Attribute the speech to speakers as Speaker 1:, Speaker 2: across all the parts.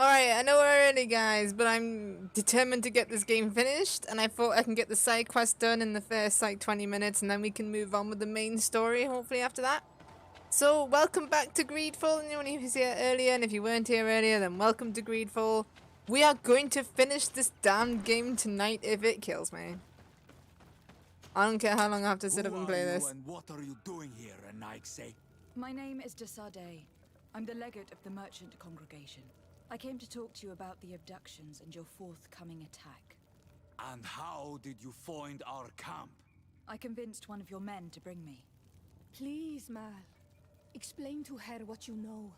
Speaker 1: Alright, I know we're early, guys, but I'm determined to get this game finished, and I thought I can get the side quest done in the first, 20 minutes, and then we can move on with the main story, hopefully, after that. So, welcome back to Greedfall, anyone who was here earlier, and if you weren't here earlier, then welcome to Greedfall. We are going to finish this damned game tonight if it kills me. I don't care how long I have to sit up and play this.
Speaker 2: And what are you doing here, Dicey?
Speaker 3: My name is Dicey. I'm the legate of the merchant congregation. I came to talk to you about the abductions and your forthcoming attack.
Speaker 2: And how did you find our camp?
Speaker 3: I convinced one of your men to bring me.
Speaker 4: Please, Mal. Explain to her what you know.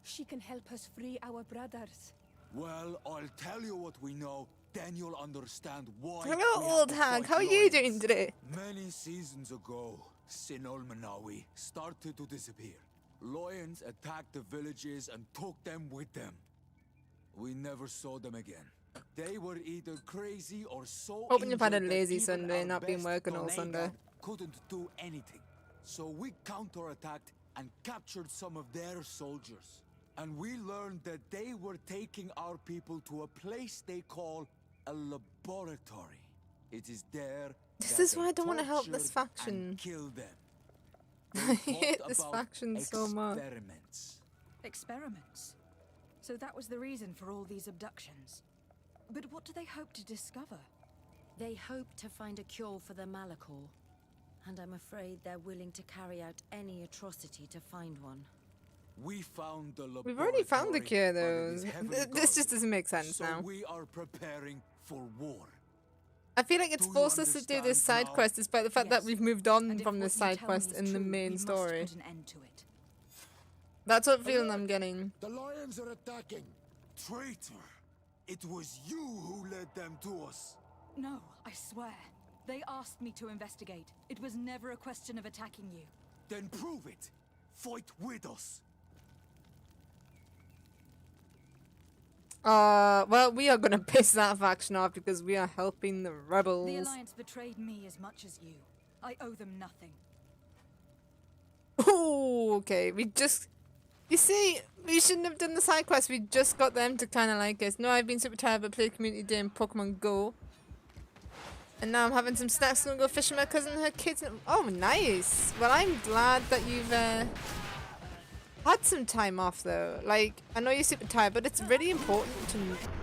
Speaker 4: She can help us free our brothers.
Speaker 2: Well, I'll tell you what we know, then you'll understand why.
Speaker 1: Hello, old hag. How are you doing today?
Speaker 2: Many seasons ago, Sinol Manawi started to disappear. Lions attacked the villages and took them with them. We never saw them again. They were either crazy or so
Speaker 1: Hoping you've had a
Speaker 2: injured that
Speaker 1: lazy
Speaker 2: even
Speaker 1: Sunday,
Speaker 2: our
Speaker 1: not been
Speaker 2: best
Speaker 1: working all
Speaker 2: Donegal
Speaker 1: Sunday.
Speaker 2: couldn't do anything. So we counterattacked and captured some of their soldiers. And we learned that they were taking our people to a place they call a laboratory. It is there
Speaker 1: This
Speaker 2: that
Speaker 1: is why
Speaker 2: they
Speaker 1: I don't want to help this
Speaker 2: tortured
Speaker 1: faction.
Speaker 2: and killed them.
Speaker 1: I
Speaker 2: They
Speaker 1: hate
Speaker 2: talked
Speaker 1: this
Speaker 2: about
Speaker 1: faction so much.
Speaker 2: experiments.
Speaker 3: Experiments? So that was the reason for all these abductions. But what do they hope to discover?
Speaker 5: They hope to find a cure for the Malachor. And I'm afraid they're willing to carry out any atrocity to find one.
Speaker 2: We found the laboratory.
Speaker 1: We've already found the cure,
Speaker 2: but
Speaker 1: though.
Speaker 2: it is heavily
Speaker 1: This
Speaker 2: guarded.
Speaker 1: just doesn't make sense
Speaker 2: So
Speaker 1: now.
Speaker 2: we are preparing for war.
Speaker 1: I feel like it's
Speaker 2: Do you
Speaker 1: forced us to do this
Speaker 2: understand
Speaker 1: side
Speaker 2: now?
Speaker 1: quest despite the fact that
Speaker 3: Yes.
Speaker 1: we've moved on
Speaker 3: And if
Speaker 1: from
Speaker 3: what
Speaker 1: this
Speaker 3: you
Speaker 1: side
Speaker 3: tell me
Speaker 1: quest
Speaker 3: is
Speaker 1: in the
Speaker 3: true,
Speaker 1: main
Speaker 3: we must
Speaker 1: story.
Speaker 3: put an end to it.
Speaker 1: That's what feeling I'm getting.
Speaker 2: The lions are attacking. Traitor! It was you who led them to us.
Speaker 3: No, I swear. They asked me to investigate. It was never a question of attacking you.
Speaker 2: Then prove it. Fight with us.
Speaker 1: Well, we are gonna piss that faction off because we are helping the rebels.
Speaker 3: The Alliance betrayed me as much as you. I owe them nothing.
Speaker 1: Oh, okay. You see, we shouldn't have done the side quest. We just got them to kind of like us. No, I've been super tired, but played community day in Pokemon Go. And now I'm having some snacks. Gonna go fishing with my cousin and her kids. Oh, nice. Well, I'm glad that you've had some time off, though. Like, I know you're super tired, but it's really important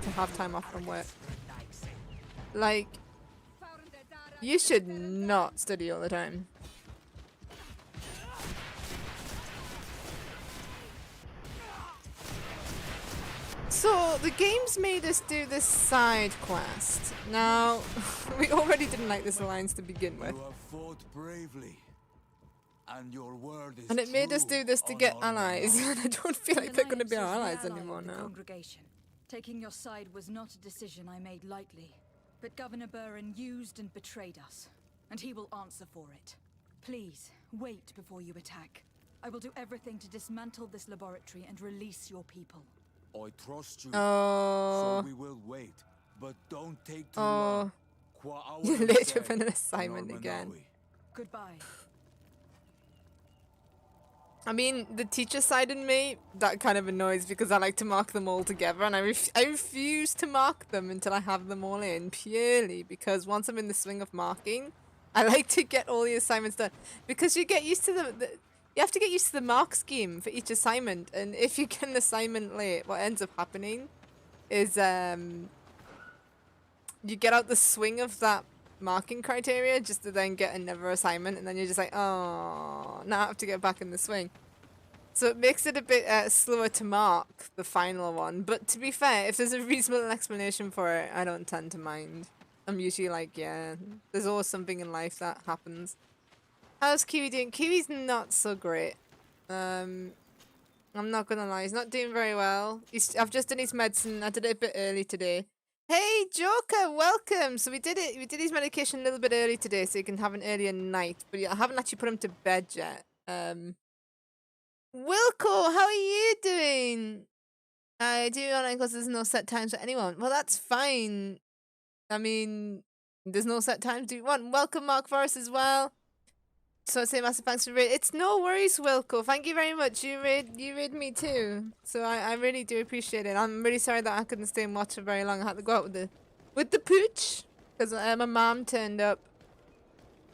Speaker 1: to have time off from work. Like, you should not study all the time. So, the game's made us do this side quest. Now, we already didn't like this alliance to begin with.
Speaker 2: You have fought bravely. And your word is
Speaker 1: And it made us
Speaker 2: true
Speaker 1: do this to
Speaker 2: on
Speaker 1: get
Speaker 2: our
Speaker 1: allies,
Speaker 2: behalf.
Speaker 1: and I don't feel like
Speaker 3: The
Speaker 1: they're going to be
Speaker 3: Alliance
Speaker 1: our
Speaker 3: is the
Speaker 1: allies
Speaker 3: ally
Speaker 1: anymore
Speaker 3: of the
Speaker 1: now.
Speaker 3: Congregation. Taking your side was not a decision I made lightly. But Governor Burren used and betrayed us. And he will answer for it. Please, wait before you attack. I will do everything to dismantle this laboratory and release your people.
Speaker 2: I trust you.
Speaker 1: Oh,
Speaker 2: So we will wait. But don't take too
Speaker 1: oh,
Speaker 2: long. Qua
Speaker 1: you
Speaker 2: awal
Speaker 1: later
Speaker 2: said,
Speaker 1: been an assignment
Speaker 2: Norman
Speaker 1: again.
Speaker 2: Nawi.
Speaker 3: Goodbye.
Speaker 1: I mean, the teacher side in me, that kind of annoys because I like to mark them all together, and I refuse to mark them until I have them all in, purely because once I'm in the swing of marking, I like to get all the assignments done. Because you get used to you have to get used to the mark scheme for each assignment, and if you get an assignment late, what ends up happening is you get out the swing of that marking criteria just to then get another assignment, and then you're just like, oh, now I have to get back in the swing. So it makes it a bit slower to mark the final one. But to be fair, if there's a reasonable explanation for it, I don't tend to mind. I'm usually like, yeah, there's always something in life that happens. How's Kiwi doing? Kiwi's not so great. I'm not gonna lie, he's not doing very well. I've just done his medicine. I did it a bit early today. Hey, Joker, welcome. So we did his medication a little bit early today so he can have an earlier night. But I haven't actually put him to bed yet. Wilco, how are you doing? I do online because there's no set times for anyone. Well, that's fine. I mean, there's no set times. Do you want? Welcome, Mark Forrest, as well. So I say massive thanks for raid. It's no worries, Wilco. Thank you very much. You raid me too. So I really do appreciate it. I'm really sorry that I couldn't stay and watch for very long. I had to go out with the pooch because my mom turned up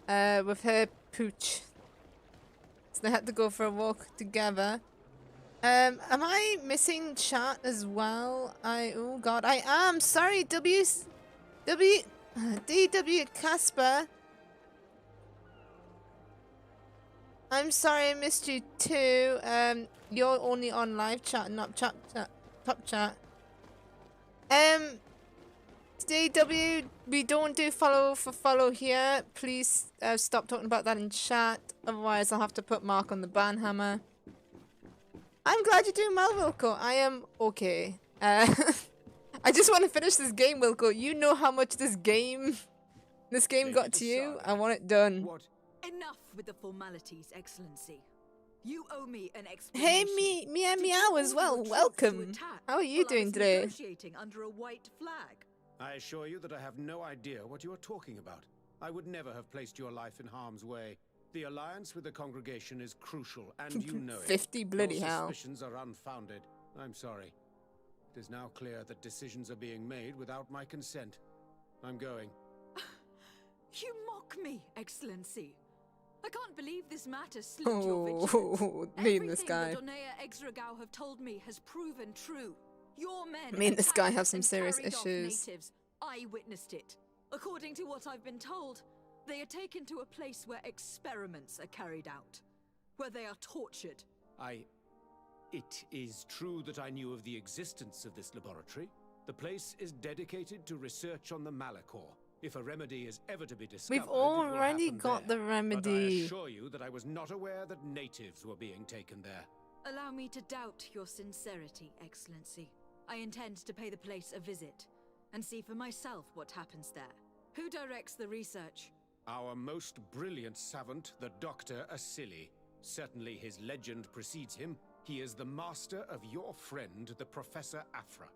Speaker 1: with her pooch. So they had to go for a walk together. Am I missing chat as well? Oh god, I am. Sorry, DW Casper. I'm sorry I missed you too. You're only on live chat, not top chat. DW, we don't do follow for follow here. Please stop talking about that in chat. Otherwise, I'll have to put Mark on the ban hammer. I'm glad you're doing well, Wilco. I am okay. I just want to finish this game, Wilco. You know how much this game got to you. I want it done.
Speaker 2: What?
Speaker 3: Enough with the formalities, Excellency. You owe me an explanation.
Speaker 1: Hey, meow as well. Welcome. How are you doing today?
Speaker 3: Negotiating under a white flag.
Speaker 6: I assure you that I have no idea what you are talking about. I would never have placed your life in harm's way. The alliance with the congregation is crucial, and you know it.
Speaker 1: 50 bloody
Speaker 6: your
Speaker 1: hell.
Speaker 6: suspicions are unfounded. I'm sorry. It is now clear that decisions are being made without my consent. I'm going.
Speaker 3: You mock me, Excellency. I can't believe this matter slipped your vigilance.
Speaker 1: Me and this guy.
Speaker 3: Everything that Donea Exragao have told me has proven true. Your men
Speaker 1: Me and this guy have
Speaker 3: attacked
Speaker 1: some
Speaker 3: and
Speaker 1: serious
Speaker 3: carried off
Speaker 1: issues.
Speaker 3: natives. I witnessed it. According to what I've been told, they are taken to a place where experiments are carried out, where they are tortured.
Speaker 6: It is true that I knew of the existence of this laboratory. The place is dedicated to research on the Malachor. If a remedy is ever to be discovered,
Speaker 1: We've already got the
Speaker 6: But I
Speaker 1: remedy.
Speaker 6: assure you that I was not aware that natives were being taken there.
Speaker 3: Allow me to doubt your sincerity, Excellency. I intend to pay the place a visit and see for myself what happens there. Who directs the research?
Speaker 6: Our most brilliant savant, the Dr. Asili. Certainly his legend precedes him. He is the master of your friend, the Professor Afra.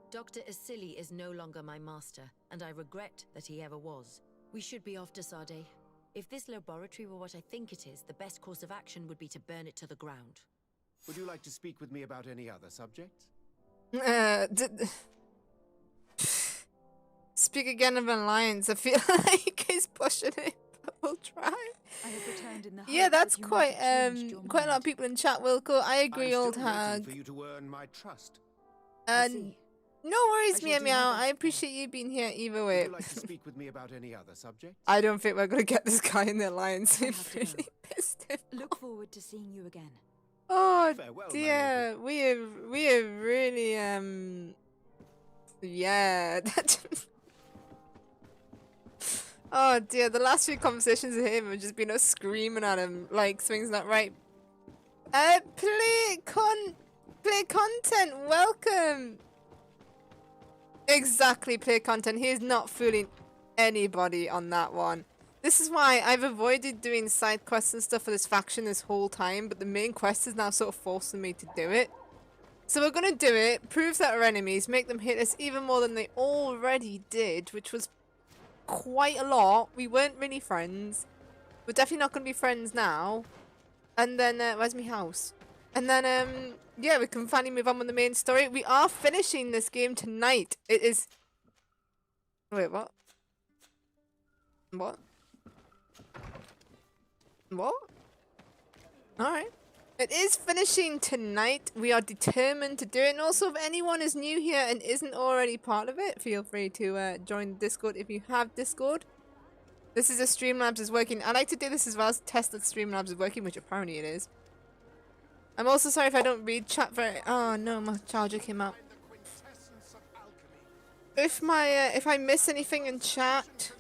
Speaker 5: Dr. Asili is no longer my master, and I regret that he ever was. We should be off to Sade. If this laboratory were what I think it is, the best course of action would be to burn it to the ground.
Speaker 6: Would you like to speak with me about any other subjects?
Speaker 1: Speak again of an alliance. I feel like he's pushing it, but we'll try.
Speaker 3: I have returned in the
Speaker 1: Yeah,
Speaker 3: hope
Speaker 1: that's
Speaker 3: that you
Speaker 1: quite
Speaker 3: might have changed your
Speaker 1: quite a lot
Speaker 3: mind.
Speaker 1: of people in chat. Wilco, I agree,
Speaker 6: I'm
Speaker 1: old
Speaker 6: still waiting
Speaker 1: hag.
Speaker 6: for you to earn my trust.
Speaker 3: I see.
Speaker 1: No worries,
Speaker 3: I shall
Speaker 1: meow
Speaker 3: do my
Speaker 1: meow.
Speaker 3: best
Speaker 1: I
Speaker 3: then.
Speaker 1: appreciate you being here either
Speaker 6: Would
Speaker 1: way.
Speaker 6: you like to speak with me about any other subjects?
Speaker 1: I don't think we're gonna get this guy in the alliance.
Speaker 3: I
Speaker 1: We've
Speaker 3: have to
Speaker 1: really
Speaker 3: go.
Speaker 1: pissed him.
Speaker 3: Look forward to seeing you again.
Speaker 1: Oh
Speaker 6: Farewell, my
Speaker 1: dear, we have really yeah. Oh dear, the last few conversations with him have just been us screaming at him like swing's not right. Play content, welcome. Exactly, play content. He is not fooling anybody on that one. This is why I've avoided doing side quests and stuff for this faction this whole time, but the main quest is now sort of forcing me to do it. So we're gonna do it, prove that our enemies, make them hit us even more than they already did, which was quite a lot. We weren't really friends. We're definitely not gonna be friends now. And then, where's my house? And then, yeah, we can finally move on with the main story. We are finishing this game tonight. It is... Wait, what? What? What? Alright. It is finishing tonight. We are determined to do it. And also, if anyone is new here and isn't already part of it, feel free to join the Discord if you have Discord. This is a Streamlabs is working. I like to do this as well as test that Streamlabs is working, which apparently it is. I'm also sorry if I don't read chat very... Oh no, my charger came out. If I miss anything in chat...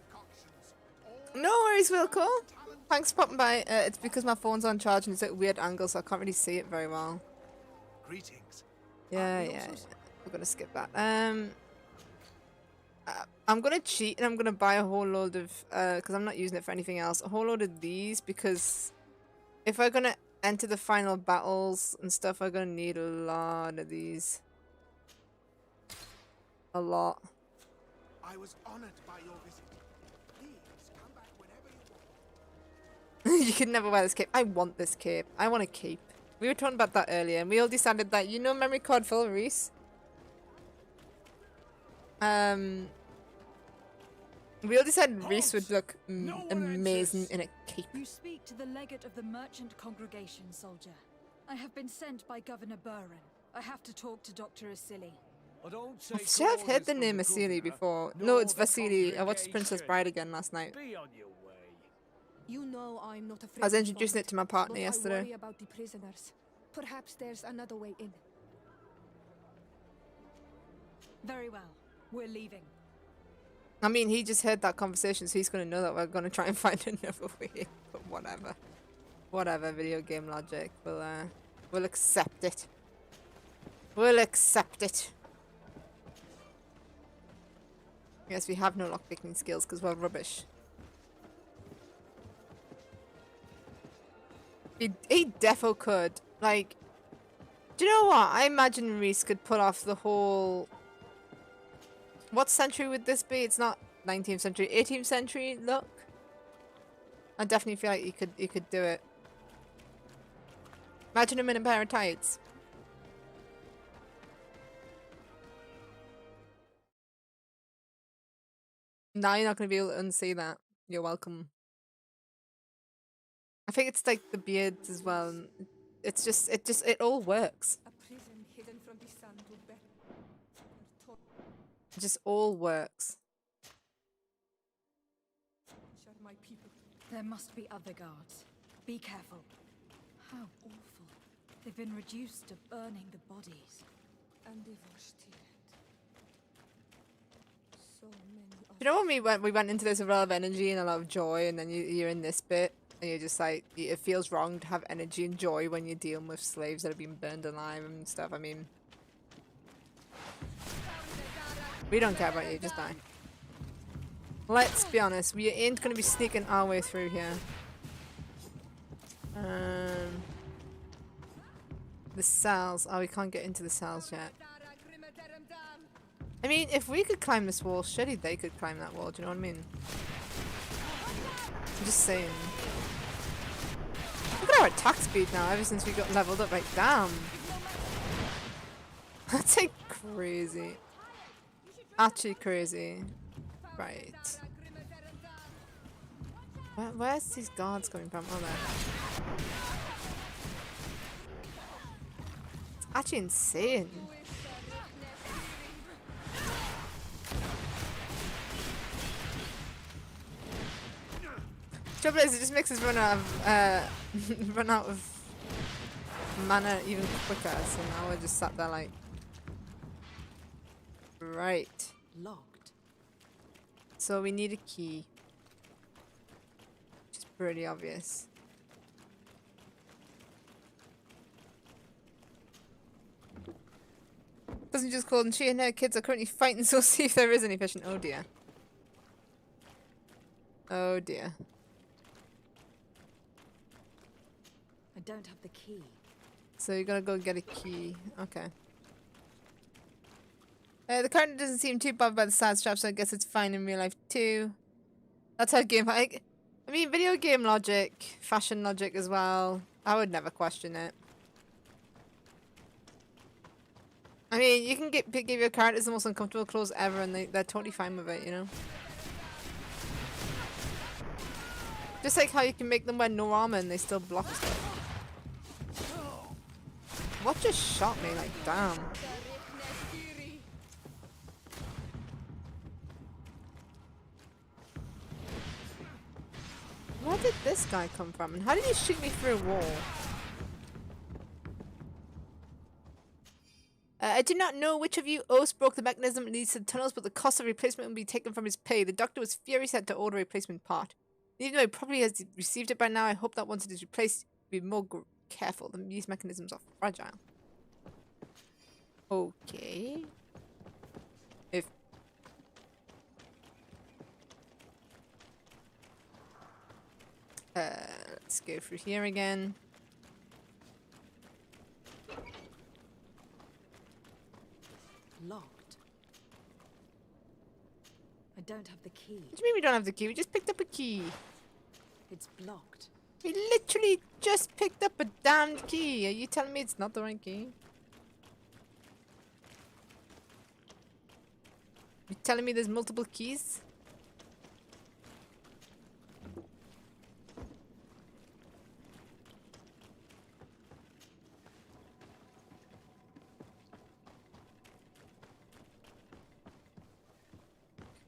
Speaker 1: No worries, Wilco. Thanks for popping by. It's because my phone's on charge and it's at a weird angle, so I can't really see it very well.
Speaker 2: Greetings.
Speaker 1: Yeah. We're gonna skip that. I'm gonna cheat and I'm gonna buy a whole load of, because I'm not using it for anything else, a whole load of these, because if we're gonna enter the final battles and stuff, we're gonna need a lot of these. A lot.
Speaker 2: I was honored by your visit. Please come back whenever you want.
Speaker 1: You could never wear this cape. I want this cape. I want a cape. We were talking about that earlier, and we all decided that, you know, memory card full, Reese? We all decided Reese would look amazing in a cape.
Speaker 3: You speak to the legate of the merchant congregation, soldier. I have been sent by Governor Buren. I have to talk to Dr. Asili.
Speaker 1: I'm sure I've heard the name Asili before. No, it's Vasili. I watched Princess Bride again last night.
Speaker 7: Be on your way.
Speaker 4: You know I'm not afraid.
Speaker 1: I was introducing it to my partner
Speaker 4: but I
Speaker 1: yesterday.
Speaker 4: worry about the prisoners. Perhaps there's another way in.
Speaker 3: Very well. We're leaving.
Speaker 1: I mean, he just heard that conversation, so he's going to know that we're going to try and find another way. But whatever. Whatever, video game logic. We'll accept it. We'll accept it. Yes, we have no lockpicking skills because we're rubbish. He defo could. Like, do you know what? I imagine Reese could pull off the whole... What century would this be? It's not 19th century, 18th century look. I definitely feel like he could do it. Imagine him in a pair of tights. Now you're not going to be able to unsee that. You're welcome. I think it's like the beards as well. It's just, it all works.
Speaker 4: A prison hidden from the sun to bear.
Speaker 1: It just all works.
Speaker 4: Share my people.
Speaker 3: There must be other guards. Be careful. How awful. They've been reduced to burning the bodies.
Speaker 4: And they were still. So many of
Speaker 1: You know when we went into this with a lot of energy and a lot of joy, and then you're in this bit, and you're just like, it feels wrong to have energy and joy when you're dealing with slaves that have been burned alive and stuff. I mean, we don't care about you, just die. Let's be honest, we ain't gonna be sneaking our way through here. The cells. Oh, we can't get into the cells yet. I mean, if we could climb this wall, surely they could climb that wall, do you know what I mean? I'm just saying. Look at our attack speed now, ever since we got leveled up, like, damn. That's like crazy. Actually crazy. Right. Where's these guards coming from? Oh, there. It's actually insane. Trouble is, it just makes us run out of mana even quicker. So now we're just sat there like, right.
Speaker 5: Locked.
Speaker 1: So we need a key, which is pretty obvious. Doesn't just call, and she and her kids are currently fighting, so see if there is any fishing. Oh dear. Oh dear.
Speaker 5: I don't have the key.
Speaker 1: So you're gonna go get a key. Okay. The character doesn't seem too bothered by the side strap, so I guess it's fine in real life too. That's how game. I mean, video game logic, fashion logic as well. I would never question it. I mean, you can give your characters the most uncomfortable clothes ever, and they're totally fine with it, you know. Just like how you can make them wear no armor and they still block stuff. What just shot me? Like, damn. Where did this guy come from? And how did he shoot me through a wall? I do not know which of you Oaths broke the mechanism that leads to the tunnels, but the cost of replacement will be taken from his pay. The doctor was furious at to order a replacement part. Even though he probably has received it by now, I hope that once it is replaced, be more careful. These mechanisms are fragile. Okay. Let's go through here again.
Speaker 5: Locked. I don't have the key.
Speaker 1: What do you mean we don't have the key? We just picked up a key.
Speaker 5: It's blocked.
Speaker 1: We literally just picked up a damned key. Are you telling me it's not the right key? You telling me there's multiple keys?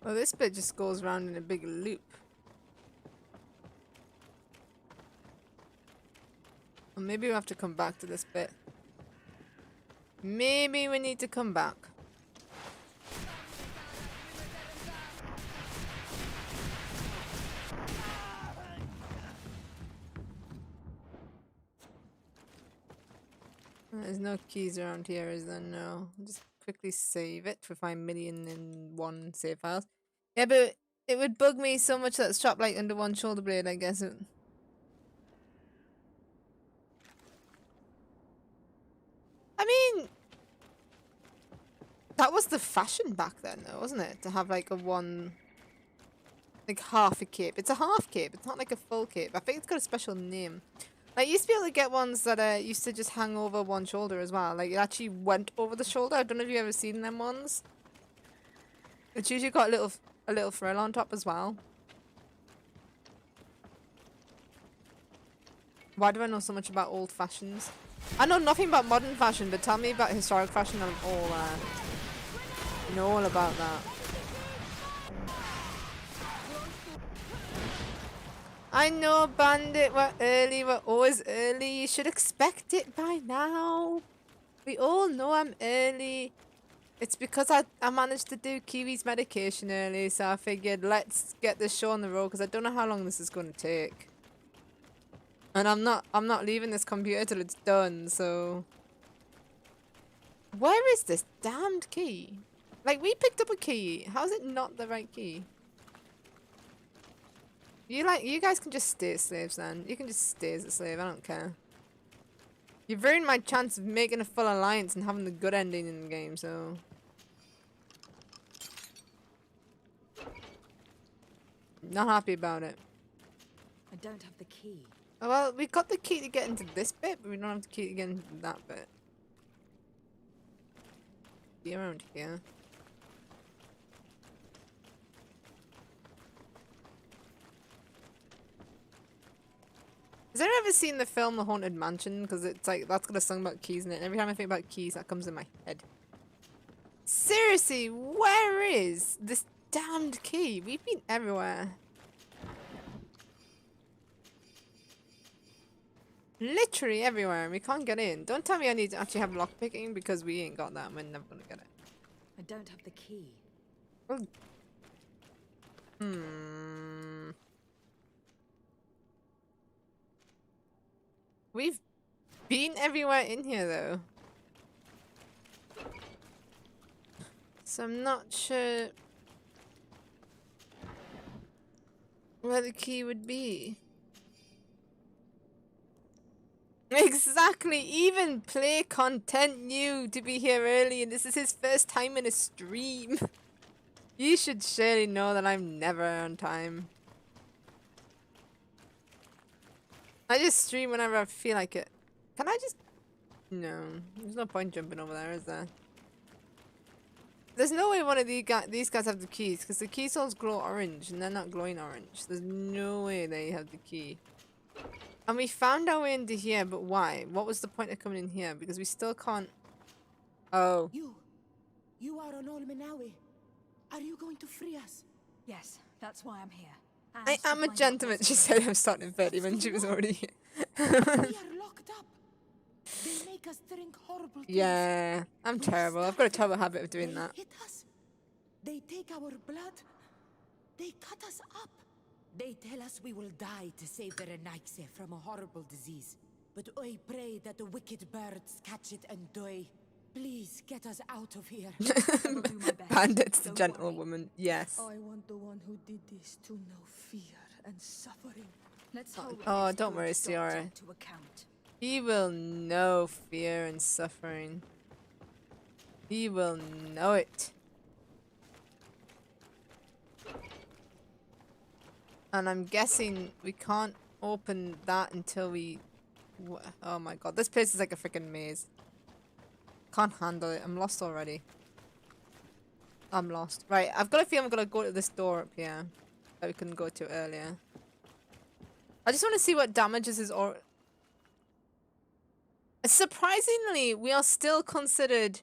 Speaker 1: Well, this bit just goes around in a big loop. Well, maybe we have to come back to this bit. Maybe we need to come back. There's no keys around here, is there? No. I'll just quickly save it for 5,000,001 save files. Yeah, but it would bug me so much that it's chopped like under one shoulder blade, I guess. I mean, that was the fashion back then, though, wasn't it? To have like a one, like half a cape. It's a half cape. It's not like a full cape. I think it's got a special name. I used to be able to get ones that used to just hang over one shoulder as well. Like it actually went over the shoulder. I don't know if you've ever seen them ones. It's usually got a little frill on top as well. Why do I know so much about old fashions? I know nothing about modern fashion, but tell me about historic fashion and I'm all know all about that. I know, Bandit, we're early, we're always early. You should expect it by now. We all know I'm early. It's because I managed to do Kiwi's medication early, so I figured let's get this show on the road because I don't know how long this is going to take. And I'm not leaving this computer till it's done, so... Where is this damned key? Like, we picked up a key. How is it not the right key? You guys can just stay slaves then. You can just stay as a slave, I don't care. You've ruined my chance of making a full alliance and having the good ending in the game, so... Not happy about it.
Speaker 3: I don't have the key.
Speaker 1: Oh, well, we got the key to get into this bit, but we don't have the key to get into that bit. Be around here. Has anyone ever seen the film The Haunted Mansion? Because it's like, that's got a song about keys in it. And every time I think about keys, that comes in my head. Seriously, where is this damned key? We've been everywhere. Literally everywhere, and we can't get in. Don't tell me I need to actually have lockpicking because we ain't got that and we're never gonna get it.
Speaker 3: I don't have the key.
Speaker 1: Well, We've been everywhere in here though. So I'm not sure where the key would be. Exactly, even Play Content knew to be here early and this is his first time in a stream. You should surely know that I'm never on time. I just stream whenever I feel like it. Can I just... No, there's no point jumping over there, is there? There's no way one of these guys have the keys because the key souls glow orange and they're not glowing orange. There's no way they have the key. And we found our way into here, but why? What was the point of coming in here? Because we still can't... Oh.
Speaker 7: You are an Olmenawi. Are you going to free us?
Speaker 3: Yes, that's why I'm here.
Speaker 1: I am a gentleman. She said I'm starting 30 when she was already here.
Speaker 7: We are locked up. They make us drink horrible things.
Speaker 1: Yeah, I'm terrible. I've got a terrible habit of doing that.
Speaker 7: They hit us. They take our blood. They cut us up. They tell us we will die to save the Renaikse from a horrible disease. But I pray that the wicked birds catch it and die. Please get us out of here.
Speaker 1: Bandit's the gentlewoman. Yes.
Speaker 4: I want the one who did this to know fear and suffering.
Speaker 3: Let's hold
Speaker 1: Oh,
Speaker 3: this
Speaker 1: don't worry,
Speaker 3: good
Speaker 1: Ciara.
Speaker 3: doctor to account.
Speaker 1: He will know fear and suffering. He will know it. And I'm guessing we can't open that until we... Oh my god, this place is like a freaking maze. Can't handle it. I'm lost already. I'm lost. Right, I've got a feeling I'm gonna go to this door up here that we couldn't go to earlier. I just want to see what damages his or... Surprisingly, we are still considered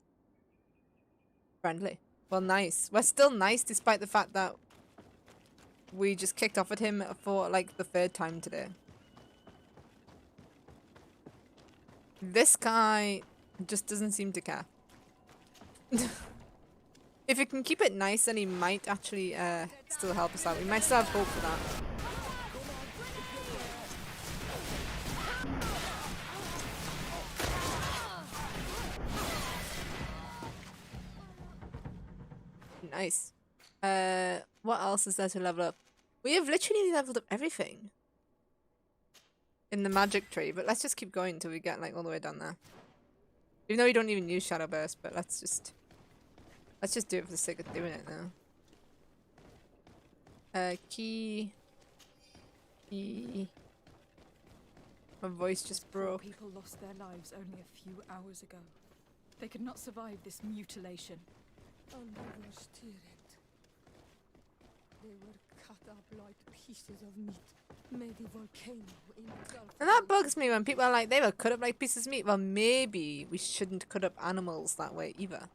Speaker 1: friendly. Well, nice. We're still nice despite the fact that we just kicked off at him for like the 3rd time today. This guy just doesn't seem to care. If we can keep it nice, then he might actually still help us out. We might still have hope for that. Nice. What else is there to level up? We have literally leveled up everything in the magic tree, but let's just keep going until we get like all the way down there. Even though we don't even use Shadow Burst, but let's just do it for the sake of doing it now. Key. My voice just broke.
Speaker 3: People lost their lives only a few hours ago. They could not survive this mutilation.
Speaker 4: They were cut up like pieces of meat. May the volcano engulf
Speaker 1: And that bugs me when people are like, they were cut up like pieces of meat. Well, maybe we shouldn't cut up animals that way either.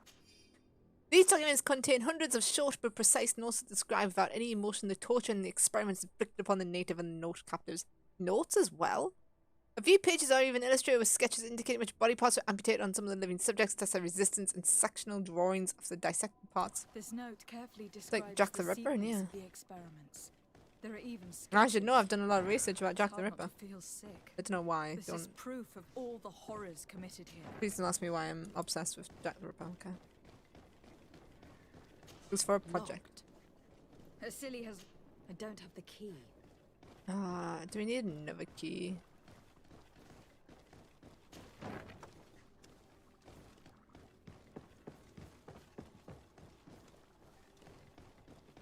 Speaker 1: These documents contain hundreds of short but precise notes that describe without any emotion the torture and the experiments inflicted upon the native and the note captives. Notes as well? A few pages are even illustrated with sketches indicating which body parts were amputated on some of the living subjects, test their resistance, and sectional drawings of the dissected parts.
Speaker 3: This note carefully describes
Speaker 1: like Jack the Ripper,
Speaker 3: sequence
Speaker 1: yeah.
Speaker 3: of the experiments. There are even
Speaker 1: And I should know, I've
Speaker 3: sketches.
Speaker 1: done a lot of research about Jack the
Speaker 3: Hard not
Speaker 1: Ripper.
Speaker 3: to feel sick.
Speaker 1: I don't know why.
Speaker 3: This is proof of all the horrors committed here.
Speaker 1: Please don't ask me why I'm obsessed with Jack the Ripper, okay? It was for a project.
Speaker 3: Locked. Silly has... I don't have the key.
Speaker 1: Do we need another key?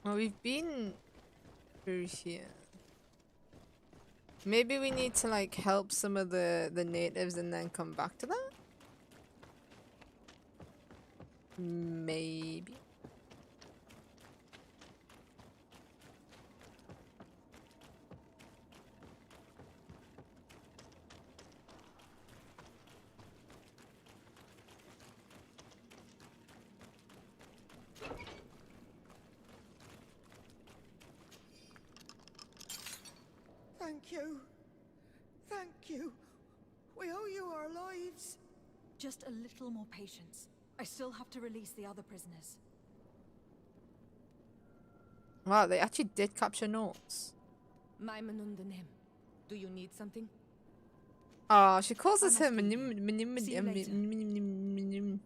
Speaker 1: Well, we've been through here. Maybe we need to like help some of the natives and then come back to that? Maybe.
Speaker 7: Thank you. Thank you. We owe you our lives.
Speaker 3: Just a little more patience. I still have to release the other prisoners.
Speaker 1: Wow, they actually did capture notes.
Speaker 4: Maimanundanem. Do you need something?
Speaker 1: Oh, she calls us
Speaker 3: I
Speaker 1: him.
Speaker 3: must leave. See you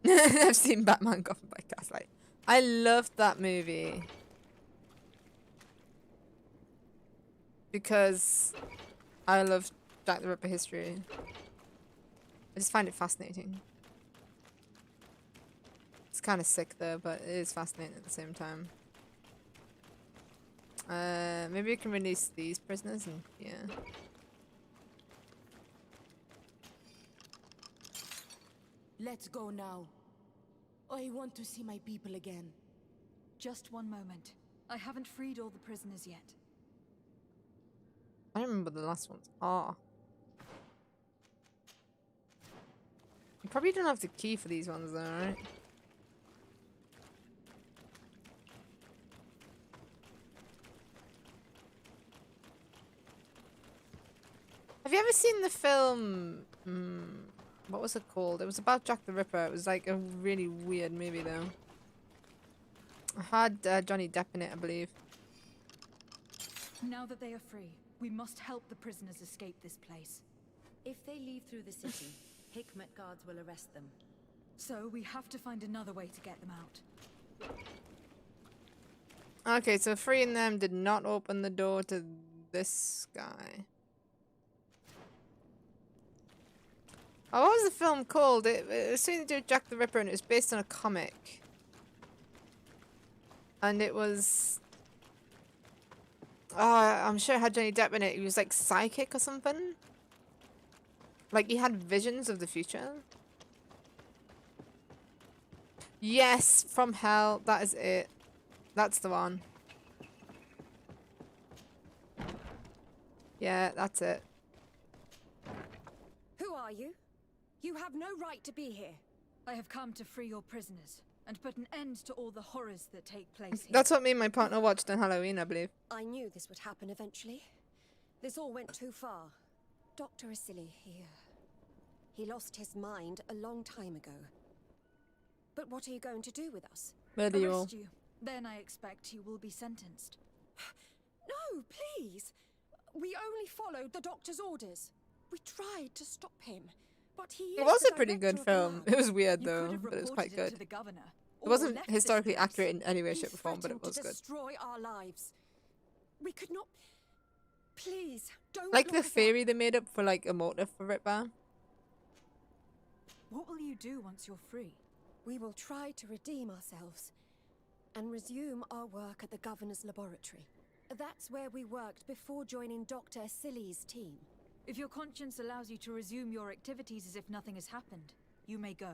Speaker 1: I've seen Batman Gotham by Gaslight. I loved that movie. Because I love Jack the Ripper history. I just find it fascinating. It's kind of sick though, but it is fascinating at the same time. Maybe we can release these prisoners and yeah.
Speaker 7: Let's go now. I want to see my people again.
Speaker 3: Just one moment. I haven't freed all the prisoners yet.
Speaker 1: I don't remember what the last ones are. You probably don't have the key for these ones though, right? Have you ever seen the film? What was it called? It was about Jack the Ripper. It was like a really weird movie though. It had Johnny Depp in it, I believe.
Speaker 3: Now that they are free, we must help the prisoners escape this place.
Speaker 5: If they leave through the city, Hikmet guards will arrest them.
Speaker 3: So we have to find another way to get them out.
Speaker 1: Okay, so freeing them did not open the door to this guy. Oh, what was the film called? It was something to do with Jack the Ripper and it was based on a comic. And it was... I'm sure it had Johnny Depp in it. He was like psychic or something. Like he had visions of the future. Yes, From Hell. That is it. That's the one. Yeah, that's it.
Speaker 3: Who are you? You have no right to be here. I have come to free your prisoners and put an end to all the horrors that take place here.
Speaker 1: That's what me and my partner watched on Halloween, I believe.
Speaker 8: I knew this would happen eventually. This all went too far. Dr. Asili, he lost his mind a long time ago. But what are you going to do with us?
Speaker 1: Murder you all.
Speaker 3: Arrest you. Then I expect you will be sentenced.
Speaker 8: No, please. We only followed the doctor's orders. We tried to stop him, but he is
Speaker 1: It was
Speaker 8: the
Speaker 1: a pretty good
Speaker 8: director of
Speaker 1: film.
Speaker 8: the
Speaker 1: It was weird
Speaker 3: You
Speaker 1: though,
Speaker 3: could have
Speaker 1: but it was
Speaker 3: reported
Speaker 1: quite good.
Speaker 3: to the governor,
Speaker 1: It
Speaker 3: or
Speaker 1: wasn't
Speaker 3: left this
Speaker 1: historically
Speaker 3: place.
Speaker 1: accurate in any way,
Speaker 8: He
Speaker 1: shape, or form, but it
Speaker 8: threatened
Speaker 1: was
Speaker 8: to
Speaker 1: good.
Speaker 8: destroy our lives. We could not. Please, don't
Speaker 1: Like
Speaker 8: lock
Speaker 1: the
Speaker 8: us up.
Speaker 1: theory they made up for like a motive for it, bar.
Speaker 3: What will you do once you're free?
Speaker 8: We will try to redeem ourselves and resume our work at the governor's laboratory. That's where we worked before joining Dr. Asili's team.
Speaker 3: If your conscience allows you to resume your activities as if nothing has happened, you may go.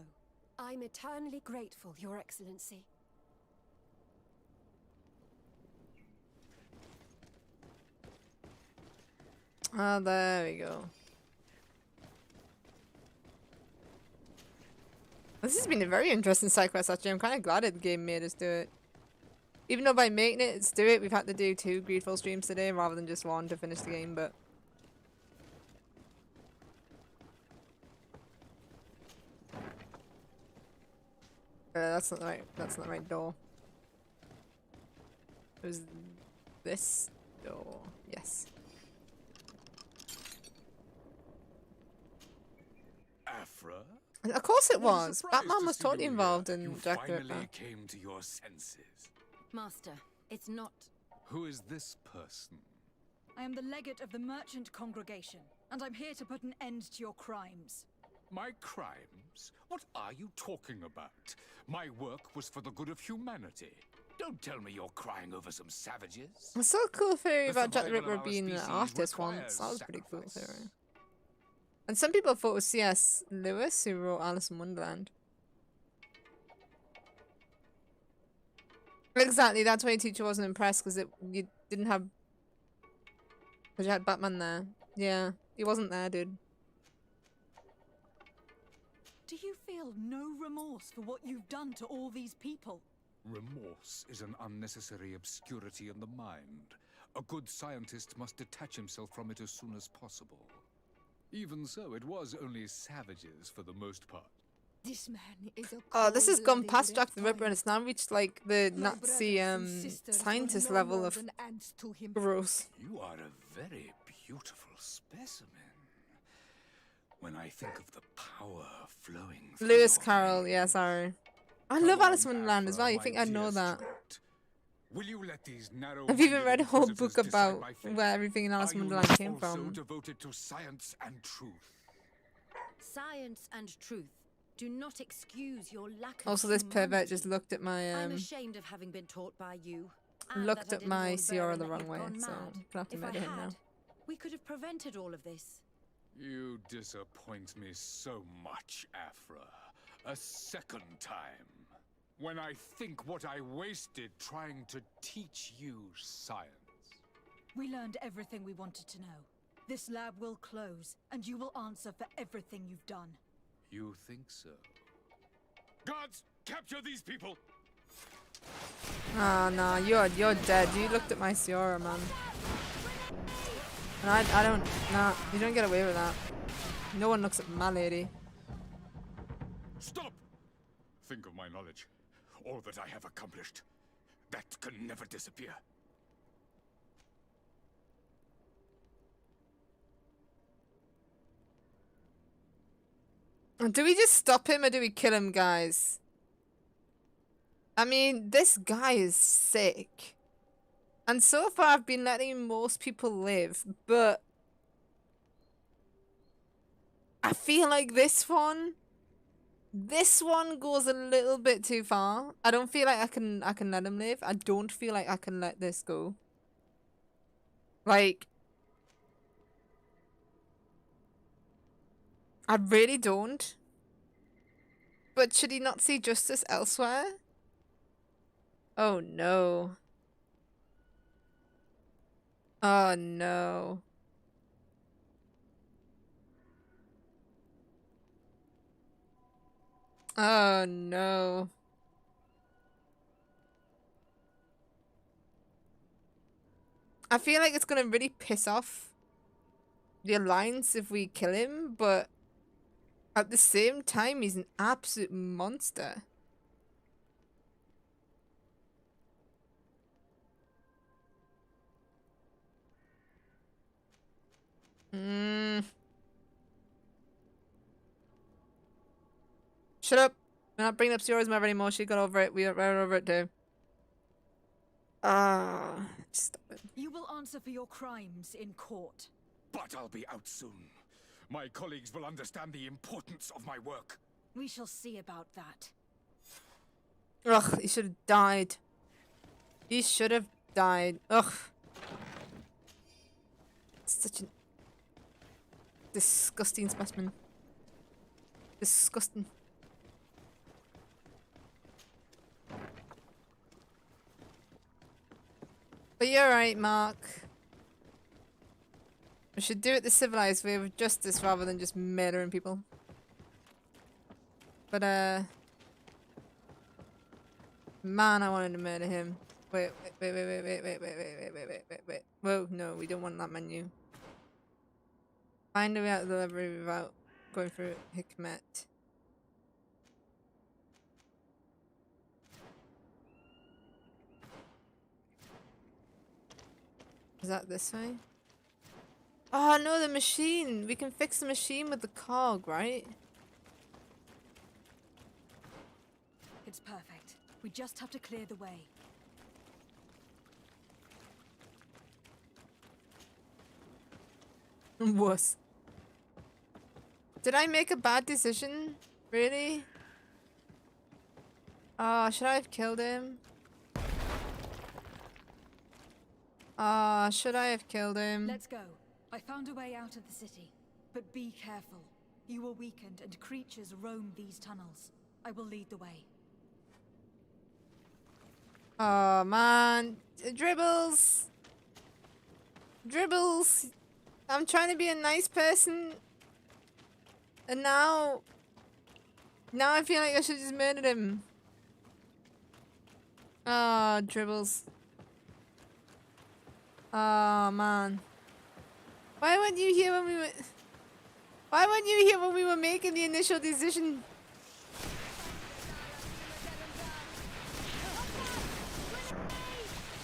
Speaker 8: I'm eternally grateful, Your Excellency.
Speaker 1: Oh, there we go. This has been a very interesting side quest actually. I'm kind of glad the game made us do it. Even though by making it do it, we've had to do 2 Greedfall streams today rather than just 1 to finish the game, but... that's not the right door. It was this door. Yes.
Speaker 2: Afra?
Speaker 1: Of course it
Speaker 2: What a
Speaker 1: was.
Speaker 2: surprise
Speaker 1: Batman
Speaker 2: to
Speaker 1: was
Speaker 2: see
Speaker 1: totally
Speaker 2: you here.
Speaker 1: involved in
Speaker 2: You
Speaker 1: Jack the
Speaker 2: finally
Speaker 1: Ripper.
Speaker 2: came to your senses.
Speaker 5: Master, it's not...
Speaker 2: Who is this person?
Speaker 3: I am the legate of the merchant congregation, and I'm here to put an end to your crimes.
Speaker 2: My crimes? What are you talking about? My work was for the good of humanity. Don't tell me you're crying over some savages.
Speaker 1: I saw a cool theory
Speaker 2: The
Speaker 1: about Jack the
Speaker 2: survival of
Speaker 1: Ripper
Speaker 2: our
Speaker 1: being an
Speaker 2: species
Speaker 1: artist
Speaker 2: requires
Speaker 1: once. That was a pretty cool
Speaker 2: sacrifice.
Speaker 1: theory. And some people thought it was C.S. Lewis who wrote Alice in Wonderland. Exactly, that's why your teacher wasn't impressed, because you didn't have... Because you had Batman there. Yeah, he wasn't there, dude.
Speaker 3: Do you feel no remorse for what you've done to all these people?
Speaker 2: Remorse is an unnecessary obscurity in the mind. A good scientist must detach himself from it as soon as possible. Even so, it was only savages for the most part.
Speaker 4: This man is a
Speaker 1: Oh, this has gone
Speaker 4: cold-blooded
Speaker 1: past Jack the Ripper and
Speaker 4: reptile.
Speaker 1: it's now reached like the
Speaker 4: My
Speaker 1: Nazi
Speaker 4: brothers and sisters were
Speaker 1: scientist
Speaker 4: no
Speaker 1: level
Speaker 4: more
Speaker 1: of
Speaker 4: than ants to him.
Speaker 1: gross.
Speaker 2: You are a very beautiful specimen. When I think of the power flowing through
Speaker 1: Lewis
Speaker 2: your
Speaker 1: Carroll,
Speaker 2: veins.
Speaker 1: yeah, sorry. I
Speaker 2: Come
Speaker 1: love
Speaker 2: on,
Speaker 1: Alice in Wonderland as
Speaker 2: Afra,
Speaker 1: well. You
Speaker 2: my
Speaker 1: think I'd know
Speaker 2: dear
Speaker 1: that?
Speaker 2: student. Will you let these narrow
Speaker 1: I've even read a whole book about where everything in Alice in Wonderland came
Speaker 2: also
Speaker 1: from.
Speaker 2: devoted to science and truth?
Speaker 5: Science and truth do not excuse your lack of
Speaker 1: Also, this pervert just
Speaker 5: humanity.
Speaker 1: looked at my
Speaker 5: I'm ashamed of having been taught by you. and
Speaker 1: looked
Speaker 5: that I
Speaker 1: at
Speaker 5: didn't
Speaker 1: my
Speaker 5: warn
Speaker 1: Sierra
Speaker 5: Baron
Speaker 1: the
Speaker 5: that
Speaker 1: wrong
Speaker 5: you'd
Speaker 1: way,
Speaker 5: gone
Speaker 1: so
Speaker 5: mad.
Speaker 1: I'm gonna have to
Speaker 5: If I
Speaker 1: murder him
Speaker 5: had,
Speaker 1: now.
Speaker 5: we could have prevented all of this.
Speaker 2: You disappoint me so much, Afra. A second time. When I think what I wasted trying to teach you science.
Speaker 3: We learned everything we wanted to know. This lab will close, and you will answer for everything you've done.
Speaker 2: You think so? Guards, capture these people!
Speaker 1: Ah, nah, you're dead. You looked at my Sierra, man. And I don't, nah, you don't get away with that. No one looks at my lady.
Speaker 2: Stop! Think of my knowledge. All that I have accomplished. That can never disappear.
Speaker 1: Do we just stop him or do we kill him, guys? I mean, this guy is sick. And so far I've been letting most people live, but I feel like this one goes a little bit too far. I don't feel like I can let him live. I don't feel like I can let this go. Like, I really don't. But should he not see justice elsewhere? Oh no. Oh no. Oh no. I feel like it's gonna really piss off the Alliance if we kill him, but at the same time, he's an absolute monster. Shut up. We're not bringing up Sierra's mother anymore. She got over it. We got right over it too. Stop it.
Speaker 3: You will answer for your crimes in court.
Speaker 9: But I'll be out soon. My colleagues will understand the importance of my work.
Speaker 3: We shall see about that.
Speaker 1: Ugh, he should have died. He should have died. Ugh. Such a disgusting specimen. Disgusting. But you're right, Mark. We should do it the civilized way with justice rather than just murdering people. But, man, I wanted to murder him. Wait. Whoa, no, we don't want that menu. Find a way out of the library without going through Hikmet. Is that this way? Oh no, the machine! We can fix the machine with the cog, right?
Speaker 3: It's perfect. We just have to clear the way.
Speaker 1: Wuss. Did I make a bad decision? Really? Should I have killed him? Should I have killed him?
Speaker 3: Let's go. I found a way out of the city. But be careful. You are weakened and creatures roam these tunnels. I will lead the way.
Speaker 1: Oh man. Dribbles! Dribbles! I'm trying to be a nice person. And now I feel like I should just murdered him. Oh, Dribbles. Oh man. Why weren't you here when we were... Why weren't you here when we were making the initial decision?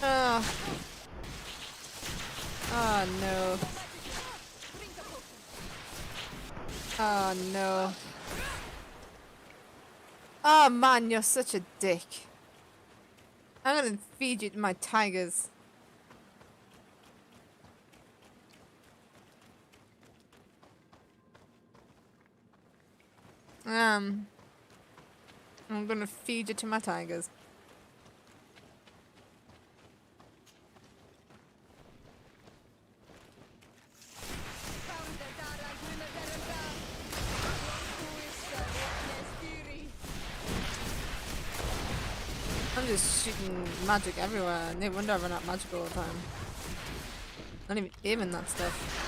Speaker 1: Oh. Oh no. Oh no. Oh man, you're such a dick. I'm gonna feed you to my tigers. I'm gonna feed you to my tigers. I'm just shooting magic everywhere. No wonder I run out magic all the time. Not even aiming that stuff.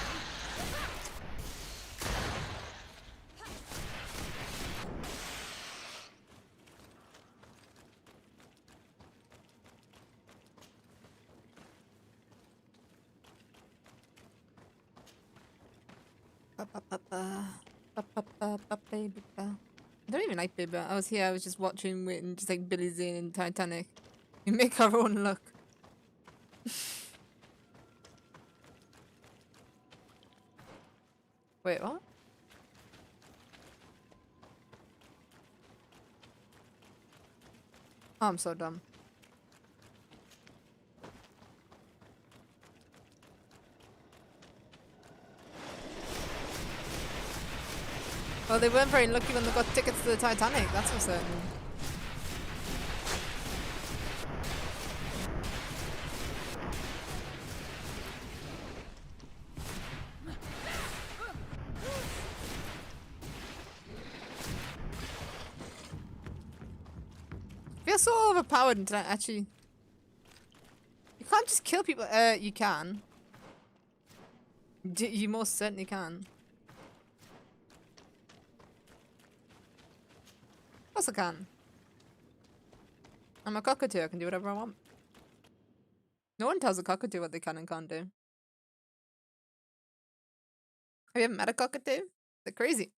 Speaker 1: I don't even like Baby. I was here, I was just watching, waiting, just like Billy Zane in Titanic. We make our own luck. Wait, what? Oh, I'm so dumb. Well, they weren't very lucky when they got tickets to the Titanic, that's for certain. I feel so overpowered until I actually... You can't just kill people. You can. You most certainly can. Of course I can. I'm a cockatoo. I can do whatever I want. No one tells a cockatoo what they can and can't do. Have you ever met a cockatoo? They're crazy.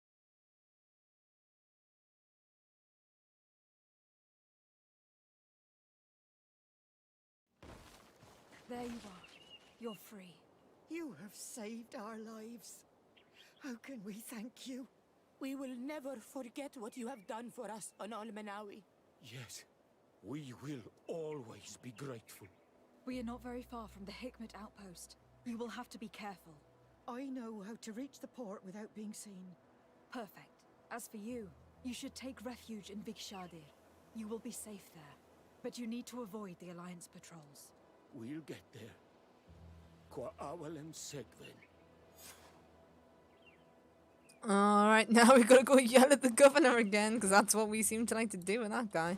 Speaker 3: There you are. You're free.
Speaker 7: You have saved our lives. How can we thank you? We will never forget what you have done for us on Almanawi.
Speaker 9: Yes, we will always be grateful.
Speaker 3: We are not very far from the Hikmet outpost. You will have to be careful.
Speaker 7: I know how to reach the port without being seen.
Speaker 3: Perfect. As for you, you should take refuge in Vikshadir. You will be safe there. But you need to avoid the Alliance patrols.
Speaker 9: We'll get there. Qua awalem segven.
Speaker 1: Alright, now we gotta go yell at the governor again, because that's what we seem to like to do with that guy.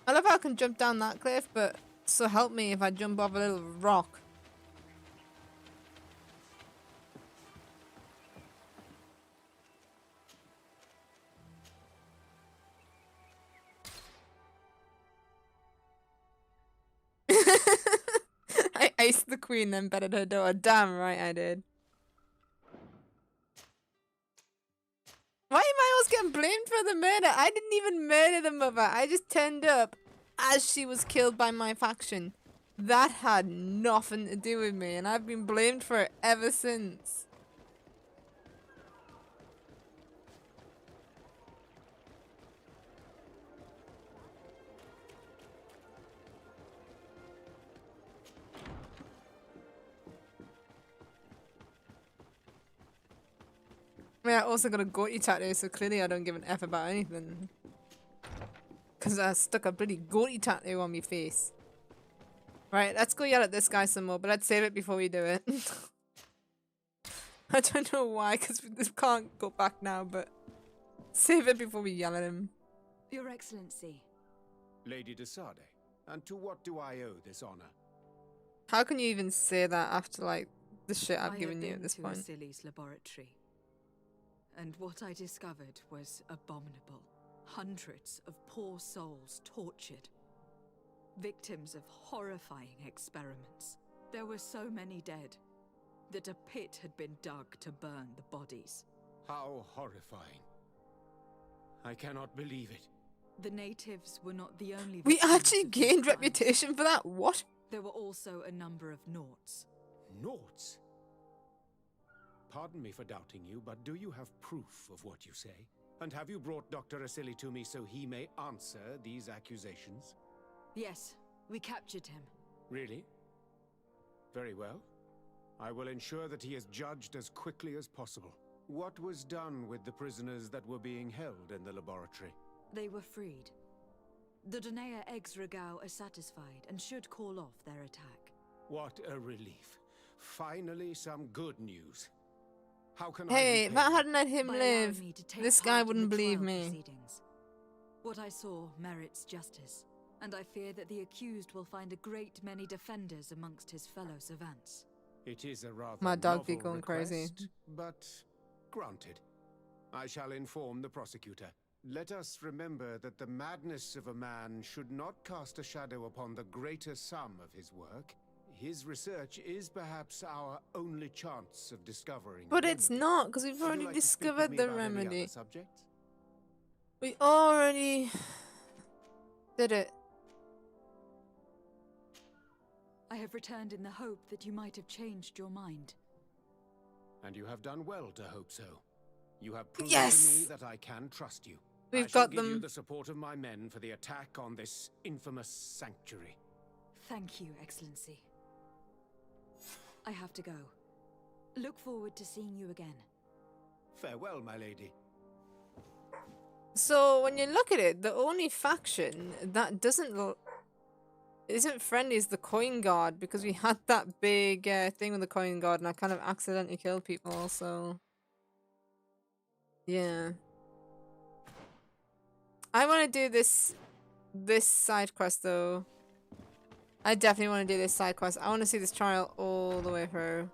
Speaker 1: I love how I can jump down that cliff, but so help me if I jump off a little rock. I iced the queen, then betted her daughter. Damn right I did. Why am I always getting blamed for the murder? I didn't even murder the mother. I just turned up as she was killed by my faction. That had nothing to do with me, and I've been blamed for it ever since. I mean, I also got a goatee tattoo, so clearly I don't give an F about anything. Because I stuck a bloody goatee tattoo on my face. Right, let's go yell at this guy some more, but let's save it before we do it. I don't know why, because we can't go back now, but save it before we yell at him.
Speaker 3: Your Excellency.
Speaker 6: Lady de Sarde, and to what do I owe this honor?
Speaker 1: How can you even say that after, like, the shit I've given you at this point?
Speaker 3: I have been to Asili's laboratory, and what I discovered was abominable. Hundreds of poor souls tortured. Victims of horrifying experiments. There were so many dead that a pit had been dug to burn the bodies.
Speaker 6: How horrifying. I cannot believe it.
Speaker 3: The natives were not the only
Speaker 1: We
Speaker 3: victims
Speaker 1: actually
Speaker 3: of these
Speaker 1: gained
Speaker 3: crimes.
Speaker 1: reputation for that? What?
Speaker 3: There were also a number of Naughts.
Speaker 6: Naughts? Pardon me for doubting you, but do you have proof of what you say? And have you brought Dr. Asili to me so he may answer these accusations?
Speaker 3: Yes, we captured him.
Speaker 6: Really? Very well. I will ensure that he is judged as quickly as possible. What was done with the prisoners that were being held in the laboratory?
Speaker 3: They were freed. The Donea Eggs Regao are satisfied and should call off their attack.
Speaker 6: What a relief. Finally some good news. How can
Speaker 1: Hey,
Speaker 6: I
Speaker 1: if I hadn't let him
Speaker 3: By
Speaker 1: live,
Speaker 3: allowing me to take
Speaker 1: this guy
Speaker 3: part in
Speaker 1: wouldn't
Speaker 3: the
Speaker 1: believe
Speaker 3: trial
Speaker 1: me.
Speaker 3: proceedings. What I saw merits justice, and I fear that the accused will find a great many defenders amongst his fellow savants.
Speaker 6: It is a rather
Speaker 1: My dog be
Speaker 6: novel
Speaker 1: going crazy.
Speaker 6: request, but granted. I shall inform the prosecutor. Let us remember that the madness of a man should not cast a shadow upon the greater sum of his work. His research is perhaps our only chance of discovering.
Speaker 1: But it's not, because we've
Speaker 6: Would you
Speaker 1: already
Speaker 6: like to speak with
Speaker 1: discovered
Speaker 6: me
Speaker 1: the
Speaker 6: about any other
Speaker 1: remedy.
Speaker 6: subjects?
Speaker 1: We already did it.
Speaker 3: I have returned in the hope that you might have changed your mind.
Speaker 6: And you have done well to hope so. You have proven
Speaker 1: Yes!
Speaker 6: to me that I can trust you.
Speaker 1: We've
Speaker 6: I shall
Speaker 1: got
Speaker 6: give you
Speaker 1: them.
Speaker 6: the support of my men for the attack on this infamous sanctuary.
Speaker 3: Thank you, Excellency. I have to go. Look forward to seeing you again.
Speaker 6: Farewell, my lady.
Speaker 1: So when you look at it, the only faction that isn't friendly is the Coin Guard, because we had that big thing with the Coin Guard and I kind of accidentally killed people, so yeah. I want to do this side quest though. I definitely want to do this side quest. I want to see this trial all the way through,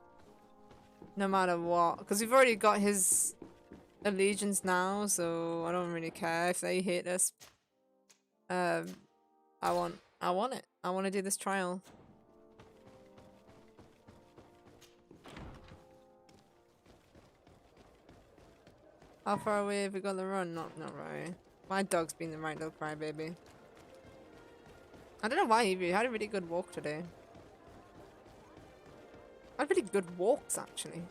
Speaker 1: no matter what. Because we've already got his allegiance now, so I don't really care if they hate us. I want it. I want to do this trial. How far away have we got to run? Not right. My dog's been the right little crybaby. I don't know why he had a really good walk today. Had really good walks actually.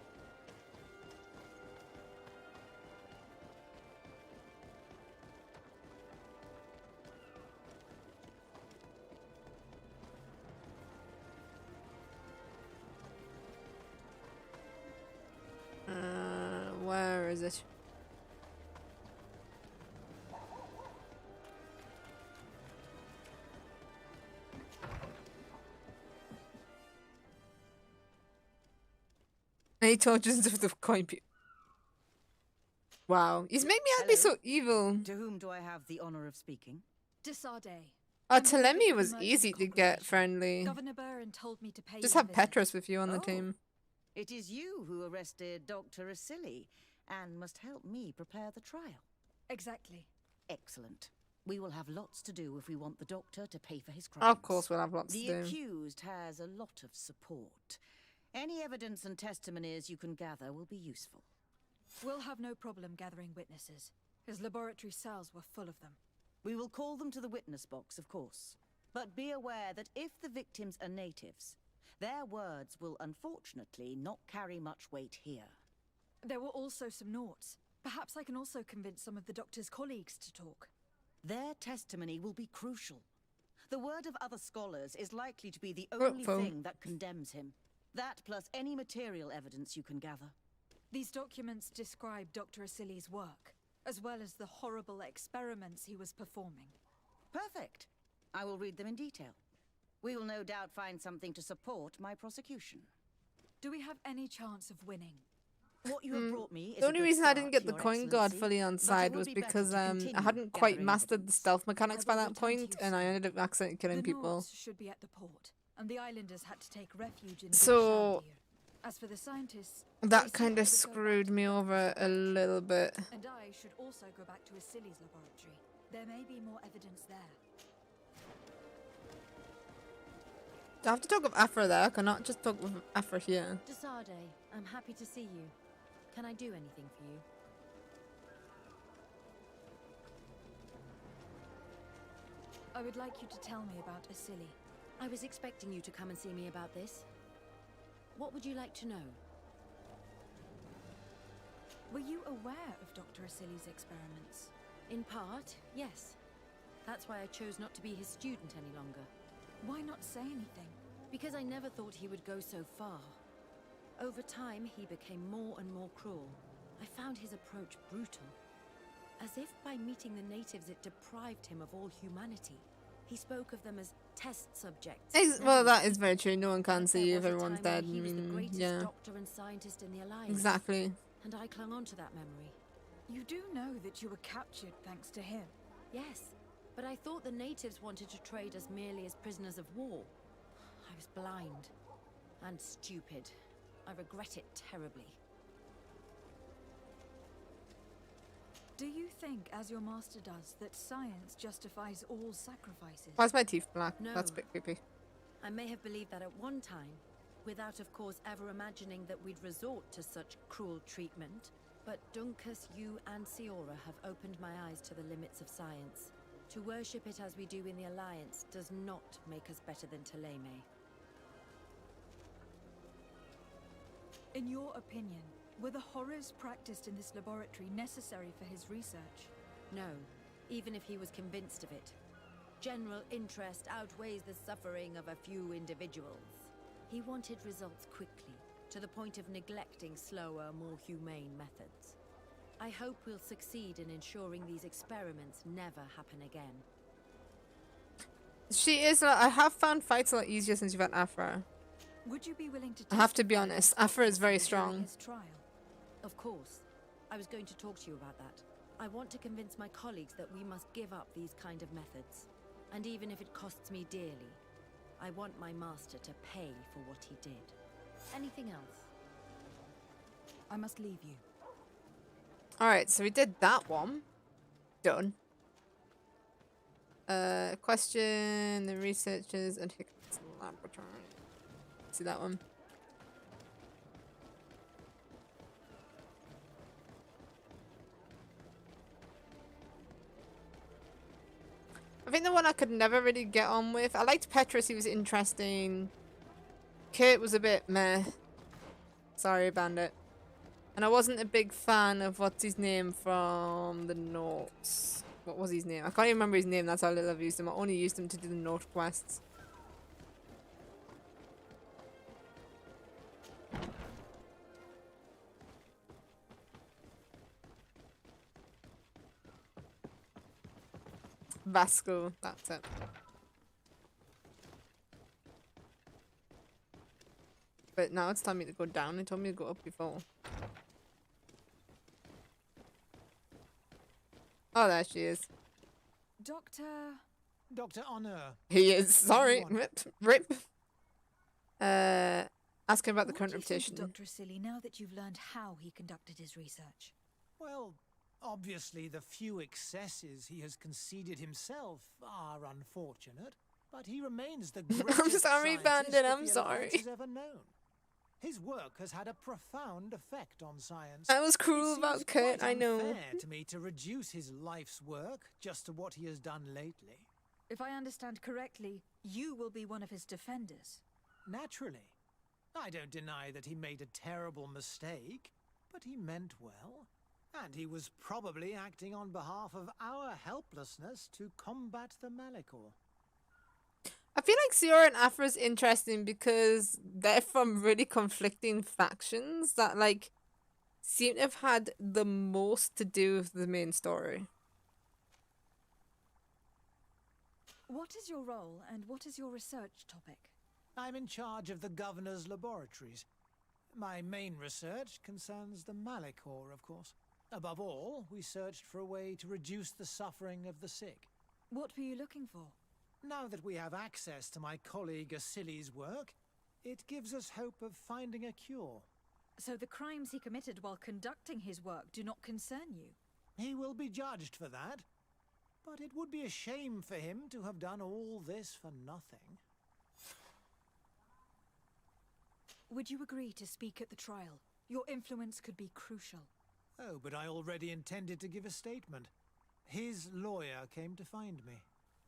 Speaker 1: Where is it? He tortures of the coin. Wow, he's made me out to be so evil.
Speaker 10: To whom do I have the honor of speaking?
Speaker 3: Desarde.
Speaker 1: Telemi was easy to get friendly.
Speaker 3: Governor Burren told me to pay
Speaker 1: Just
Speaker 3: you a
Speaker 1: have
Speaker 3: visit.
Speaker 1: Petrus with you on the team.
Speaker 10: It is you who arrested Dr. Asili and must help me prepare the trial.
Speaker 3: Exactly.
Speaker 10: Excellent. We will have lots to do if we want the doctor to pay for his crimes.
Speaker 1: Of course we'll have lots to do.
Speaker 10: The accused has a lot of support. Any evidence and testimonies you can gather will be useful.
Speaker 3: We'll have no problem gathering witnesses. His laboratory cells were full of them.
Speaker 10: We will call them to the witness box, of course. But be aware that if the victims are natives, their words will unfortunately not carry much weight here.
Speaker 3: There were also some Nauts. Perhaps I can also convince some of the doctor's colleagues to talk.
Speaker 10: Their testimony will be crucial. The word of other scholars is likely to be the only thing that condemns him. That plus any material evidence you can gather.
Speaker 3: These documents describe Dr. Asili's work, as well as the horrible experiments he was performing.
Speaker 10: Perfect. I will read them in detail. We will no doubt find something to support my prosecution.
Speaker 3: Do we have any chance of winning?
Speaker 10: What you have brought me is
Speaker 1: The only reason I didn't get the coin guard fully on side was because I hadn't quite mastered the stealth mechanics by that point, and I ended up accidentally killing people.
Speaker 3: Should be at the port, and the islanders had to take refuge in
Speaker 1: So
Speaker 3: as for the scientists,
Speaker 1: that kind of screwed me over a little bit.
Speaker 3: And I should also go back to Asili's laboratory. There may be more evidence there.
Speaker 1: Do I have to talk with Afra there? I cannot just talk with Afra here.
Speaker 5: Desarde, I'm happy to see you. Can I do anything for you?
Speaker 3: I would like you to tell me about Asili.
Speaker 5: I was expecting you to come and see me about this. What would you like to know?
Speaker 3: Were you aware of Dr. Asili's experiments?
Speaker 5: In part, yes. That's why I chose not to be his student any longer.
Speaker 3: Why not say anything?
Speaker 5: Because I never thought he would go so far. Over time, he became more and more cruel. I found his approach brutal. As if by meeting the natives it deprived him of all humanity. He spoke of them as test subjects.
Speaker 1: Well, that is very true. No one can see if everyone's dead.
Speaker 5: He was the greatest
Speaker 1: yeah.
Speaker 5: doctor and scientist in the Alliance.
Speaker 1: Exactly.
Speaker 5: And I clung on to that memory.
Speaker 3: You do know that you were captured thanks to him?
Speaker 5: Yes, but I thought the natives wanted to trade us merely as prisoners of war. I was blind and stupid. I regret it terribly.
Speaker 3: Do you think, as your master does, that science justifies all sacrifices?
Speaker 1: Why's my teeth black?
Speaker 5: No.
Speaker 1: That's a bit creepy.
Speaker 5: I may have believed that at one time, without of course ever imagining that we'd resort to such cruel treatment. But Dunkus, you and Siora have opened my eyes to the limits of science. To worship it as we do in the Alliance does not make us better than Teleme.
Speaker 3: In your opinion, were the horrors practiced in this laboratory necessary for his research?
Speaker 5: No, even if he was convinced of it. General interest outweighs the suffering of a few individuals. He wanted results quickly, to the point of neglecting slower, more humane methods. I hope we'll succeed in ensuring these experiments never happen again.
Speaker 1: She is. I have found fights a lot easier since you've had Afra.
Speaker 3: Would you be willing to?
Speaker 1: I have to be honest. Afra is very strong.
Speaker 3: His trial?
Speaker 5: Of course. I was going to talk to you about that. I want to convince my colleagues that we must give up these kind of methods. And even if it costs me dearly, I want my master to pay for what he did. Anything else?
Speaker 3: I must leave you.
Speaker 1: Alright, so we did that one. Done. Question the researchers and Hiccups laboratory. See that one? I think the one I could never really get on with. I liked Petrus, he was interesting. Kurt was a bit meh. Sorry, Bandit. And I wasn't a big fan of what's his name from the notes. What was his name? I can't even remember his name, that's how little I've used him. I only used him to do the note quests. Vasco, that's it. But now it's telling me to go down. It told me to go up before. Oh, there she is.
Speaker 11: Dr. Honor.
Speaker 1: He is. Sorry. Rip. Ask him about the current reputation.
Speaker 3: Dr. Silly, now that you've learned how he conducted his research?
Speaker 11: Well, obviously the few excesses he has conceded himself are unfortunate, but he remains the greatest
Speaker 1: I'm sorry,
Speaker 11: scientist
Speaker 1: Bandit,
Speaker 11: that
Speaker 1: I'm
Speaker 11: the
Speaker 1: sorry.
Speaker 11: Alliance has ever known. His work has had a profound effect on science.
Speaker 1: I was cruel about Kurt, I know.
Speaker 11: It's unfair to me to reduce his life's work just to what he has done lately.
Speaker 3: If I understand correctly, you will be one of his defenders.
Speaker 11: Naturally. I don't deny that he made a terrible mistake, but he meant well. And he was probably acting on behalf of our helplessness to combat the Malicor.
Speaker 1: I feel like Zero and Afra is interesting because they're from really conflicting factions that, like, seem to have had the most to do with the main story.
Speaker 3: What is your role and what is your research topic?
Speaker 11: I'm in charge of the Governor's laboratories. My main research concerns the Malicor, of course. Above all, we searched for a way to reduce the suffering of the sick.
Speaker 3: What were you looking for?
Speaker 11: Now that we have access to my colleague Asili's work, it gives us hope of finding a cure.
Speaker 3: So the crimes he committed while conducting his work do not concern you?
Speaker 11: He will be judged for that. But it would be a shame for him to have done all this for nothing.
Speaker 3: Would you agree to speak at the trial? Your influence could be crucial.
Speaker 11: Oh, but I already intended to give a statement. His lawyer came to find me.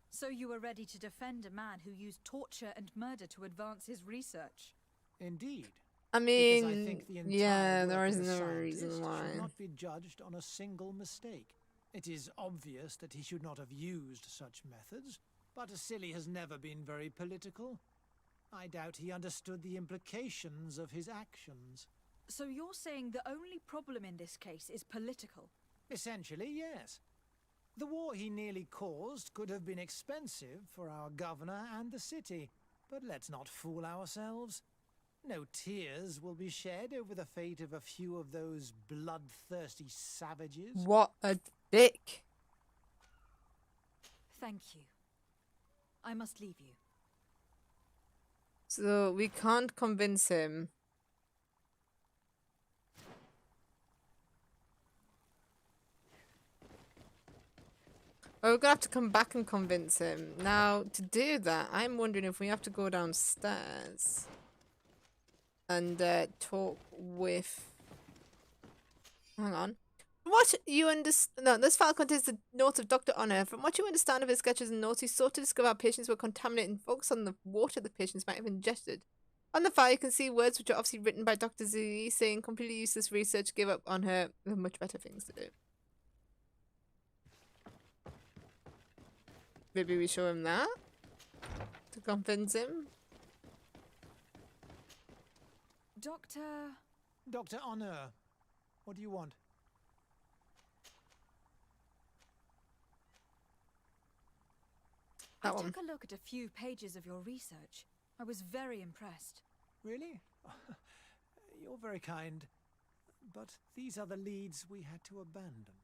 Speaker 3: So you were ready to defend a man who used torture and murder to advance his research?
Speaker 11: Indeed.
Speaker 1: I mean,
Speaker 11: because I think the entire
Speaker 1: yeah, there
Speaker 11: work
Speaker 1: is
Speaker 11: of a
Speaker 1: no
Speaker 11: scientist
Speaker 1: reason why.
Speaker 11: should not be judged on a single mistake. It is obvious that he should not have used such methods, but Asili has never been very political. I doubt he understood the implications of his actions.
Speaker 3: So you're saying the only problem in this case is political?
Speaker 11: Essentially, yes. The war he nearly caused could have been expensive for our governor and the city, but let's not fool ourselves. No tears will be shed over the fate of a few of those bloodthirsty savages.
Speaker 1: What a dick.
Speaker 3: Thank you. I must leave you.
Speaker 1: So we can't convince him. Well, we're gonna have to come back and convince him. Now, to do that, I'm wondering if we have to go downstairs and talk with... Hang on. From what you understand... No, this file contains the notes of Dr. Honor. From what you understand of his sketches and notes, he sought to discover how patients were contaminated and focus on the water the patients might have ingested. On the file, you can see words which are obviously written by Dr. Z, saying completely useless research, give up on her, we have much better things to do. Maybe we show him that to convince him.
Speaker 11: Dr. Honor, what do you want?
Speaker 3: I took a look at a few pages of your research. I was very impressed.
Speaker 11: Really? You're very kind. But these are the leads we had to abandon.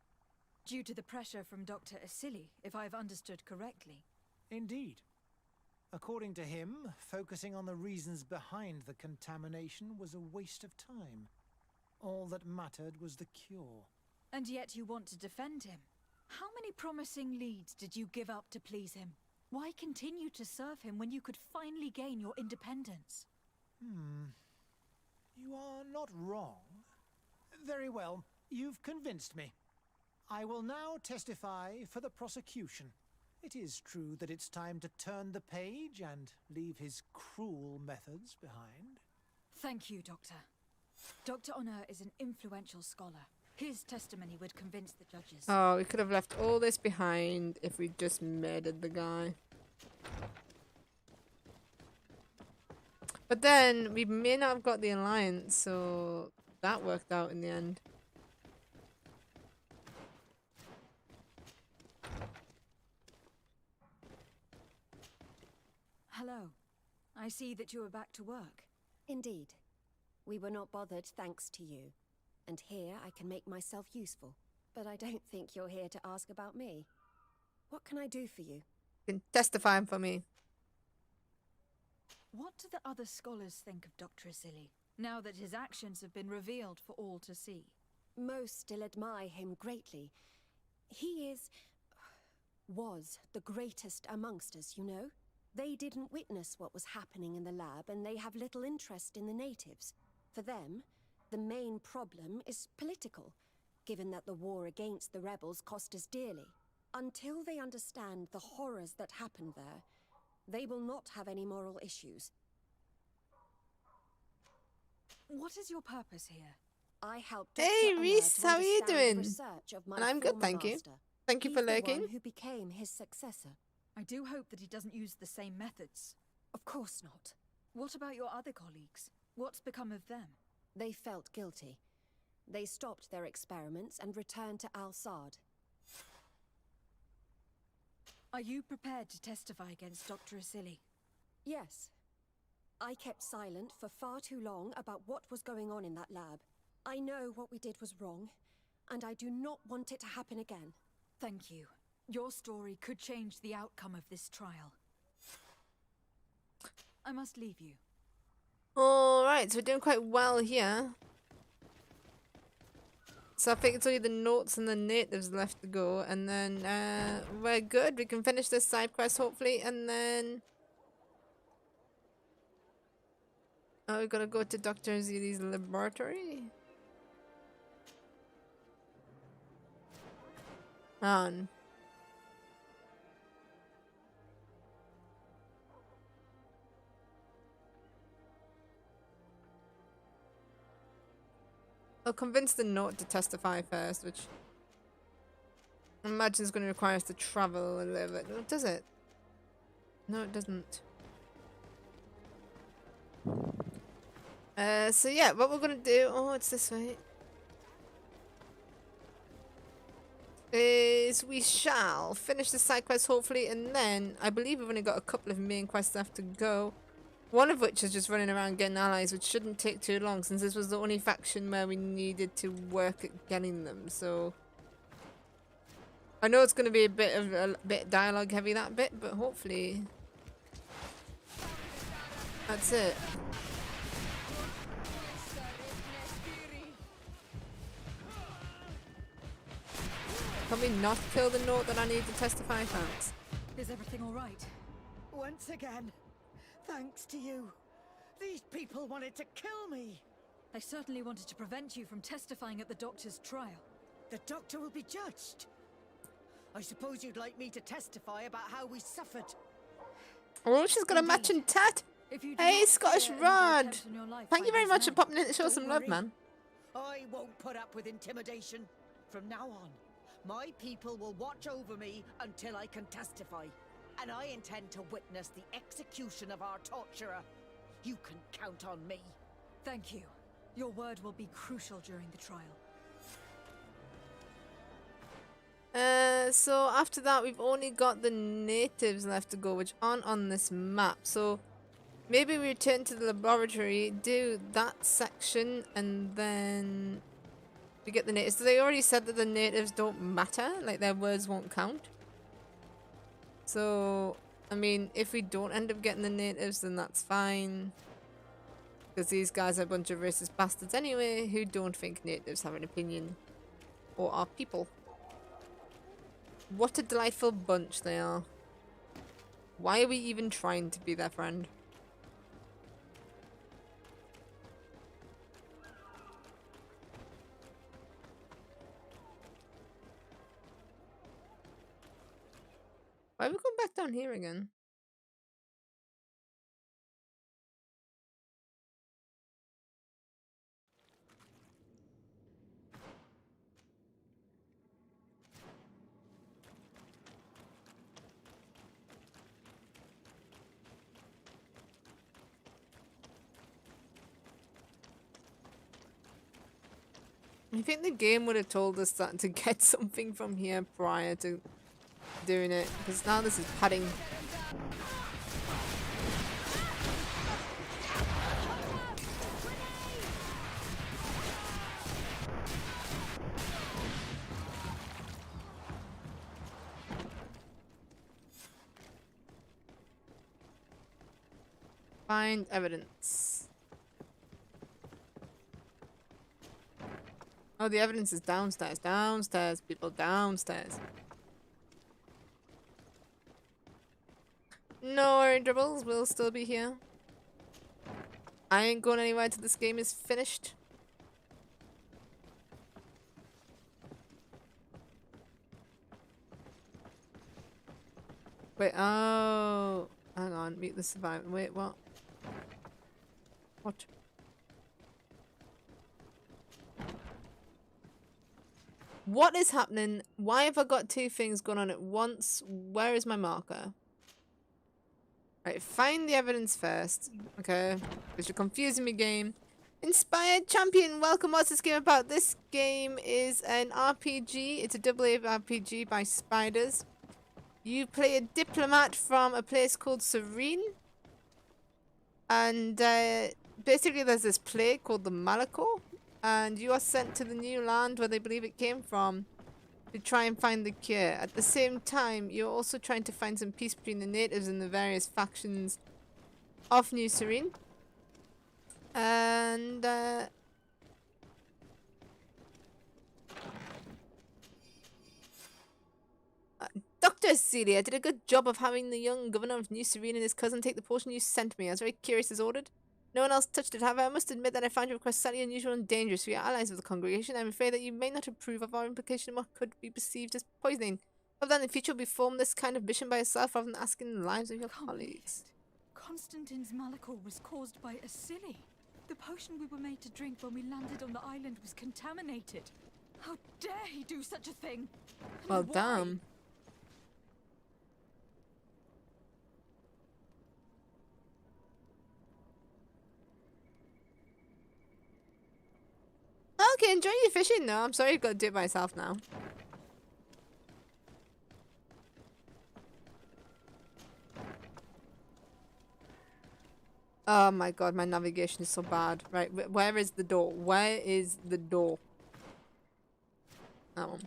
Speaker 3: Due to the pressure from Dr. Asili, if I've understood correctly.
Speaker 11: Indeed. According to him, focusing on the reasons behind the contamination was a waste of time. All that mattered was the cure.
Speaker 3: And yet you want to defend him. How many promising leads did you give up to please him? Why continue to serve him when you could finally gain your independence?
Speaker 11: You are not wrong. Very well, you've convinced me. I will now testify for the prosecution. It is true that it's time to turn the page and leave his cruel methods behind.
Speaker 3: Thank you, Doctor. Dr. Honor is an influential scholar. His testimony would convince the judges.
Speaker 1: Oh, we could have left all this behind if we just murdered the guy. But then we may not have got the alliance, so that worked out in the end.
Speaker 3: Hello. I see that you are back to work.
Speaker 8: Indeed. We were not bothered thanks to you. And here I can make myself useful. But I don't think you're here to ask about me. What can I do for you?
Speaker 1: You can testify for me.
Speaker 3: What do the other scholars think of Dr. Asili, now that his actions have been revealed for all to see?
Speaker 8: Most still admire him greatly. He was the greatest amongst us, you know? They didn't witness what was happening in the lab, and they have little interest in the natives. For them, the main problem is political, given that the war against the rebels cost us dearly. Until they understand the horrors that happened there, they will not have any moral issues.
Speaker 3: What is your purpose here?
Speaker 8: I helped
Speaker 1: Hey,
Speaker 8: Dr.
Speaker 1: Reese,
Speaker 8: Honor
Speaker 1: how
Speaker 8: to
Speaker 1: are you
Speaker 8: understand the
Speaker 1: doing?
Speaker 8: research of my
Speaker 1: And I'm good,
Speaker 8: former
Speaker 1: thank you.
Speaker 8: master.
Speaker 1: Thank you
Speaker 8: He's
Speaker 1: for
Speaker 8: the
Speaker 1: lurking.
Speaker 8: one who became his successor.
Speaker 3: I do hope that he doesn't use the same methods.
Speaker 8: Of course not.
Speaker 3: What about your other colleagues? What's become of them?
Speaker 8: They felt guilty. They stopped their experiments and returned to Al-Sad.
Speaker 3: Are you prepared to testify against Dr. Asili?
Speaker 8: Yes. I kept silent for far too long about what was going on in that lab. I know what we did was wrong, and I do not want it to happen again.
Speaker 3: Thank you. Your story could change the outcome of this trial. I must leave you.
Speaker 1: Alright, so we're doing quite well here. So I think it's only the notes and the natives left to go, and then we're good. We can finish this side quest hopefully, and then we gotta go to Dr. Asili's laboratory. On. I'll convince the note to testify first, which I imagine is going to require us to travel a little bit. No, does it? No, it doesn't. So yeah, what we're going to do... Oh, it's this way. Is we shall finish the side quest hopefully, and then I believe we've only got a couple of main quests left to go. One of which is just running around getting allies, which shouldn't take too long since this was the only faction where we needed to work at getting them. So I know it's going to be a bit dialogue heavy, that bit, but hopefully that's it. Can we not kill the note that I need to testify? Thanks.
Speaker 3: Is everything all right?
Speaker 7: Once again, thanks to you. These people wanted to kill me.
Speaker 3: They certainly wanted to prevent you from testifying at the doctor's trial.
Speaker 7: The doctor will be judged. I suppose you'd like me to testify about how we suffered.
Speaker 1: Oh, she's got a matching tat. Hey, Scottish Rod. Thank you very much for popping in to show some love, man.
Speaker 7: I won't put up with intimidation. From now on, my people will watch over me until I can testify. And I intend to witness the execution of our torturer. You can count on me.
Speaker 3: Thank you. Your word will be crucial during the trial.
Speaker 1: So after that, we've only got the natives left to go, which aren't on this map. So maybe we return to the laboratory, do that section, and then to get the natives. So they already said that the natives don't matter, like their words won't count. So, I mean, if we don't end up getting the natives, then that's fine. Because these guys are a bunch of racist bastards anyway, who don't think natives have an opinion. Or are people. What a delightful bunch they are. Why are we even trying to be their friend? Why are we going back down here again? I think the game would have told us that to get something from here prior to doing it, because now this is padding. Find evidence. Oh, the evidence is downstairs. Downstairs, people, downstairs. No worry, Dribbles, we'll still be here. I ain't going anywhere till this game is finished. Wait, oh. Hang on, meet the survivor. Wait, what? What? What is happening? Why have I got two things going on at once? Where is my marker? Right, find the evidence first. Okay, because you're confusing me, game. Inspired Champion, welcome. What's this game about? This game is an RPG. It's a AA RPG by Spiders. You play a diplomat from a place called Serene. And basically there's this plague called the Malako. And you are sent to the new land where they believe it came from to try and find the cure. At the same time, you're also trying to find some peace between the natives and the various factions of New Serene. And Dr. Celia did a good job of having the young governor of New Serene and his cousin take the potion you sent me. I was very curious as ordered. No one else touched it. However, I must admit that I found your request slightly unusual and dangerous for your allies of the congregation. I'm afraid that you may not approve of our implication of what could be perceived as poisoning. However, in the future, you'll perform this kind of mission by yourself rather than asking the lives of your colleagues.
Speaker 3: Constantine's malachor was caused by a silly. The potion we were made to drink when we landed on the island was contaminated. How dare he do such a thing? And
Speaker 1: Well,
Speaker 3: why?
Speaker 1: damn. Okay, enjoy your fishing though. I'm sorry I've got to do it myself now. Oh my god, my navigation is so bad. Right, where is the door? Where is the door? That one.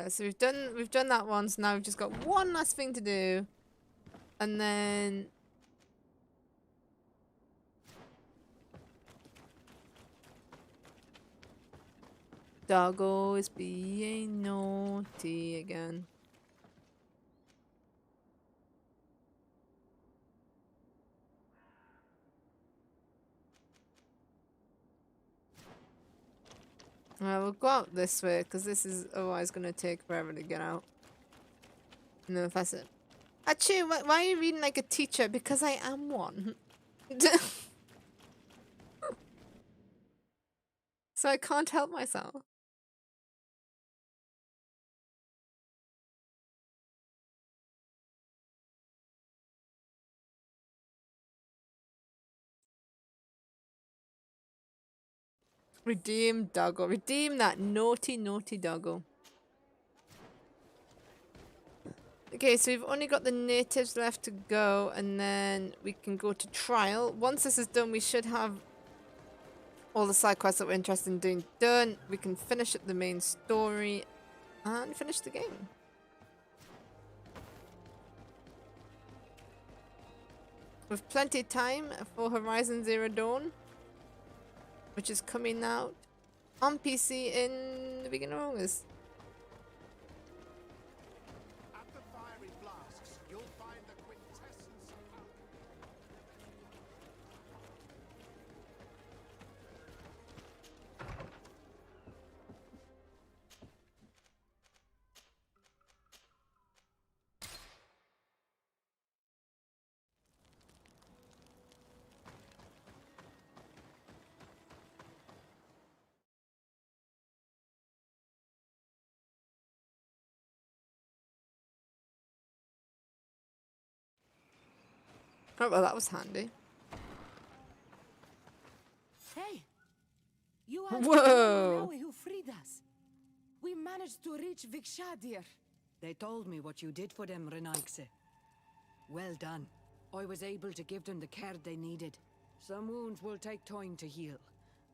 Speaker 1: So we've done that one, so now we've just got one last thing to do. And then Doggo is being naughty again. We'll go out this way, because this is otherwise going to take forever to get out. And then that's it. Achoo, why are you reading like a teacher? Because I am one. So I can't help myself. Redeem Doggo. Redeem that naughty, naughty Doggo. Okay, so we've only got the natives left to go, and then we can go to trial. Once this is done, we should have all the side quests that we're interested in doing done. We can finish up the main story and finish the game. With plenty of time for Horizon Zero Dawn, which is coming out on PC in the beginning of August.
Speaker 6: At the fiery flasks, you'll find the quintessence of
Speaker 1: Oh, well, that was handy.
Speaker 7: Hey! You are
Speaker 1: Whoa!
Speaker 7: the who freed us. We managed to reach Vikshadir.
Speaker 12: They told me what you did for them, Renaigse. Well done. I was able to give them the care they needed. Some wounds will take time to heal,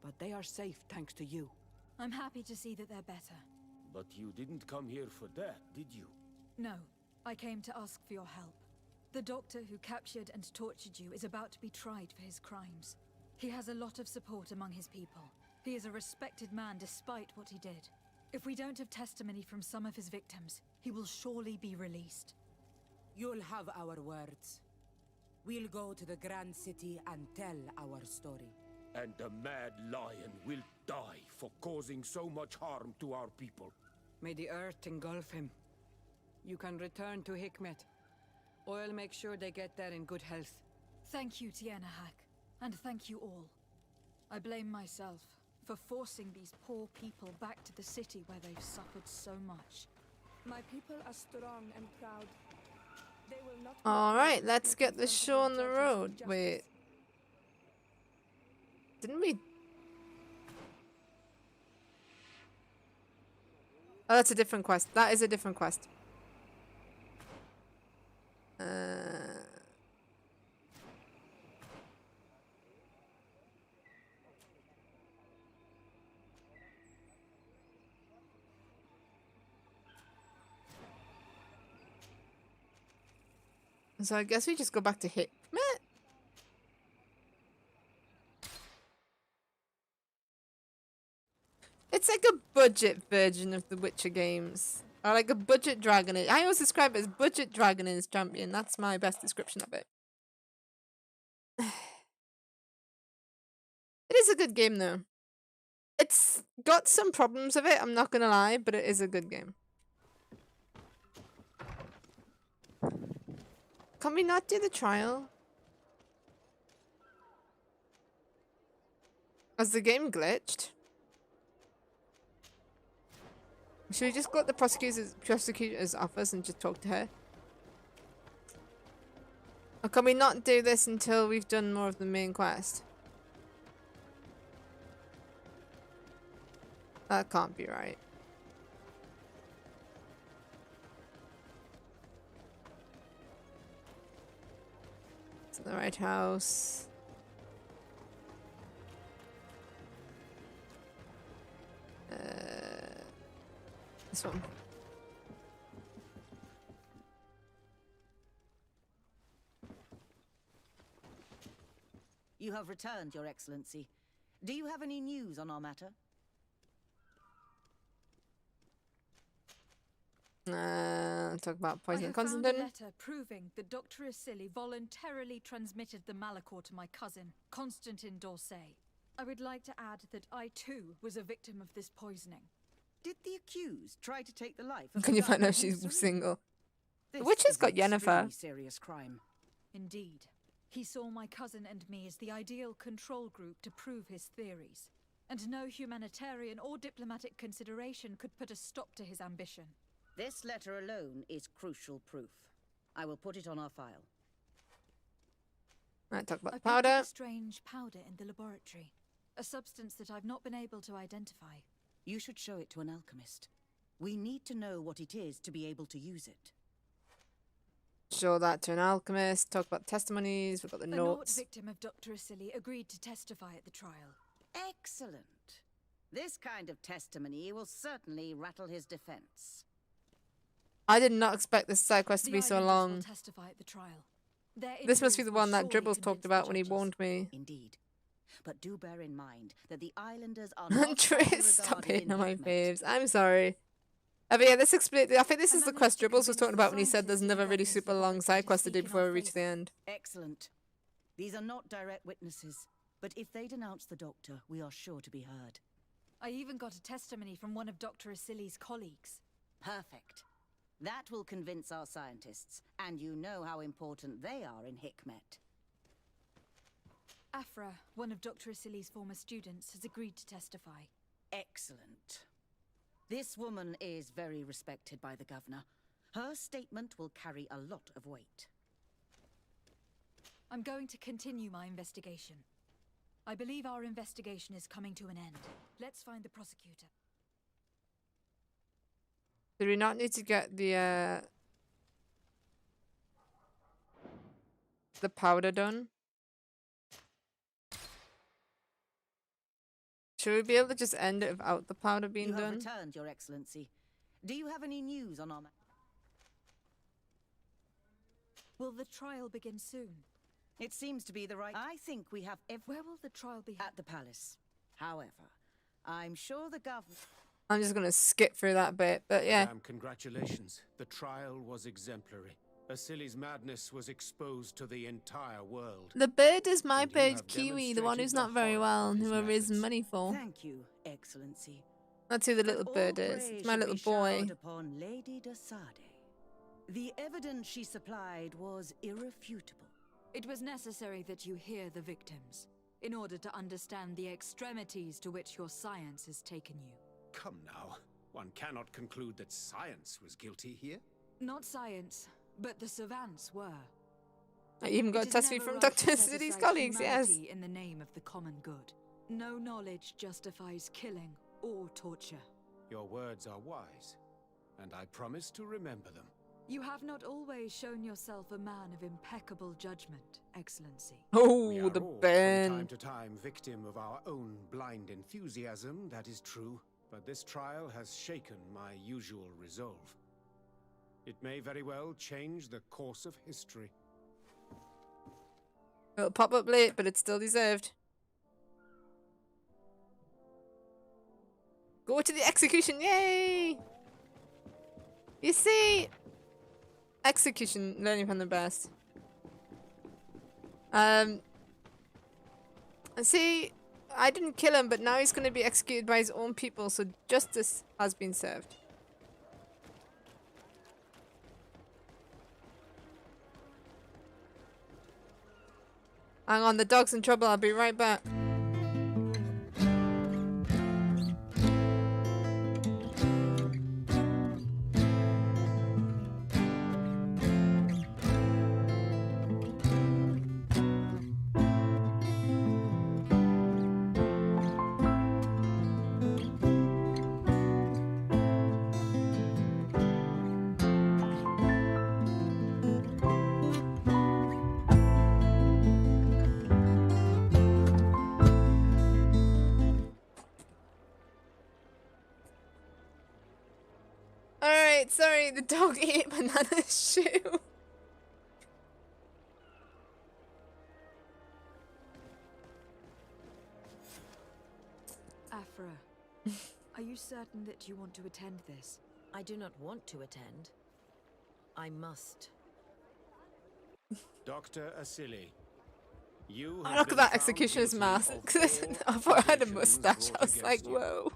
Speaker 12: but they are safe thanks to you.
Speaker 3: I'm happy to see that they're better.
Speaker 13: But you didn't come here for that, did you?
Speaker 3: No, I came to ask for your help. The doctor who captured and tortured you is about to be tried for his crimes. He has a lot of support among his people. He is a respected man despite what he did. If we don't have testimony from some of his victims, he will surely be released.
Speaker 7: You'll have our words. We'll go to the Grand City and tell our story.
Speaker 13: And the Mad Lion will die for causing so much harm to our people.
Speaker 12: May the earth engulf him. You can return to Hikmet. I'll make sure they get there in good health.
Speaker 3: Thank you, Tienahak, and thank you all. I blame myself for forcing these poor people back to the city where they've suffered so much.
Speaker 4: My people are strong and proud. They will not.
Speaker 1: Alright, let's get the show on the road. Wait. Didn't we? Oh, that's a different quest. That is a different quest. So I guess we just go back to Hikmet. It's like a budget version of the Witcher games. Or like a budget dragon. I always describe it as budget dragon champion. That's my best description of it. It is a good game though. It's got some problems with it, I'm not gonna lie, but it is a good game. Can we not do the trial? Has the game glitched? Should we just go to the prosecutor's office and just talk to her? Or can we not do this until we've done more of the main quest? That can't be right. It's in the right house. This one.
Speaker 10: You have returned, Your Excellency. Do you have any news on our matter?
Speaker 1: Talk about poison
Speaker 3: I have
Speaker 1: concentrate.
Speaker 3: found a letter proving that Dr. Asili voluntarily transmitted the Malachor to my cousin, Constantin d'Orsay. I would like to add that I too was a victim of this poisoning.
Speaker 10: Did the accused try to take the life of
Speaker 1: Can you find out
Speaker 10: Madame
Speaker 1: she's
Speaker 10: Dicey?
Speaker 1: single?
Speaker 10: This
Speaker 1: Which has
Speaker 10: is
Speaker 1: got
Speaker 10: an
Speaker 1: Yennefer.
Speaker 10: extremely serious crime.
Speaker 3: Indeed. He saw my cousin and me as the ideal control group to prove his theories. And no humanitarian or diplomatic consideration could put a stop to his ambition.
Speaker 10: This letter alone is crucial proof. I will put it on our file.
Speaker 1: Right, talk about
Speaker 3: I
Speaker 1: the powder.
Speaker 3: picked up a strange powder in the laboratory. A substance that I've not been able to identify.
Speaker 10: You should show it to an alchemist. We need to know what it is to be able to use it.
Speaker 1: Show that to an alchemist. Talk about testimonies. We've got the
Speaker 3: A
Speaker 1: notes.
Speaker 3: Nort victim of Dr. Asili agreed to testify at the trial.
Speaker 10: Excellent. This kind of testimony will certainly rattle his defense.
Speaker 1: I did not expect this side quest to
Speaker 3: The
Speaker 1: be so
Speaker 3: Islanders will
Speaker 1: long.
Speaker 3: testify at the trial. Their
Speaker 1: This must be
Speaker 3: interviews
Speaker 1: the
Speaker 3: will
Speaker 1: one that
Speaker 3: surely
Speaker 1: Dribbles
Speaker 3: convince
Speaker 1: talked
Speaker 3: the
Speaker 1: about when he
Speaker 3: judges.
Speaker 1: warned me.
Speaker 10: Indeed. But do bear in mind that the Islanders are not
Speaker 1: Tris, stop
Speaker 10: regarded
Speaker 1: hating
Speaker 10: in
Speaker 1: on my
Speaker 10: Hikmet.
Speaker 1: faves. I'm sorry. But yeah, this explains. I think this
Speaker 3: I
Speaker 1: is the
Speaker 3: managed
Speaker 1: quest
Speaker 3: to
Speaker 1: Dribbles was
Speaker 3: convince
Speaker 1: talking
Speaker 3: the
Speaker 1: about when he said there's
Speaker 3: scientists
Speaker 1: never
Speaker 3: and
Speaker 1: really
Speaker 3: governors
Speaker 1: super
Speaker 3: of
Speaker 1: long
Speaker 3: Hikmet
Speaker 1: side
Speaker 3: to
Speaker 1: quests to do
Speaker 3: speak in
Speaker 1: before
Speaker 3: our
Speaker 1: we reach the
Speaker 3: favour.
Speaker 1: end.
Speaker 10: Excellent. These are not direct witnesses, but if they denounce the doctor, we are sure to be heard.
Speaker 3: I even got a testimony from one of Dr. Asili's colleagues.
Speaker 10: Perfect. That will convince our scientists, and you know how important they are in Hikmet.
Speaker 3: Afra, one of Dr. Asili's former students, has agreed to testify.
Speaker 10: Excellent. This woman is very respected by the governor. Her statement will carry a lot of weight.
Speaker 3: I'm going to continue my investigation. I believe our investigation is coming to an end. Let's find the prosecutor.
Speaker 1: Do we not need to get the powder done? Should we be able to just end it without the powder being
Speaker 10: You have
Speaker 1: done?
Speaker 10: returned, Your Excellency. Do you have any news on our...
Speaker 3: Will the trial begin soon?
Speaker 10: It seems to be the right... I think we have...
Speaker 3: Where will the trial be?
Speaker 10: At the palace. However, I'm sure the governor...
Speaker 1: I'm just gonna skip through that bit, but yeah.
Speaker 6: Congratulations. The trial was exemplary. Asili's madness was exposed to the entire world.
Speaker 1: The bird is my
Speaker 6: And you
Speaker 1: bird,
Speaker 6: have
Speaker 1: Kiwi, the one
Speaker 6: demonstrated
Speaker 1: who's
Speaker 6: the
Speaker 1: not very
Speaker 6: horror
Speaker 1: well,
Speaker 6: of his
Speaker 1: who I raised
Speaker 6: methods.
Speaker 1: money for.
Speaker 10: Thank you, Excellency.
Speaker 1: That's who the little
Speaker 10: But
Speaker 1: bird
Speaker 10: all
Speaker 1: is.
Speaker 10: praise
Speaker 1: It's my
Speaker 10: should
Speaker 1: little
Speaker 10: be
Speaker 1: boy.
Speaker 10: showered upon Lady de Sade. The evidence she supplied was irrefutable.
Speaker 3: It was necessary that you hear the victims, in order to understand the extremities to which your science has taken you.
Speaker 6: Come now. One cannot conclude that science was guilty here.
Speaker 3: Not science, but the savants were.
Speaker 1: I even got a
Speaker 3: It is
Speaker 1: testimony
Speaker 3: never
Speaker 1: from
Speaker 3: right
Speaker 1: Dr.
Speaker 3: to set
Speaker 1: City's
Speaker 3: aside
Speaker 1: colleagues, yes.
Speaker 3: humanity in the name of the common good. No knowledge justifies killing or torture.
Speaker 6: Your words are wise, and I promise to remember them.
Speaker 3: You have not always shown yourself a man of impeccable judgment, Excellency.
Speaker 6: We
Speaker 1: Oh,
Speaker 6: are
Speaker 1: the
Speaker 6: all, from
Speaker 1: burn.
Speaker 6: time to time, victim of our own blind enthusiasm, that is true. But this trial has shaken my usual resolve. It may very well change the course of history.
Speaker 1: It'll pop up late, but it's still deserved. Go to the execution, yay! You see, execution, learning from the best. See, I didn't kill him, but now he's going to be executed by his own people, so justice has been served. Hang on, the dog's in trouble. I'll be right back. Alright, sorry, the dog ate Banana's shoe.
Speaker 3: Afra, are you certain that you want to attend this?
Speaker 5: I do not want to attend. I must.
Speaker 6: Dr. Asili, you
Speaker 1: Oh,
Speaker 6: have
Speaker 1: look
Speaker 6: been
Speaker 1: at that
Speaker 6: found
Speaker 1: executioner's
Speaker 6: guilty
Speaker 1: mask.
Speaker 6: of all
Speaker 1: I thought I had a
Speaker 6: accusations
Speaker 1: mustache. I
Speaker 6: brought
Speaker 1: was like,
Speaker 6: against you.
Speaker 1: whoa.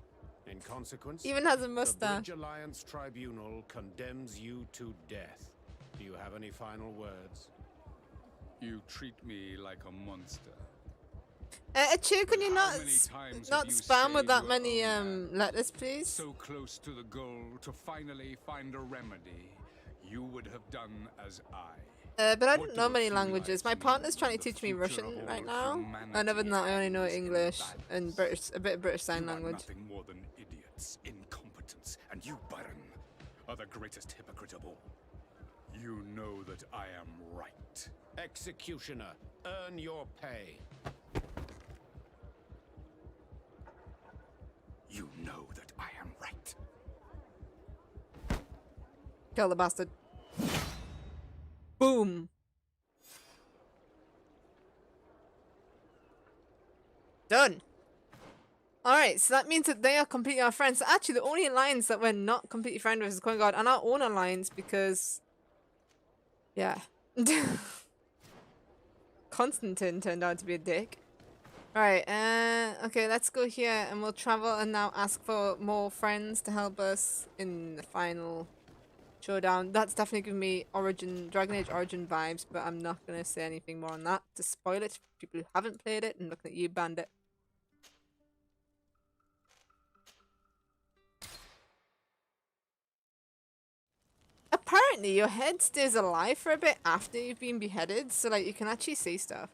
Speaker 6: In consequence,
Speaker 1: Even has a
Speaker 6: the
Speaker 1: mustache.
Speaker 6: Bridge Alliance Tribunal condemns you to death. Do you have any final words?
Speaker 9: You treat me like a monster.
Speaker 1: Cheer, can you
Speaker 9: How
Speaker 1: not
Speaker 9: many times
Speaker 1: not
Speaker 9: have you
Speaker 1: spam with
Speaker 9: stayed
Speaker 1: that
Speaker 9: your
Speaker 1: many
Speaker 9: own hand?
Speaker 1: letters, please?
Speaker 9: So close to the goal to finally find a remedy, you would have done as I.
Speaker 1: But I
Speaker 9: What
Speaker 1: don't
Speaker 9: do
Speaker 1: know
Speaker 9: a
Speaker 1: many
Speaker 9: few
Speaker 1: languages.
Speaker 9: lives
Speaker 1: My partner's
Speaker 9: mean
Speaker 1: trying to
Speaker 9: the
Speaker 1: teach me
Speaker 9: future
Speaker 1: Russian
Speaker 9: of
Speaker 1: right
Speaker 9: all
Speaker 1: now. And other than that, I only know
Speaker 9: humanity
Speaker 1: English
Speaker 9: and
Speaker 1: and British, a bit of British Sign
Speaker 9: You are
Speaker 1: Language.
Speaker 9: nothing more than idiots, incompetents, and you, Baron, are the greatest hypocrite of all. You know that I am right.
Speaker 6: Executioner, earn your pay.
Speaker 9: You know that I am right.
Speaker 1: Kill the bastard. Boom. Done. Alright, so that means that they are completely our friends. So actually, the only alliance that we're not completely friends with is Coin God and our own alliance because... yeah. Constantine turned out to be a dick. Right, okay, let's go here and we'll travel and now ask for more friends to help us in the final showdown. That's definitely giving me Dragon Age Origin vibes, but I'm not going to say anything more on that to spoil it for people who haven't played it and looking at you, Bandit. Apparently, your head stays alive for a bit after you've been beheaded, so like you can actually see stuff.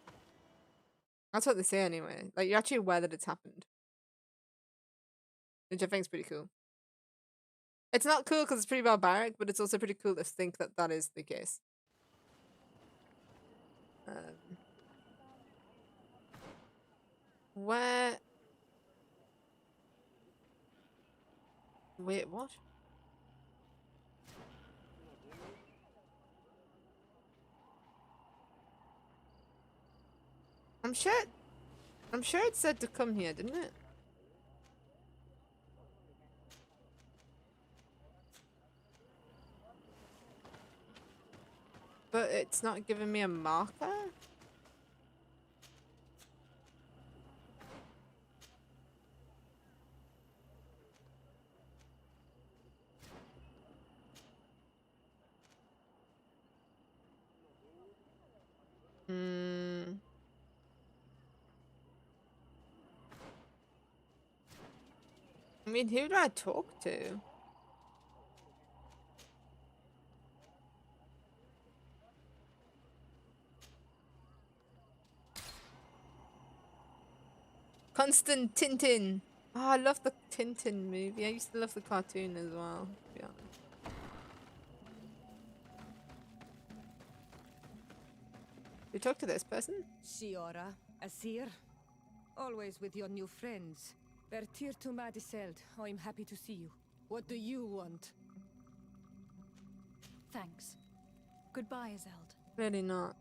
Speaker 1: That's what they say anyway. Like you're actually aware that it's happened, which I think is pretty cool. It's not cool because it's pretty barbaric, but it's also pretty cool to think that that is the case. Where? Wait, what? I'm sure it said to come here, didn't it? But it's not giving me a marker? I mean, who do I talk to? Constant Tintin. Oh, I love the Tintin movie. I used to love the cartoon as well, to be honest. You talk to this person?
Speaker 4: Siora, Asir. Always with your new friends. Bertir to Madiseld. I'm happy to see you. What do you want?
Speaker 3: Thanks. Goodbye, Azeld.
Speaker 1: Really not.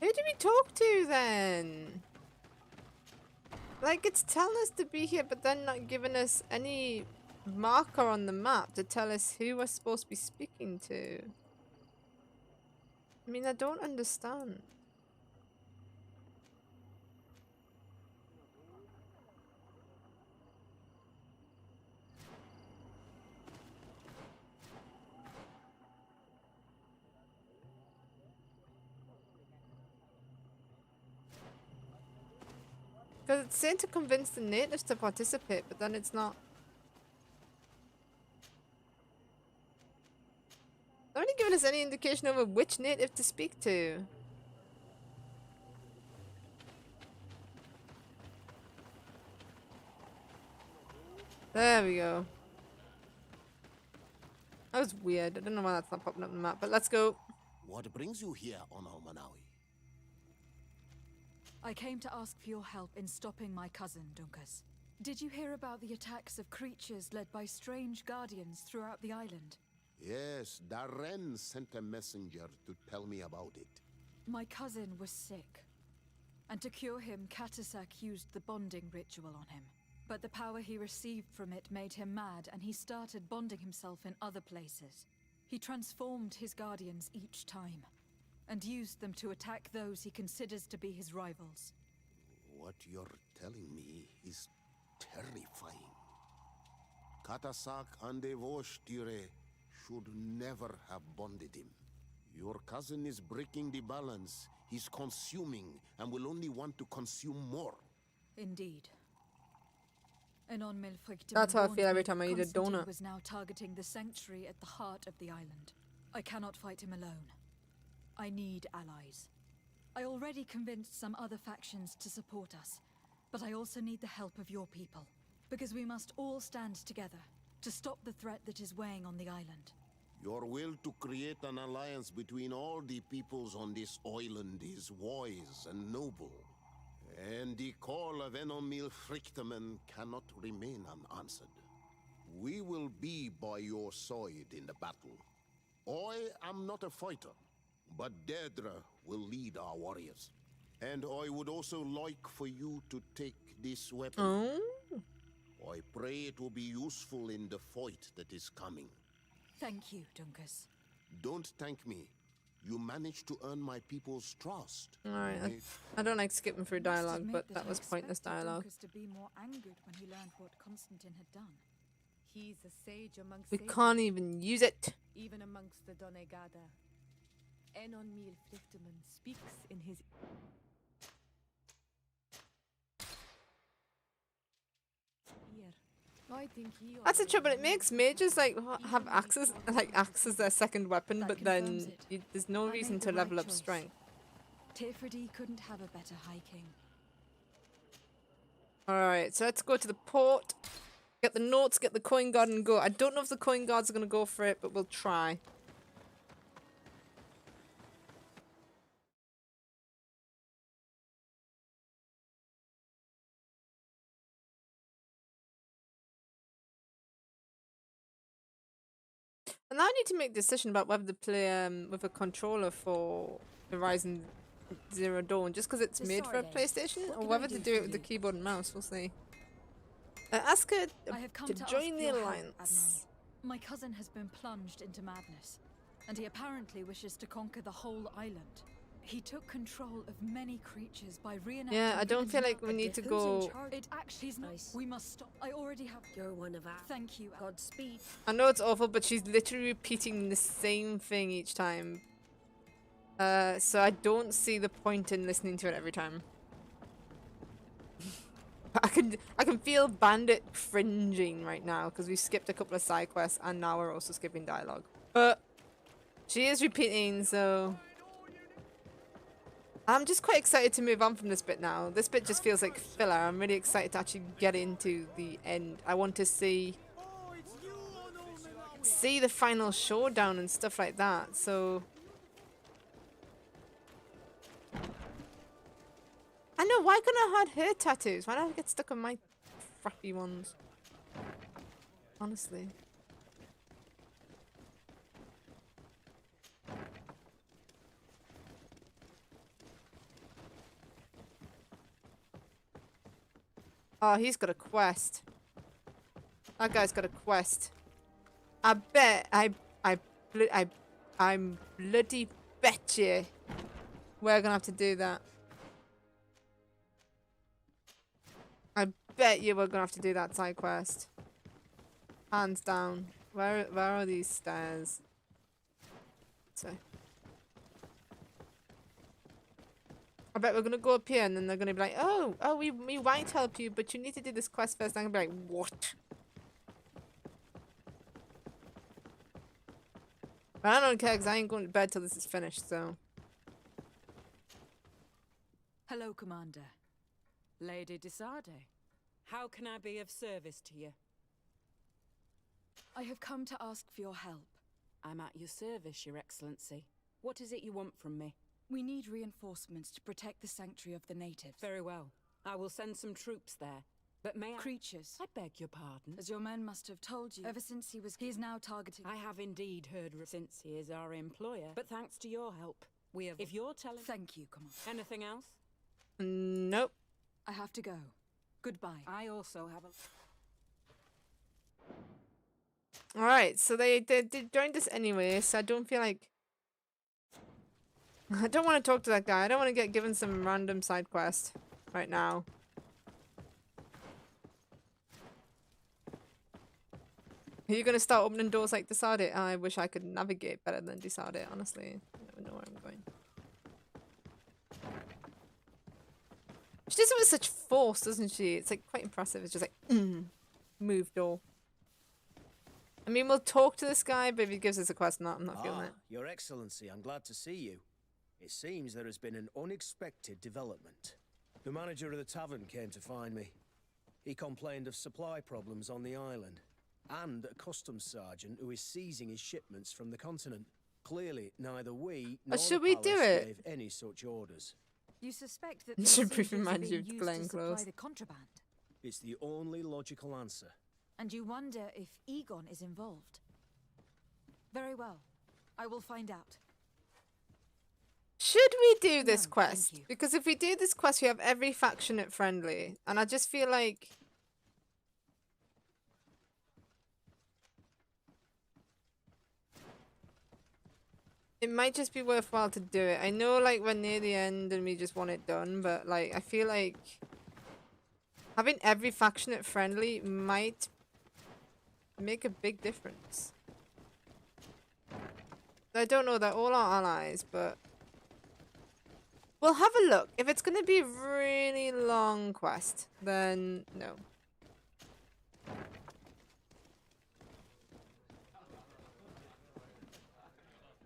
Speaker 1: Who do we talk to then? Like, it's telling us to be here, but then not giving us any marker on the map to tell us who we're supposed to be speaking to. I mean, I don't understand. Because it's saying to convince the natives to participate, but then it's not. They're only giving us any indication over which native to speak to. There we go. That was weird. I don't know why that's not popping up on the map, but let's go.
Speaker 14: What brings you here on Manawi?
Speaker 3: I came to ask for your help in stopping my cousin, Dunkas. Did you hear about the attacks of creatures led by strange guardians throughout the island?
Speaker 14: Yes, Darren sent a messenger to tell me about it.
Speaker 3: My cousin was sick, and to cure him, Katasak used the bonding ritual on him. But the power he received from it made him mad, and he started bonding himself in other places. He transformed his guardians each time, and used them to attack those he considers to be his rivals.
Speaker 14: What you're telling me is terrifying. Katasak and Devosh'Tire should never have bonded him. Your cousin is breaking the balance. He's consuming and will only want to consume more.
Speaker 3: Indeed.
Speaker 1: That's how I feel every time I eat a donut.
Speaker 3: Was now targeting the sanctuary at the heart of the island. I cannot fight him alone. I need allies. I already convinced some other factions to support us, but I also need the help of your people, because we must all stand together to stop the threat that is weighing on the island.
Speaker 14: Your will to create an alliance between all the peoples on this island is wise and noble. And the call of Enomil Frichteman cannot remain unanswered. We will be by your side in the battle. I am not a fighter, but Deirdre will lead our warriors. And I would also like for you to take this weapon.
Speaker 1: Oh.
Speaker 14: I pray it will be useful in the fight that is coming.
Speaker 3: Thank you, Dunkus.
Speaker 14: Don't thank me. You managed to earn my people's trust.
Speaker 1: Alright, I don't like skipping through dialogue, but that was pointless dialogue.
Speaker 3: Dunkus to be more angered when he learned what Constantine had done.
Speaker 4: He's a sage amongst
Speaker 1: We
Speaker 4: sages,
Speaker 1: can't even use it.
Speaker 4: even amongst the Donegada. Enonmil Frichteman speaks in his... ear. I think he
Speaker 1: That's the trouble. It makes mages like have axes, as their second weapon, but then there's no reason to level up strength.
Speaker 3: Tifredy couldn't have a better High King.
Speaker 1: Alright, so let's go to the port. Get the notes, get the coin guard and go. I don't know if the coin guards are going to go for it, but we'll try. And now I need to make a decision about whether to play with a controller for Horizon Zero Dawn, just because it's made for a PlayStation, or whether to do it with the keyboard and mouse. We'll see. Ask her to join the alliance.
Speaker 3: My cousin has been plunged into madness, and he apparently wishes to conquer the whole island. He took control of many creatures by reenacting...
Speaker 1: Yeah, I don't feel like we need to go...
Speaker 3: It actually is not... We must stop. I already have...
Speaker 8: You're one of our...
Speaker 3: Thank you.
Speaker 8: Godspeed.
Speaker 1: I know it's awful, but she's literally repeating the same thing each time. So I don't see the point in listening to it every time. I can feel Bandit cringing right now because we skipped a couple of side quests and now we're also skipping dialogue. But she is repeating, so I'm just quite excited to move on from this bit now. This bit just feels like filler. I'm really excited to actually get into the end. I want to see the final showdown and stuff like that. So I know, why couldn't I have her tattoos? Why don't I get stuck on my crappy ones? Honestly. Oh, he's got a quest. That guy's got a quest. I bet I'm bloody bet you we're gonna have to do that. I bet you we're gonna have to do that side quest. Hands down. Where are these stairs? So I bet we're gonna go up here and then they're gonna be like, oh, we might help you, but you need to do this quest first. I'm gonna be like, what? But I don't care because I ain't going to bed till this is finished, so.
Speaker 12: Hello, Commander. Lady Desade. How can I be of service to you?
Speaker 3: I have come to ask for your help.
Speaker 12: I'm at your service, Your Excellency. What is it you want from me?
Speaker 3: We need reinforcements to protect the sanctuary of the natives.
Speaker 12: Very well. I will send some troops there. But may I...
Speaker 3: Creatures.
Speaker 12: I beg your pardon.
Speaker 3: As your men must have told you, ever since he is now targeting...
Speaker 12: I have indeed heard since he is our employer. But thanks to your help, we have... If you're telling...
Speaker 3: Thank you, Commander.
Speaker 12: Anything else?
Speaker 1: Nope.
Speaker 3: I have to go. Goodbye.
Speaker 12: I also have a...
Speaker 1: Alright, so they joined us anyway, so I don't feel like... I don't want to talk to that guy. I don't want to get given some random side quest right now. Are you going to start opening doors like Desade? I wish I could navigate better than Desade, honestly. I never know where I'm going. She does it with such force, doesn't she? It's like quite impressive. It's just like, move door. I mean, we'll talk to this guy, but if he gives us a quest, I'm not feeling it.
Speaker 15: Your Excellency, I'm glad to see you. It seems there has been an unexpected development. The manager of the tavern came to find me. He complained of supply problems on the island. and a customs sergeant who is seizing his shipments from the continent. Clearly, neither we nor
Speaker 1: should
Speaker 15: the
Speaker 1: we do
Speaker 15: palace
Speaker 1: it?
Speaker 15: gave any such orders.
Speaker 3: You suspect that
Speaker 1: You
Speaker 3: these
Speaker 1: should brief
Speaker 3: seepings are
Speaker 1: remind you
Speaker 3: being
Speaker 1: of
Speaker 3: used
Speaker 1: Glenn
Speaker 3: to supply
Speaker 1: Close.
Speaker 3: the contraband?
Speaker 15: It's the only logical answer.
Speaker 3: And you wonder if Egon is involved? Very well. I will find out.
Speaker 1: Should we do this
Speaker 3: No,
Speaker 1: quest?
Speaker 3: thank you.
Speaker 1: Because if we do this quest, we have every faction at friendly. And I just feel like... it might just be worthwhile to do it. I know, like, we're near the end and we just want it done, but, like, I feel like having every faction at friendly might make a big difference. I don't know, they're all our allies, but we'll have a look. If it's going to be a really long quest, then no.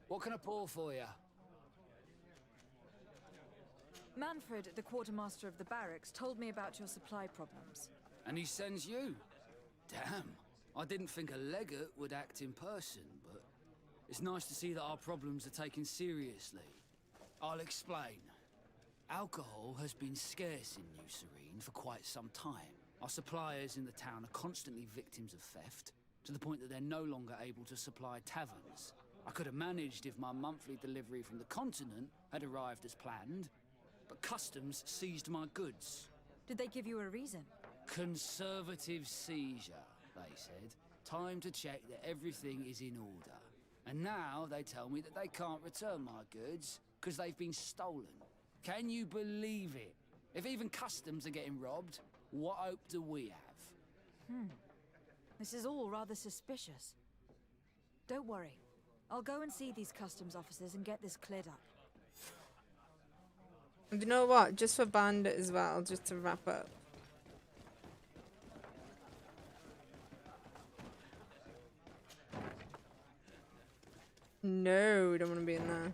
Speaker 16: What can I pour for you?
Speaker 3: Manfred, the quartermaster of the barracks, told me about your supply problems.
Speaker 16: And he sends you? Damn. I didn't think a legate would act in person, but it's nice to see that our problems are taken seriously. I'll explain. Alcohol has been scarce in New Serene for quite some time. Our suppliers in the town are constantly victims of theft, to the point that they're no longer able to supply taverns. I could have managed if my monthly delivery from the continent had arrived as planned, but customs seized my goods.
Speaker 3: Did they give you a reason?
Speaker 16: Conservative seizure, they said. Time to check that everything is in order. And now they tell me that they can't return my goods because they've been stolen. Can you believe it? If even customs are getting robbed, what hope do we have?
Speaker 3: This is all rather suspicious. Don't worry. I'll go and see these customs officers and get this cleared up.
Speaker 1: And you know what? Just for Bandit as well, just to wrap up. No, we don't want to be in there.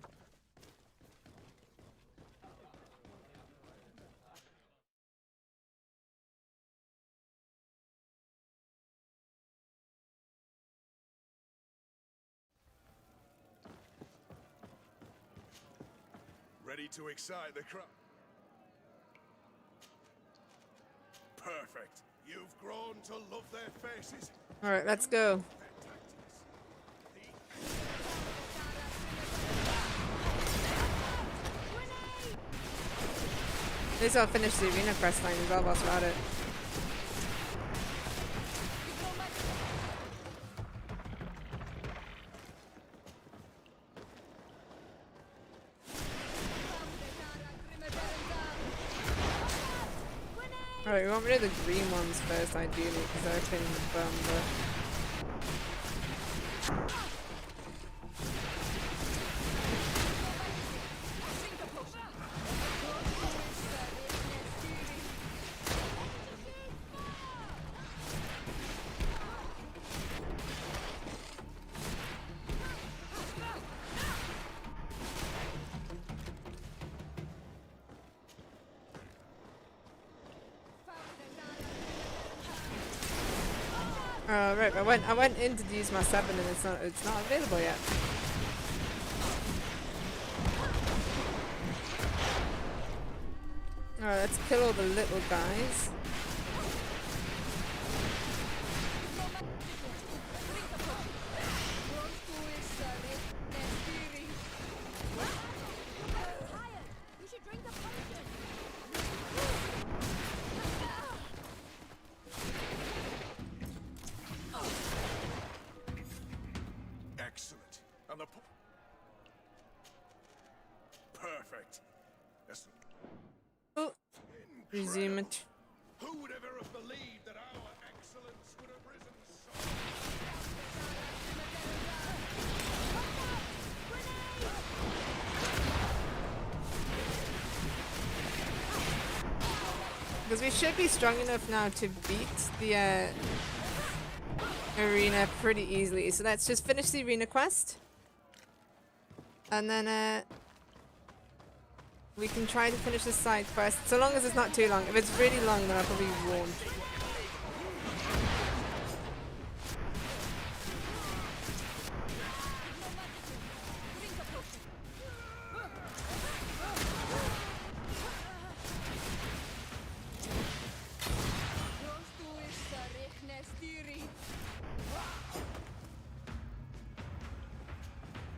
Speaker 17: Ready to excite the crowd? Perfect. You've grown to love their faces.
Speaker 1: All right, let's go. At least I'll finish the arena quest line as well whilst we're at it. Alright, we want rid of the green ones first, ideally, because they're a pain in the bum, but... Right, I went in to use my 7 and it's not available yet. Alright, let's kill all the little guys.
Speaker 17: Excellent. And the perfect. Yes.
Speaker 1: Oh, resume it.
Speaker 17: Who would ever have believed that our excellence would have risen so?
Speaker 1: Because we should be strong enough now to beat the arena pretty easily. So let's just finish the arena quest. And then we can try to finish the side quest, so long as it's not too long. If it's really long, then I probably won't.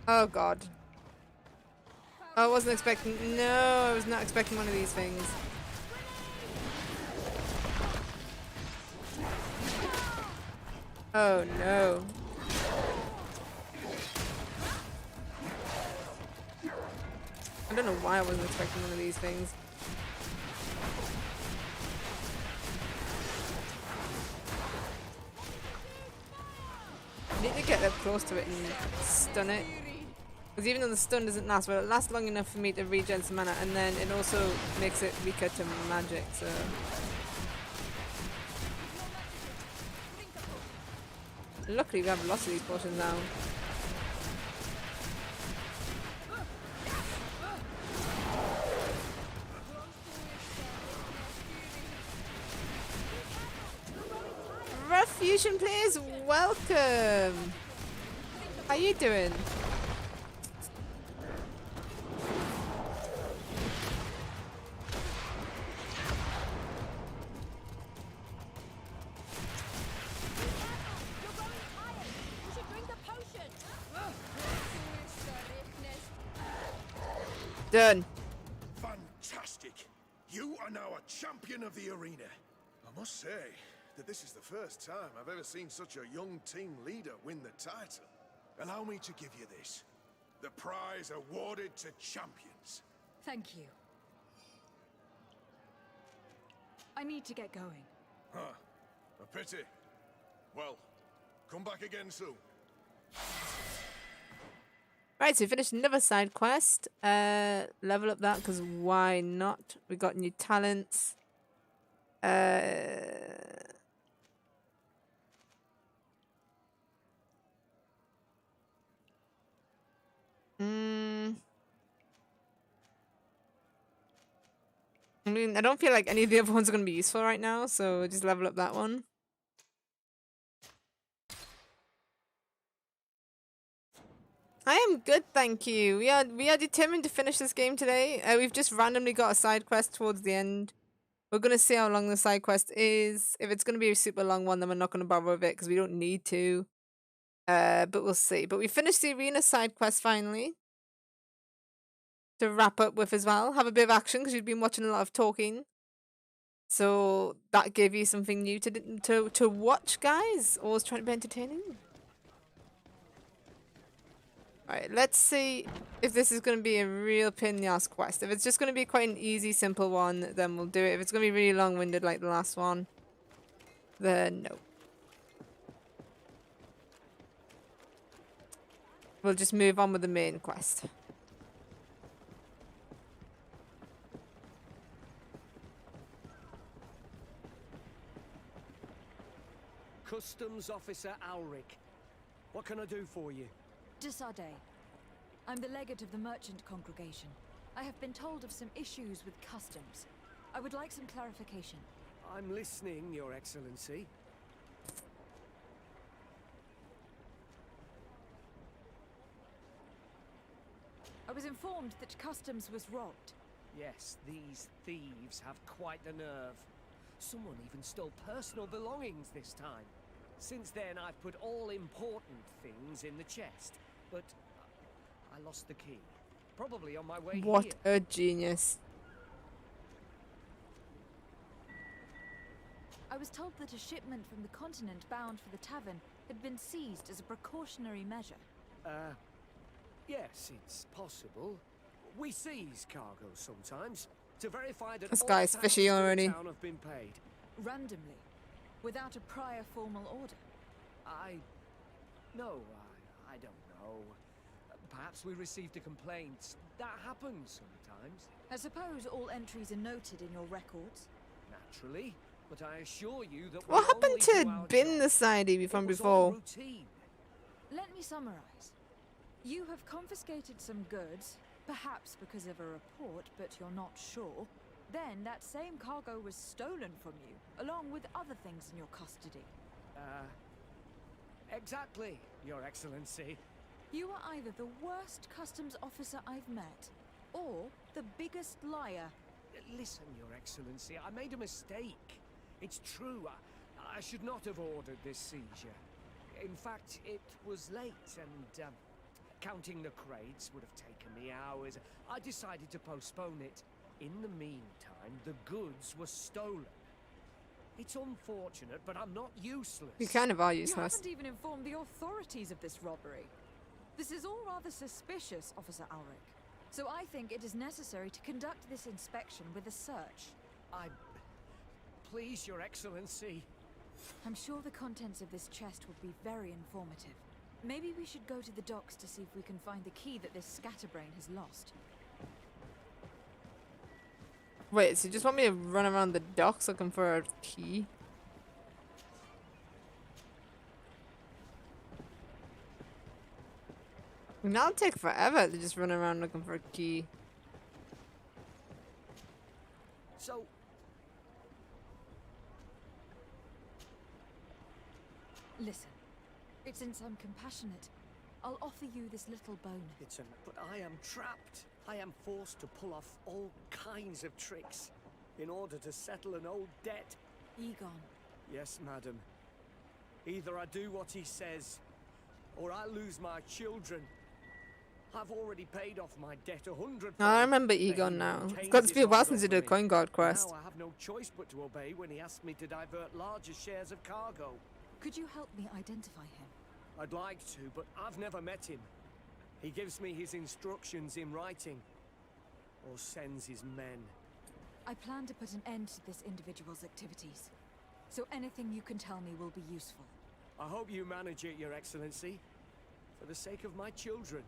Speaker 1: Oh god. Oh, I wasn't expecting. No, I was not expecting one of these things. Oh no. I don't know why I wasn't expecting one of these things. I need to get up close to it and stun it. Because even though the stun doesn't last, well, it lasts long enough for me to regen some mana, and then it also makes it weaker to magic, so... Luckily we have lots of these potions now. Fusion players, welcome! How you doing? Done.
Speaker 17: Fantastic! You are now a champion of the arena. I must say that this is the first time I've ever seen such a young team leader win the title. Allow me to give you this. The prize awarded to champions.
Speaker 3: Thank you. I need to get going.
Speaker 17: Huh. A pity. Well, come back again soon.
Speaker 1: Right, so we finished another side quest. Level up that, because why not? We got new talents. I mean, I don't feel like any of the other ones are going to be useful right now, so we'll just level up that one. I am good, thank you. We are determined to finish this game today. We've just randomly got a side quest towards the end. We're going to see how long the side quest is. If it's going to be a super long one, then we're not going to bother with it because we don't need to. But we'll see. But we finished the arena side quest finally. To wrap up with as well. Have a bit of action because you've been watching a lot of talking. So that gave you something new to watch, guys. Always trying to be entertaining. Alright, let's see if this is going to be a real pain in the ass quest. If it's just going to be quite an easy, simple one, then we'll do it. If it's going to be really long-winded like the last one, then no. We'll just move on with the main quest.
Speaker 18: Customs Officer Alric. What can I do for you?
Speaker 3: Desade. I'm the legate of the merchant congregation. I have been told of some issues with customs. I would like some clarification.
Speaker 18: I'm listening, Your Excellency.
Speaker 3: I was informed that customs was robbed.
Speaker 18: Yes, these thieves have quite the nerve. Someone even stole personal belongings this time. Since then, I've put all important things in the chest. But I lost the key. Probably on my way here.
Speaker 1: What a genius.
Speaker 3: I was told that a shipment from the continent bound for the tavern had been seized as a precautionary measure.
Speaker 18: Yes, it's possible. We seize cargo sometimes to verify that
Speaker 1: This
Speaker 18: all
Speaker 1: guy's
Speaker 18: taxes
Speaker 1: fishy
Speaker 18: to the
Speaker 1: already.
Speaker 18: town have been paid.
Speaker 3: Randomly, without a prior formal order.
Speaker 18: No, I don't know. Perhaps we received a complaint. That happens sometimes.
Speaker 3: I suppose all entries are noted in your records.
Speaker 18: Naturally, but I assure you that
Speaker 1: What happened to Bin the Society from before?
Speaker 18: routine.
Speaker 3: Let me summarize. You have confiscated some goods, perhaps because of a report, but you're not sure. Then that same cargo was stolen from you, along with other things in your custody.
Speaker 18: Exactly, Your Excellency.
Speaker 3: You are either the worst customs officer I've met, or the biggest liar.
Speaker 18: Listen, Your Excellency, I made a mistake. It's true, I should not have ordered this seizure. In fact, it was late and, Counting the crates would have taken me hours. I decided to postpone it. In the meantime, the goods were stolen. It's unfortunate, but I'm not useless.
Speaker 1: You kind of are
Speaker 3: You
Speaker 1: useless.
Speaker 3: haven't even informed the authorities of this robbery. This is all rather suspicious, Officer Ulrich. So I think it is necessary to conduct this inspection with a search.
Speaker 18: Please, Your Excellency.
Speaker 3: I'm sure the contents of this chest would be very informative. Maybe we should go to the docks to see if we can find the key that this scatterbrain has lost.
Speaker 1: Wait, so you just want me to run around the docks looking for a key? I mean, that'll take forever to just run around looking for a key.
Speaker 18: So...
Speaker 3: Listen, since I'm compassionate, I'll offer you this little bonus.
Speaker 18: But I am trapped. I am forced to pull off all kinds of tricks in order to settle an old debt.
Speaker 3: Egon.
Speaker 18: Yes, madam. Either I do what he says, or I lose my children. I've already paid off my debt 100.
Speaker 1: I remember Egon now. It's got to be a while since you did a coin guard quest.
Speaker 18: Now I have no choice but to obey when he asks me to divert larger shares of cargo.
Speaker 3: Could you help me identify him?
Speaker 18: I'd like to, but I've never met him. He gives me his instructions in writing, or sends his men.
Speaker 3: I plan to put an end to this individual's activities, so anything you can tell me will be useful.
Speaker 18: I hope you manage it, Your Excellency. For the sake of my children,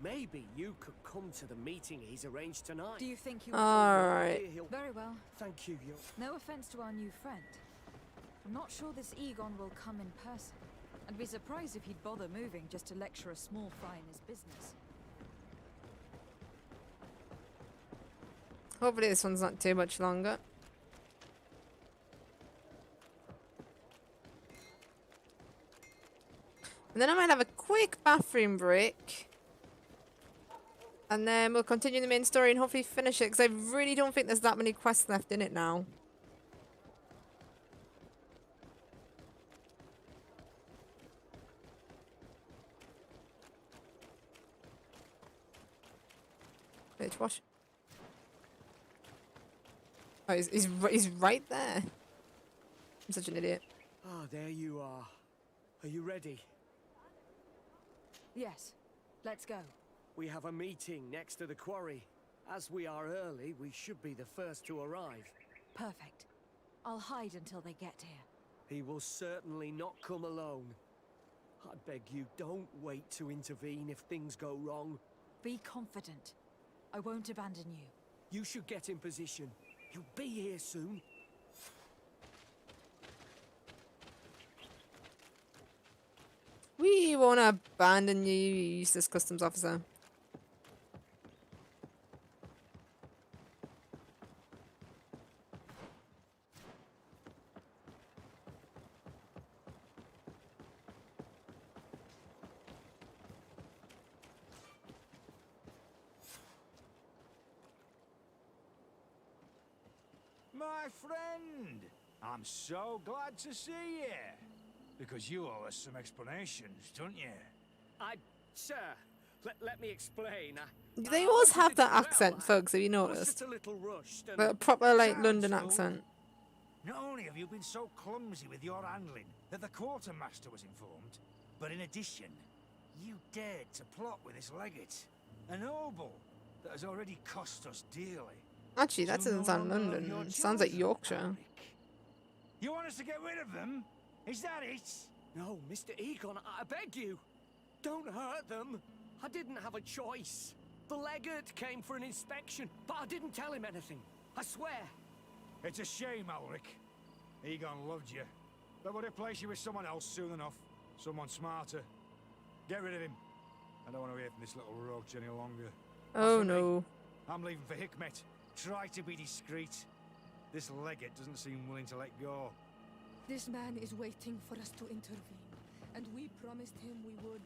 Speaker 18: maybe you could come to the meeting he's arranged tonight.
Speaker 3: Do you think he
Speaker 1: will? Alright.
Speaker 3: Very well.
Speaker 18: Thank you, Your...
Speaker 3: No offense to our new friend. I'm not sure this Egon will come in person. I'd be surprised if he'd bother moving just to lecture a small fry in his business.
Speaker 1: Hopefully this one's not too much longer. And then I might have a quick bathroom break. And then we'll continue the main story and hopefully finish it, because I really don't think there's that many quests left in it now. Bitch, wash. Oh, he's right there. I'm such an idiot.
Speaker 18: Ah, there you are. Are you ready?
Speaker 3: Yes. Let's go.
Speaker 18: We have a meeting next to the quarry. As we are early, we should be the first to arrive.
Speaker 3: Perfect. I'll hide until they get here.
Speaker 18: He will certainly not come alone. I beg you, don't wait to intervene if things go wrong.
Speaker 3: Be confident. I won't abandon you.
Speaker 18: You should get in position. He'll be here soon.
Speaker 1: We won't abandon you, useless customs officer.
Speaker 19: My friend, I'm so glad to see you. Because you owe us some explanations, don't you?
Speaker 18: Sir, let me explain.
Speaker 1: They always have that accent, folks, have you noticed?
Speaker 18: Just a little rushed.
Speaker 1: But a proper, like, London accent.
Speaker 19: Not only have you been so clumsy with your handling that the quartermaster was informed, but in addition, you dared to plot with this legate, a noble that has already cost us dearly.
Speaker 1: Actually, that doesn't sound London. It sounds like Yorkshire.
Speaker 19: You want us to get rid of them? Is that it?
Speaker 18: No, Mr. Egon, I beg you. Don't hurt them. I didn't have a choice. The legate came for an inspection, but I didn't tell him anything. I swear.
Speaker 19: It's a shame, Ulrich. Egon loved you, but would replace you with someone else soon enough. Someone smarter. Get rid of him. I don't want to hear from this little roach any longer.
Speaker 1: Oh no.
Speaker 19: I'm leaving for Hikmet. Try to be discreet. This legate doesn't seem willing to let go.
Speaker 7: This man is waiting for us to intervene, and we promised him we would.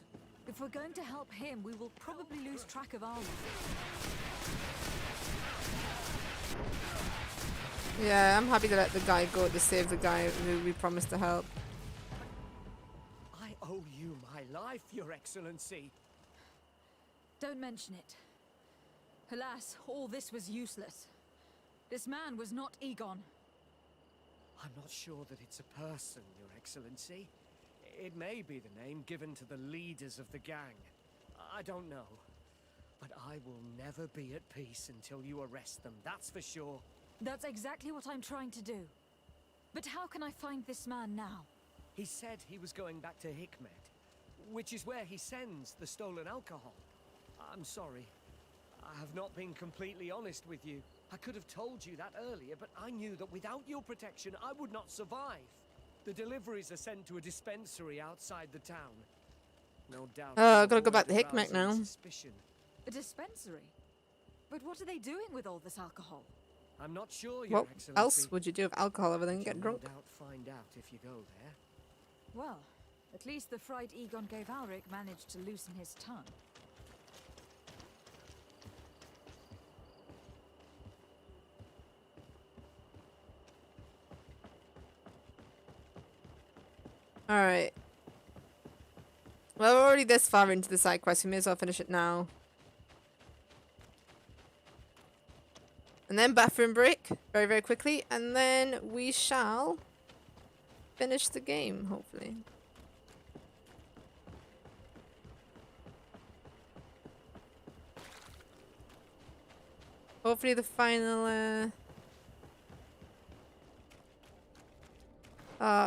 Speaker 3: If we're going to help him, we will probably lose track of ours.
Speaker 1: Yeah, I'm happy to let the guy go to save the guy who we promised to help.
Speaker 18: I owe you my life, Your Excellency.
Speaker 3: Don't mention it. Alas, all this was useless. This man was not Egon.
Speaker 18: I'm not sure that it's a person, Your Excellency. It may be the name given to the leaders of the gang. I don't know. But I will never be at peace until you arrest them, that's for sure.
Speaker 3: That's exactly what I'm trying to do. But how can I find this man now?
Speaker 18: He said he was going back to Hikmet, which is where he sends the stolen alcohol. I'm sorry. I have not been completely honest with you. I could have told you that earlier, but I knew that without your protection, I would not survive. The deliveries are sent to a dispensary outside the town. No doubt.
Speaker 1: Oh, I've got to go back to Hikmet now.
Speaker 18: Suspicion.
Speaker 3: A dispensary? But what are they doing with all this alcohol?
Speaker 18: I'm not sure, Your
Speaker 1: What
Speaker 18: Excellency.
Speaker 1: else would you do with alcohol other than
Speaker 18: But
Speaker 1: get
Speaker 18: you'll
Speaker 1: drunk?
Speaker 18: No doubt find out if you go there.
Speaker 3: Well, at least the fright Egon gave Alric managed to loosen his tongue.
Speaker 1: Alright. Well, we're already this far into the side quest. We may as well finish it now. And then bathroom break. Very, very quickly. And then we shall finish the game, hopefully. Hopefully the final,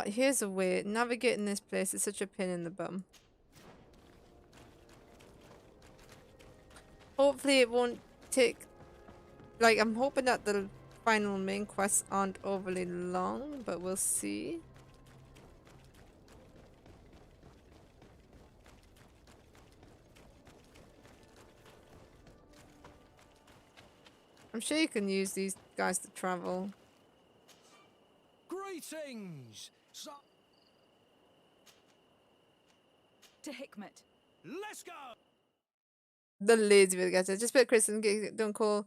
Speaker 1: here's a way. Navigating this place is such a pain in the bum. Hopefully it won't take... Like, I'm hoping that the final main quests aren't overly long, but we'll see. I'm sure you can use these guys to travel.
Speaker 19: Greetings!
Speaker 3: To Hikmet.
Speaker 19: Let's go!
Speaker 1: The lazy bit guys. Just put Chris and don't call.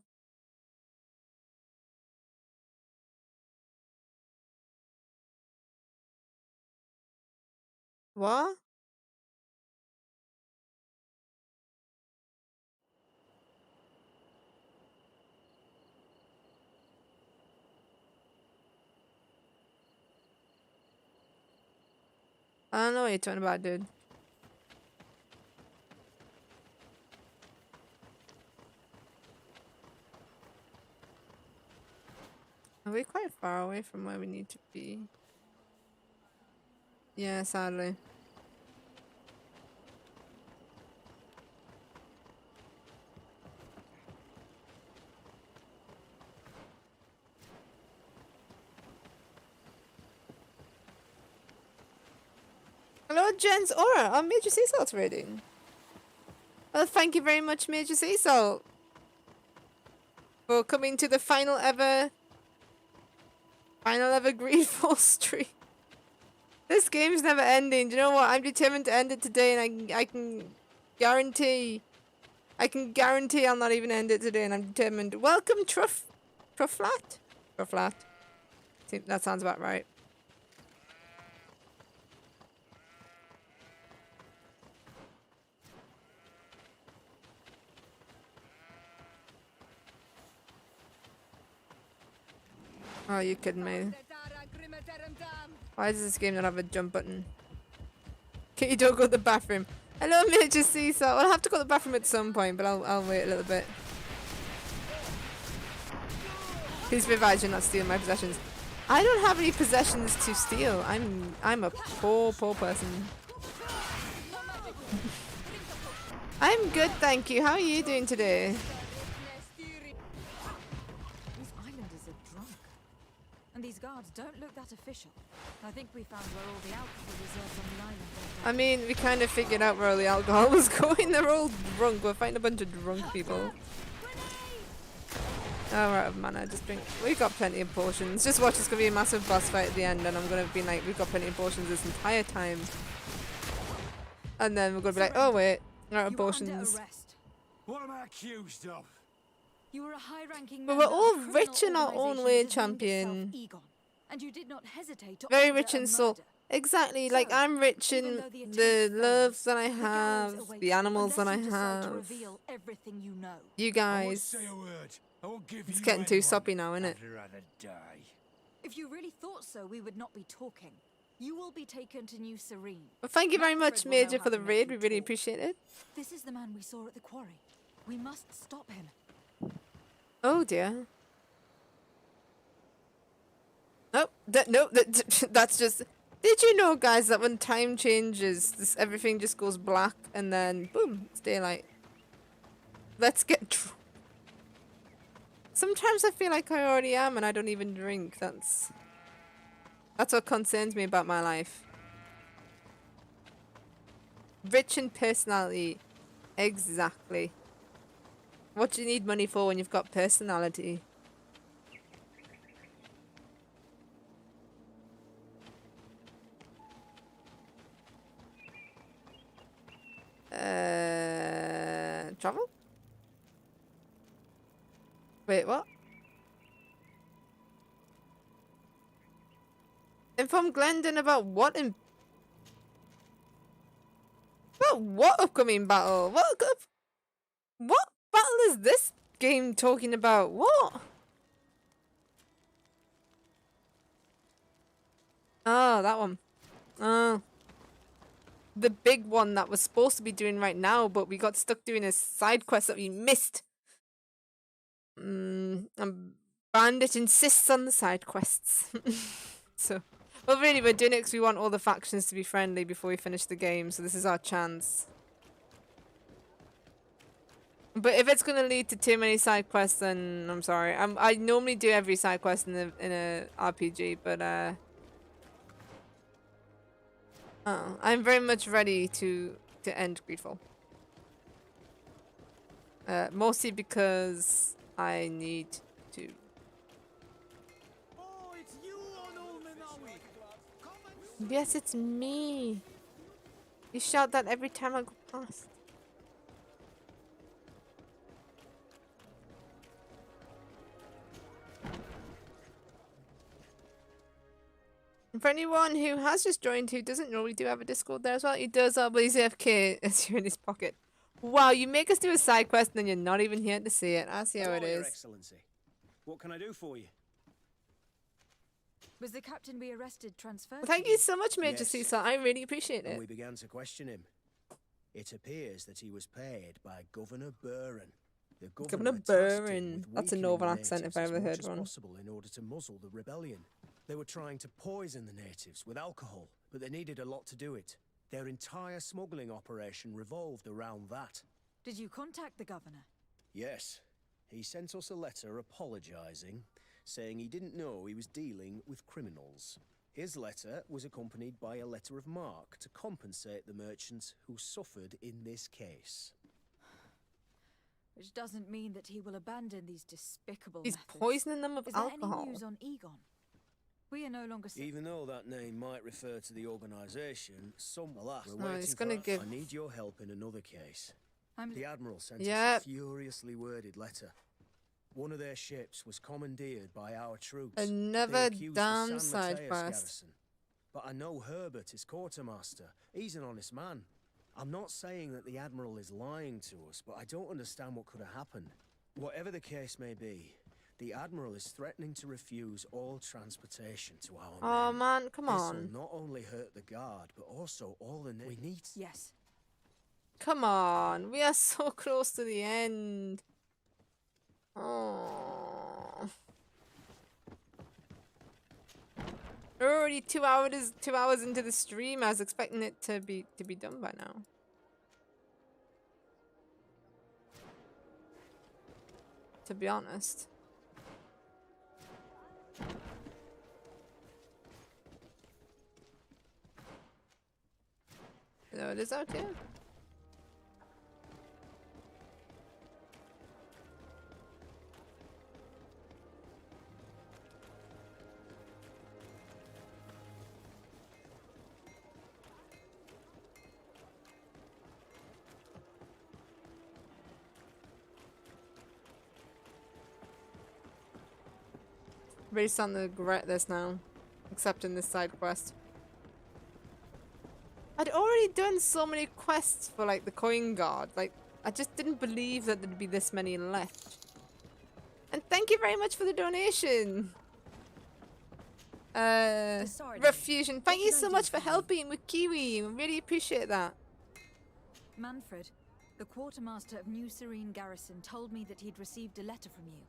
Speaker 1: What? I don't know what you're talking about, dude. Are we quite far away from where we need to be? Yeah, sadly. Hello, Jen's Aura on Major Sea Salt's rating. Well, thank you very much, Major Sea Salt, for coming to the final ever Greedfall stream. This game's never ending. Do you know what? I'm determined to end it today, and I can guarantee I'll not even end it today, and I'm determined. Welcome, Trufflat? Trufflat. I think that sounds about right. Oh, you kidding me? Why does this game not have a jump button? Kitty, don't go to the bathroom. Hello, Major Seesaw. I'll have to go to the bathroom at some point, but I'll wait a little bit. Please be advised you're not stealing my possessions. I don't have any possessions to steal. I'm a poor person. I'm good, thank you. How are you doing today?
Speaker 3: And these guards don't look that official. I think we found where all the alcohol reserves on the island are.
Speaker 1: I mean, we kind of figured out where all the alcohol was going. They're all drunk. We're fighting a bunch of drunk people. Oh, we're out of mana. Just drink. We've got plenty of potions. Just watch, it's going to be a massive boss fight at the end, and I'm going to be like, we've got plenty of potions this entire time. And then we're going to be like, oh wait, we're out of potions.
Speaker 19: What am I accused of?
Speaker 3: You were a high-ranking
Speaker 1: But
Speaker 3: member
Speaker 1: we're all
Speaker 3: of
Speaker 1: rich in our
Speaker 3: criminal
Speaker 1: own
Speaker 3: organization
Speaker 1: way,
Speaker 3: designated
Speaker 1: champion.
Speaker 3: Egon, and you did not hesitate to
Speaker 1: Very
Speaker 3: order
Speaker 1: rich
Speaker 3: a
Speaker 1: in soul.
Speaker 3: murder.
Speaker 1: Exactly, like I'm rich in the loves that I have, the animals that I have.
Speaker 3: Everything you know.
Speaker 1: You guys. It's getting too soppy now, isn't it?
Speaker 19: I'd rather die.
Speaker 3: If you really thought so, we would not be talking. You will be taken to New Serene.
Speaker 1: Well, thank you very much,
Speaker 3: Manfred will know
Speaker 1: Major,
Speaker 3: how
Speaker 1: for the
Speaker 3: to make
Speaker 1: raid.
Speaker 3: you
Speaker 1: We really
Speaker 3: talk.
Speaker 1: appreciate it.
Speaker 3: This is the man we saw at the quarry. We must stop him.
Speaker 1: Oh dear. Oh, that's just. Did you know, guys, that when time changes, everything just goes black and then boom, it's daylight. Let's get drunk. Sometimes I feel like I already am and I don't even drink. That's what concerns me about my life. Rich in personality. Exactly. What do you need money for when you've got personality? Travel? Wait, what? Inform Glendon about what in... About what upcoming battle? What battle is this game talking about? What? Oh, that one. Oh. The big one that we're supposed to be doing right now, but we got stuck doing a side quest that we missed. Bandit insists on the side quests. So, well, really, we're doing it because we want all the factions to be friendly before we finish the game, so this is our chance. But if it's going to lead to too many side quests, then I'm sorry. I normally do every side quest in a RPG, but I'm very much ready to end Greedfall. Mostly because I need to.
Speaker 2: Oh, it's you, old Menawi.
Speaker 1: Yes, it's me. You shout that every time I go past. And for anyone who has just joined who doesn't know, we do have a Discord there as well. He does, but he's AFK as you're in his pocket. Wow, you make us do a side quest and then you're not even here to see it. I see how it
Speaker 15: Your
Speaker 1: is.
Speaker 15: Excellency. What can I do for you?
Speaker 3: Was the captain we arrested transferred?
Speaker 1: Well, thank you so much, Major
Speaker 15: Yes.
Speaker 1: Cecil. I really appreciate
Speaker 15: And
Speaker 1: it.
Speaker 15: we began to question him. It appears that he was paid by Governor Burren. The
Speaker 1: Governor
Speaker 15: tasked him
Speaker 1: Burren.
Speaker 15: with
Speaker 1: That's a
Speaker 15: weakening
Speaker 1: northern
Speaker 15: the
Speaker 1: accent if
Speaker 15: natives
Speaker 1: I
Speaker 15: as
Speaker 1: ever
Speaker 15: much
Speaker 1: heard
Speaker 15: as
Speaker 1: one.
Speaker 15: possible in order to muzzle the rebellion. They were trying to poison the natives with alcohol, but they needed a lot to do it. Their entire smuggling operation revolved around that.
Speaker 3: Did you contact the governor?
Speaker 15: Yes. He sent us a letter apologizing, saying he didn't know he was dealing with criminals. His letter was accompanied by a letter of marque to compensate the merchants who suffered in this case.
Speaker 3: Which doesn't mean that he will abandon these despicable
Speaker 1: He's
Speaker 3: methods.
Speaker 1: poisoning them with
Speaker 3: Is there
Speaker 1: alcohol.
Speaker 3: any news on Egon? We are no longer...
Speaker 15: Even though that name might refer to the organization, alas, we're
Speaker 1: No,
Speaker 15: waiting
Speaker 1: he's gonna
Speaker 15: for...
Speaker 1: give-
Speaker 15: I need your help in another case. The Admiral sent us
Speaker 1: Yep.
Speaker 15: a furiously worded letter. One of their ships was commandeered by our troops.
Speaker 1: Another
Speaker 15: They accused the
Speaker 1: damn
Speaker 15: San
Speaker 1: side
Speaker 15: Mateus
Speaker 1: quest.
Speaker 15: garrison. But I know Herbert is quartermaster. He's an honest man. I'm not saying that the Admiral is lying to us, but I don't understand what could have happened. Whatever the case may be, the Admiral is threatening to refuse all transportation to our
Speaker 1: Oh
Speaker 15: men.
Speaker 1: man, come
Speaker 15: This
Speaker 1: on.
Speaker 15: will not only hurt the guard, but also all the we need.
Speaker 3: Yes.
Speaker 1: Come on. We are so close to the end. Oh. We're already 2 hours into the stream. I was expecting it to be done by now. To be honest. No, it is out here. Really starting to regret this now. Accepting this side quest. I'd already done so many quests for like the coin guard. Like, I just didn't believe that there'd be this many left. And thank you very much for the donation. Refusion, thank you so much for helping with Kiwi. I really appreciate that.
Speaker 3: Manfred, the quartermaster of New Serene Garrison told me that he'd received a letter from you.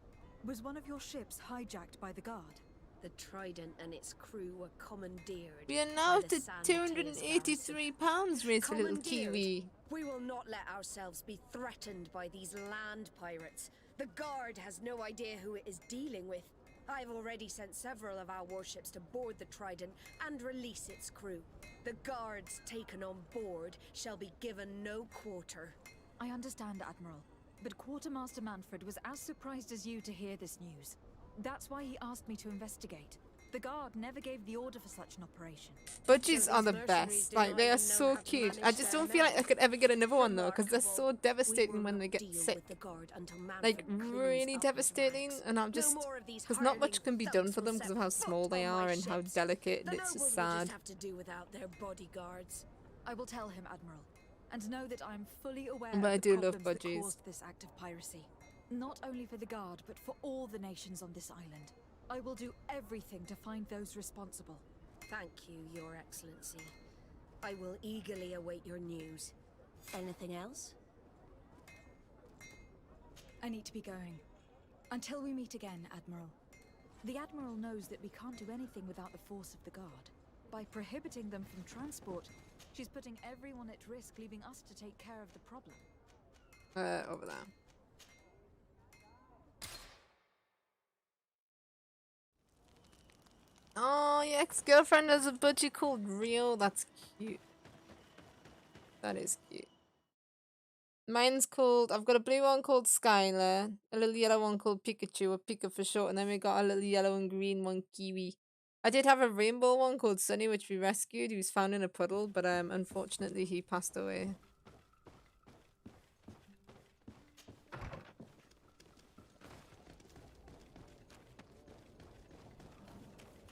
Speaker 3: Was one of your ships hijacked by the guard?
Speaker 8: The Trident and its crew were commandeered.
Speaker 1: We are now to £283, raised for little Kiwi.
Speaker 8: We will not let ourselves be threatened by these land pirates. The guard has no idea who it is dealing with. I've already sent several of our warships to board the Trident and release its crew. The guards taken on board shall be given no quarter.
Speaker 3: I understand, Admiral, but Quartermaster Manfred was as surprised as you to hear this news. That's why he asked me to investigate. The guard never gave the order for such an operation.
Speaker 1: Budgies are the best. Like, they are so cute. I just don't feel like I could ever get another one though, because they're so devastating when they get sick. Like, really devastating, and I'm just... Because not much can be done for them because of how small they are and how delicate, and it's just sad.
Speaker 8: Have to do without their bodyguards.
Speaker 3: I will tell him, Admiral, and know that I am fully aware
Speaker 1: But I
Speaker 3: of
Speaker 1: do
Speaker 3: the
Speaker 1: love
Speaker 3: problems that
Speaker 1: budgies.
Speaker 3: caused this act of piracy. Not only for the guard, but for all the nations on this island. I will do everything to find those responsible.
Speaker 8: Thank you, Your Excellency. I will eagerly await your news. Anything else?
Speaker 3: I need to be going. Until we meet again, Admiral. The Admiral knows that we can't do anything without the force of the guard. By prohibiting them from transport, she's putting everyone at risk, leaving us to take care of the problem.
Speaker 1: Over there. Oh, your ex-girlfriend has a budgie called Rio. That's cute. That is cute. Mine's called... I've got a blue one called Skylar, a little yellow one called Pikachu, or Pika for short, and then we got a little yellow and green one, Kiwi. I did have a rainbow one called Sunny, which we rescued. He was found in a puddle, but unfortunately he passed away.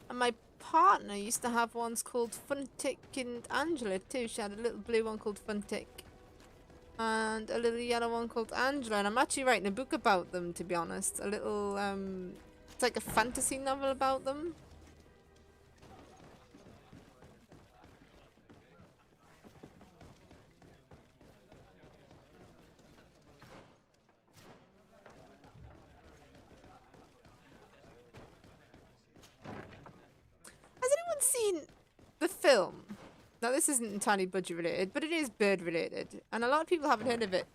Speaker 1: And my partner used to have ones called Funtick and Angela too. She had a little blue one called Funtick and a little yellow one called Angela. And I'm actually writing a book about them, to be honest. A little, it's like a fantasy novel about them. Has anyone seen the film? Now this isn't entirely budget related, but it is bird related, and a lot of people haven't heard of it.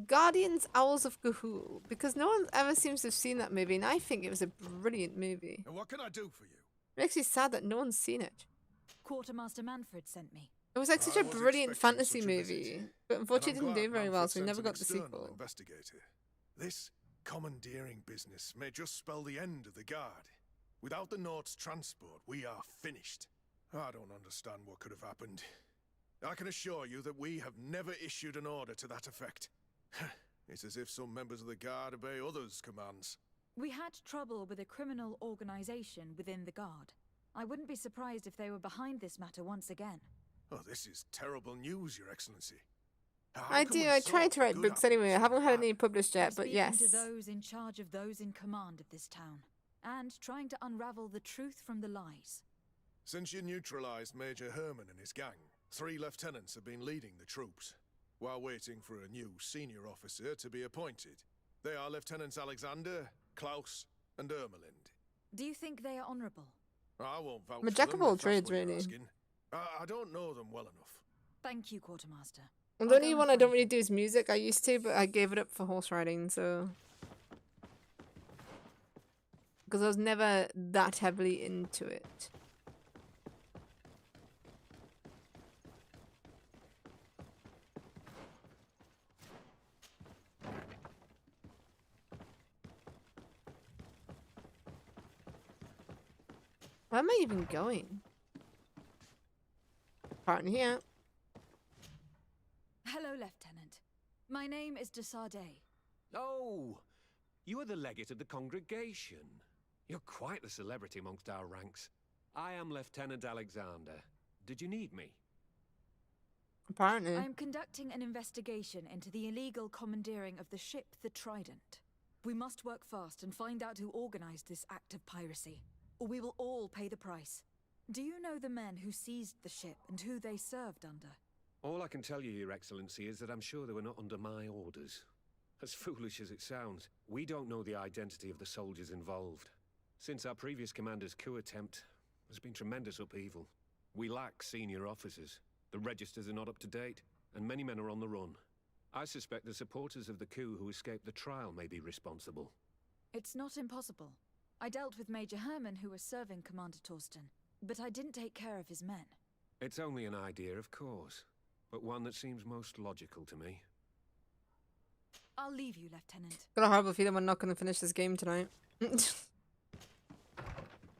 Speaker 1: Guardians Owls of Ga'Hoole, because no one ever seems to have seen that movie, and I think it was a brilliant movie.
Speaker 17: And what can I do for you?
Speaker 1: It makes me sad that no one's seen it.
Speaker 3: Quartermaster Manfred sent me.
Speaker 1: It was like such a brilliant fantasy movie, but unfortunately it didn't do very well, so we never got the sequel.
Speaker 17: Investigator. This commandeering business may just spell the end of the guard. Without the Nord's transport, we are finished. I don't understand what could have happened. I can assure you that we have never issued an order to that effect. It's as if some members of the guard obey others' commands.
Speaker 3: We had trouble with a criminal organization within the guard. I wouldn't be surprised if they were behind this matter once again.
Speaker 17: Oh, this is terrible news, Your Excellency.
Speaker 1: I do. I try to write books anyway. I haven't had any published yet, but yes.
Speaker 3: Speaking to those in charge of those in command of this town, and trying to unravel the truth from the lies.
Speaker 17: Since you neutralized Major Herman and his gang, 3 lieutenants have been leading the troops, while waiting for a new senior officer to be appointed. They are Lieutenants Alexander, Klaus, and Ermelind.
Speaker 3: Do you think they are honorable?
Speaker 17: I won't vouch
Speaker 1: I'm a
Speaker 17: for
Speaker 1: jack
Speaker 17: them
Speaker 1: of all
Speaker 17: if that's
Speaker 1: trades,
Speaker 17: what you're
Speaker 1: really.
Speaker 17: asking. I don't know them well enough.
Speaker 3: Thank you, Quartermaster.
Speaker 1: And the only one I don't really do is music. I used to, but I gave it up for horse riding, so... Because I was never that heavily into it. Where am I even going? Partner here.
Speaker 3: Hello, Lieutenant. My name is de Sardet.
Speaker 20: Oh, you are the legate of the congregation. You're quite the celebrity amongst our ranks. I am Lieutenant Alexander. Did you need me?
Speaker 1: Apparently.
Speaker 3: I am conducting an investigation into the illegal commandeering of the ship the Trident. We must work fast and find out who organized this act of piracy, or we will all pay the price. Do you know the men who seized the ship and who they served under?
Speaker 20: All I can tell you, Your Excellency, is that I'm sure they were not under my orders. As foolish as it sounds, we don't know the identity of the soldiers involved. Since our previous commander's coup attempt, there's been tremendous upheaval. We lack senior officers. The registers are not up to date, and many men are on the run. I suspect the supporters of the coup who escaped the trial may be responsible.
Speaker 3: It's not impossible. I dealt with Major Herman, who was serving Commander Torsten, but I didn't take care of his men.
Speaker 20: It's only an idea, of course, but one that seems most logical to me.
Speaker 3: I'll leave you, Lieutenant.
Speaker 1: Got a horrible feeling we're not going to finish this game tonight.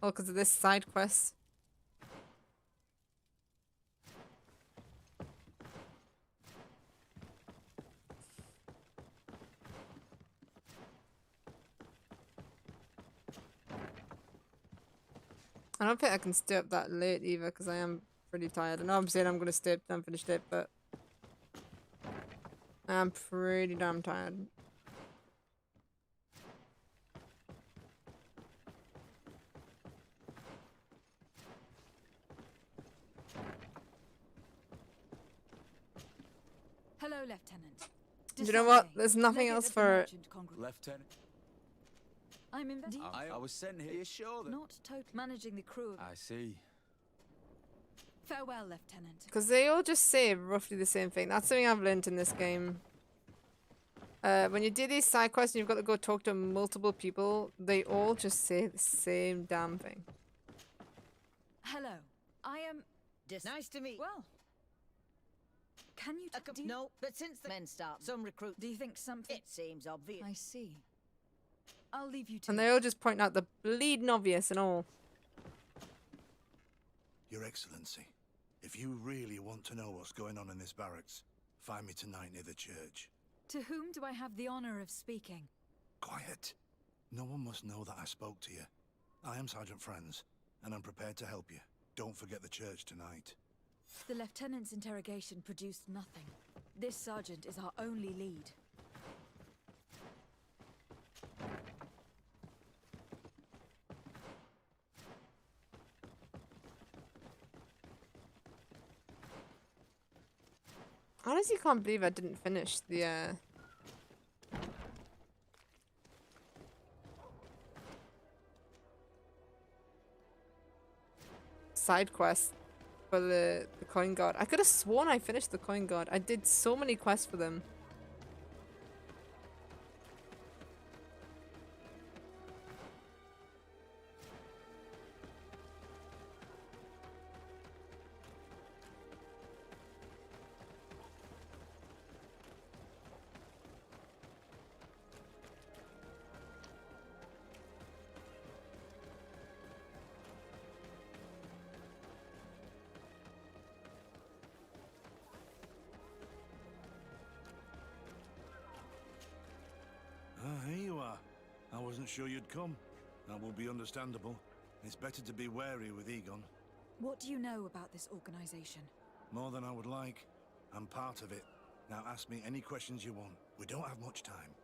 Speaker 1: All because of this side quest. I don't think I can stay up that late either because I am pretty tired. I know I'm saying I'm going to stay up and finish it, but I'm pretty damn tired.
Speaker 3: Hello, Lieutenant.
Speaker 1: You know what? There's nothing else for it.
Speaker 2: Lieutenant.
Speaker 3: I'm investigating.
Speaker 2: I was sent here. Are you sure that...
Speaker 3: Not totally managing the crew.
Speaker 2: I see.
Speaker 3: Farewell, Lieutenant.
Speaker 1: Because they all just say roughly the same thing. That's something I've learned in this game. When you do these side quests and you've got to go talk to multiple people, they all just say the same damn thing.
Speaker 3: Hello. I am...
Speaker 10: Nice to meet.
Speaker 3: Well... Can you...
Speaker 10: No, but since the men start, some recruit...
Speaker 3: Do you think something...
Speaker 10: It seems obvious.
Speaker 3: I see. I'll leave you to...
Speaker 1: And they all just point out the bleeding obvious and all.
Speaker 21: Your Excellency, if you really want to know what's going on in this barracks, find me tonight near the church.
Speaker 3: To whom do I have the honor of speaking?
Speaker 21: Quiet. No one must know that I spoke to you. I am Sergeant Franz, and I'm prepared to help you. Don't forget the church tonight.
Speaker 3: The Lieutenant's interrogation produced nothing. This sergeant is our only lead.
Speaker 1: I honestly can't believe I didn't finish the side quest for the coin guard. I could have sworn I finished the coin guard. I did so many quests for them.
Speaker 21: Here you are. I wasn't sure you'd come. That will be understandable. It's better to be wary with Egon.
Speaker 3: What do you know about this organization?
Speaker 21: More than I would like. I'm part of it. Now ask me any questions you want. We don't have much time.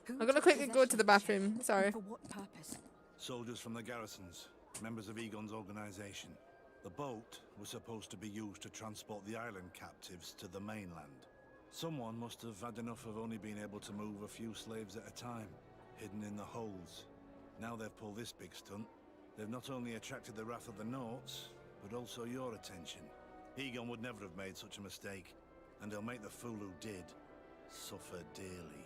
Speaker 1: I'm gonna quickly go to the bathroom. Sorry.
Speaker 3: For what purpose?
Speaker 21: Soldiers from the garrisons, members of Egon's organization. The boat was supposed to be used to transport the island captives to the mainland. Someone must have had enough of only being able to move a few slaves at a time, hidden in the holds. Now they've pulled this big stunt. They've not only attracted the wrath of the Nauts, but also your attention. Egon would never have made such a mistake, and he'll make the fool who did suffer dearly.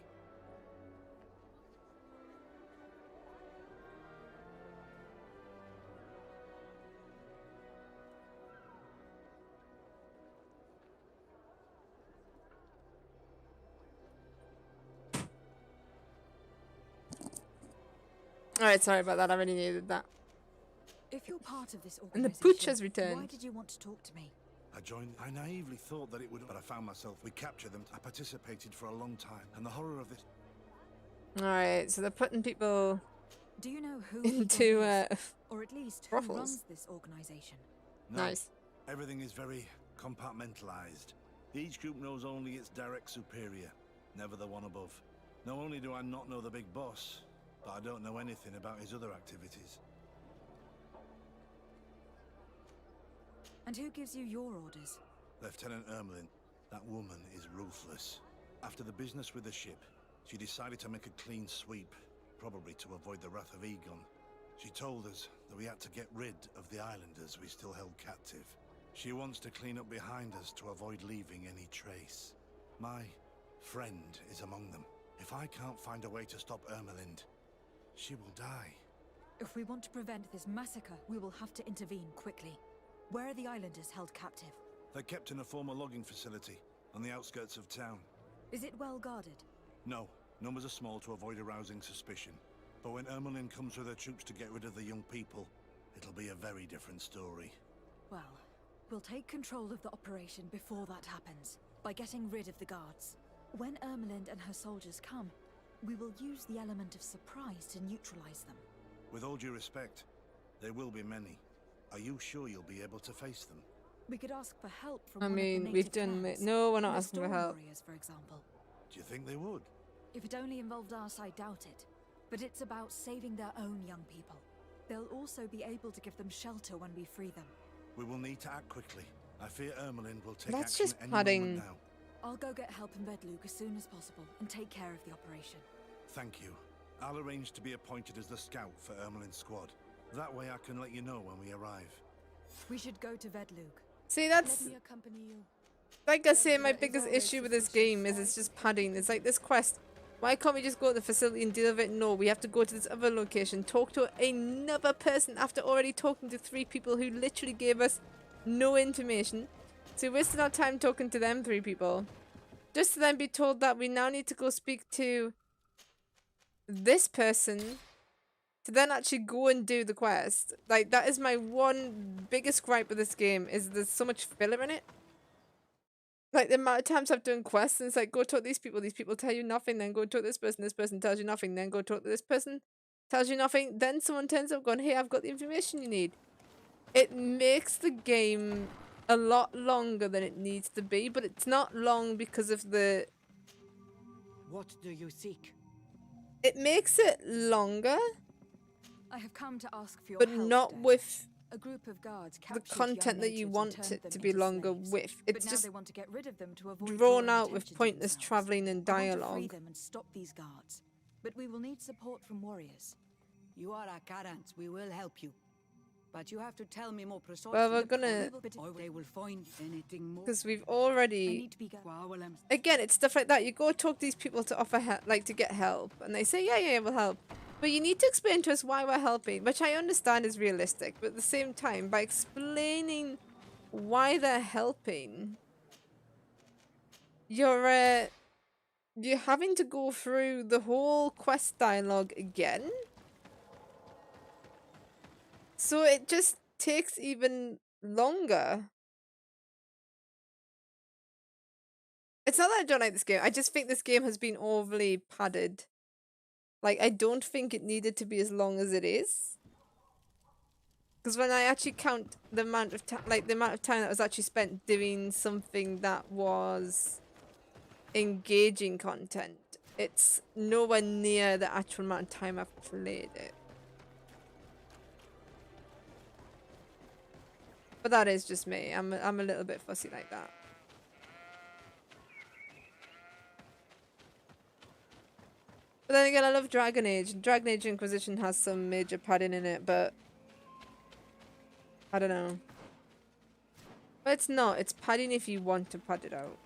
Speaker 1: Alright, sorry about that. I really needed that.
Speaker 3: If you're part of this
Speaker 1: And
Speaker 3: organization,
Speaker 1: the pooch has
Speaker 3: why
Speaker 1: returned.
Speaker 3: did you want to talk to me?
Speaker 21: I joined. I naively thought that it would, but I found myself. We captured them. I participated for a long time, and the horror of this.
Speaker 1: Alright, so they're putting people
Speaker 3: Do you know who
Speaker 1: into
Speaker 3: Egon is, or at least who
Speaker 1: brothels.
Speaker 3: runs this organization?
Speaker 21: No,
Speaker 1: Nice.
Speaker 21: Everything is very compartmentalized. Each group knows only its direct superior, never the one above. Not only do I not know the big boss, but I don't know anything about his other activities.
Speaker 3: And who gives you your orders?
Speaker 21: Lieutenant Ermelin, that woman is ruthless. After the business with the ship, she decided to make a clean sweep, probably to avoid the wrath of Egon. She told us that we had to get rid of the islanders we still held captive. She wants to clean up behind us to avoid leaving any trace. My friend is among them. If I can't find a way to stop Ermelind, she will die.
Speaker 3: If we want to prevent this massacre, we will have to intervene quickly. Where are the islanders held captive?
Speaker 21: They're kept in a former logging facility on the outskirts of town.
Speaker 3: Is it well guarded?
Speaker 21: No, numbers are small to avoid arousing suspicion. But when Ermelin comes with her troops to get rid of the young people, it'll be a very different story.
Speaker 3: Well, we'll take control of the operation before that happens, by getting rid of the guards. When Ermelind and her soldiers come, we will use the element of surprise to neutralize them.
Speaker 21: With all due respect, there will be many. Are you sure you'll be able to face them?
Speaker 3: We could ask for help from
Speaker 1: I
Speaker 3: one of the
Speaker 1: mean,
Speaker 3: native
Speaker 1: we've done...
Speaker 3: clans.
Speaker 1: No, we're not
Speaker 3: The
Speaker 1: asking for
Speaker 3: Storm
Speaker 1: help.
Speaker 3: Warriors, for example.
Speaker 21: Do you think they would?
Speaker 3: If it only involved us, I doubt it. But it's about saving their own young people. They'll also be able to give them shelter when we free them.
Speaker 21: We will need to act quickly. I fear Ermelin will take
Speaker 1: That's
Speaker 21: action
Speaker 1: just
Speaker 21: any
Speaker 1: padding.
Speaker 21: moment now.
Speaker 3: I'll go get help in Vedlug as soon as possible and take care of the operation.
Speaker 21: Thank you. I'll arrange to be appointed as the scout for Ermelin's squad. That way I can let you know when we arrive.
Speaker 3: We should go to Vedlug.
Speaker 1: See, that's...
Speaker 3: Let me accompany you.
Speaker 1: Like I say, my biggest issue with this game is it's just padding. It's like this quest. Why can't we just go to the facility and deal with it? No, we have to go to this other location, talk to another person after already talking to 3 people who literally gave us no information. So we wasted our time talking to them 3 people. Just to then be told that we now need to go speak to this person to then actually go and do the quest. Like, that is my one biggest gripe with this game, is there's so much filler in it. Like, the amount of times I've done quests, and it's like, go talk to these people tell you nothing, then go talk to this person tells you nothing, then go talk to this person, tells you nothing, then someone turns up going, hey, I've got the information you need. It makes the game a lot longer than it needs to be, but it's not long because of the...
Speaker 12: What do you seek?
Speaker 1: It makes it longer,
Speaker 3: I have come to ask for your
Speaker 1: but
Speaker 3: help
Speaker 1: not
Speaker 3: today.
Speaker 1: with
Speaker 3: A group of guards
Speaker 1: the
Speaker 3: captured
Speaker 1: content
Speaker 3: young
Speaker 1: that you
Speaker 3: natives and
Speaker 1: want
Speaker 3: turned
Speaker 1: it
Speaker 3: them
Speaker 1: to be
Speaker 3: into
Speaker 1: longer
Speaker 3: slaves.
Speaker 1: with.
Speaker 3: But
Speaker 1: It's
Speaker 3: now
Speaker 1: just
Speaker 3: they want to get rid of them to avoid
Speaker 1: drawn
Speaker 3: drawing
Speaker 1: out with
Speaker 3: attention to
Speaker 1: pointless
Speaker 3: themselves.
Speaker 1: travelling and
Speaker 3: I want to free
Speaker 1: dialogue.
Speaker 3: them and stop these guards. But we will need support from warriors.
Speaker 12: You are a Karant. We will help you. But you have to tell me more precisely.
Speaker 1: Well, we're gonna...
Speaker 12: They will find anything more.
Speaker 1: Because we've already... Again, it's stuff like that. You go talk to these people to offer help, like to get help. And they say, yeah, we'll help. But you need to explain to us why we're helping. Which I understand is realistic. But at the same time, by explaining why they're helping... You're having to go through the whole quest dialogue again. So it just takes even longer. It's not that I don't like this game. I just think this game has been overly padded. Like, I don't think it needed to be as long as it is. Because when I actually count the amount of time, like the amount of time that was actually spent doing something that was engaging content, it's nowhere near the actual amount of time I've played it. But that is just me. I'm a little bit fussy like that. But then again, I love Dragon Age. Dragon Age Inquisition has some major padding in it, but I don't know. But it's not. It's padding if you want to pad it out.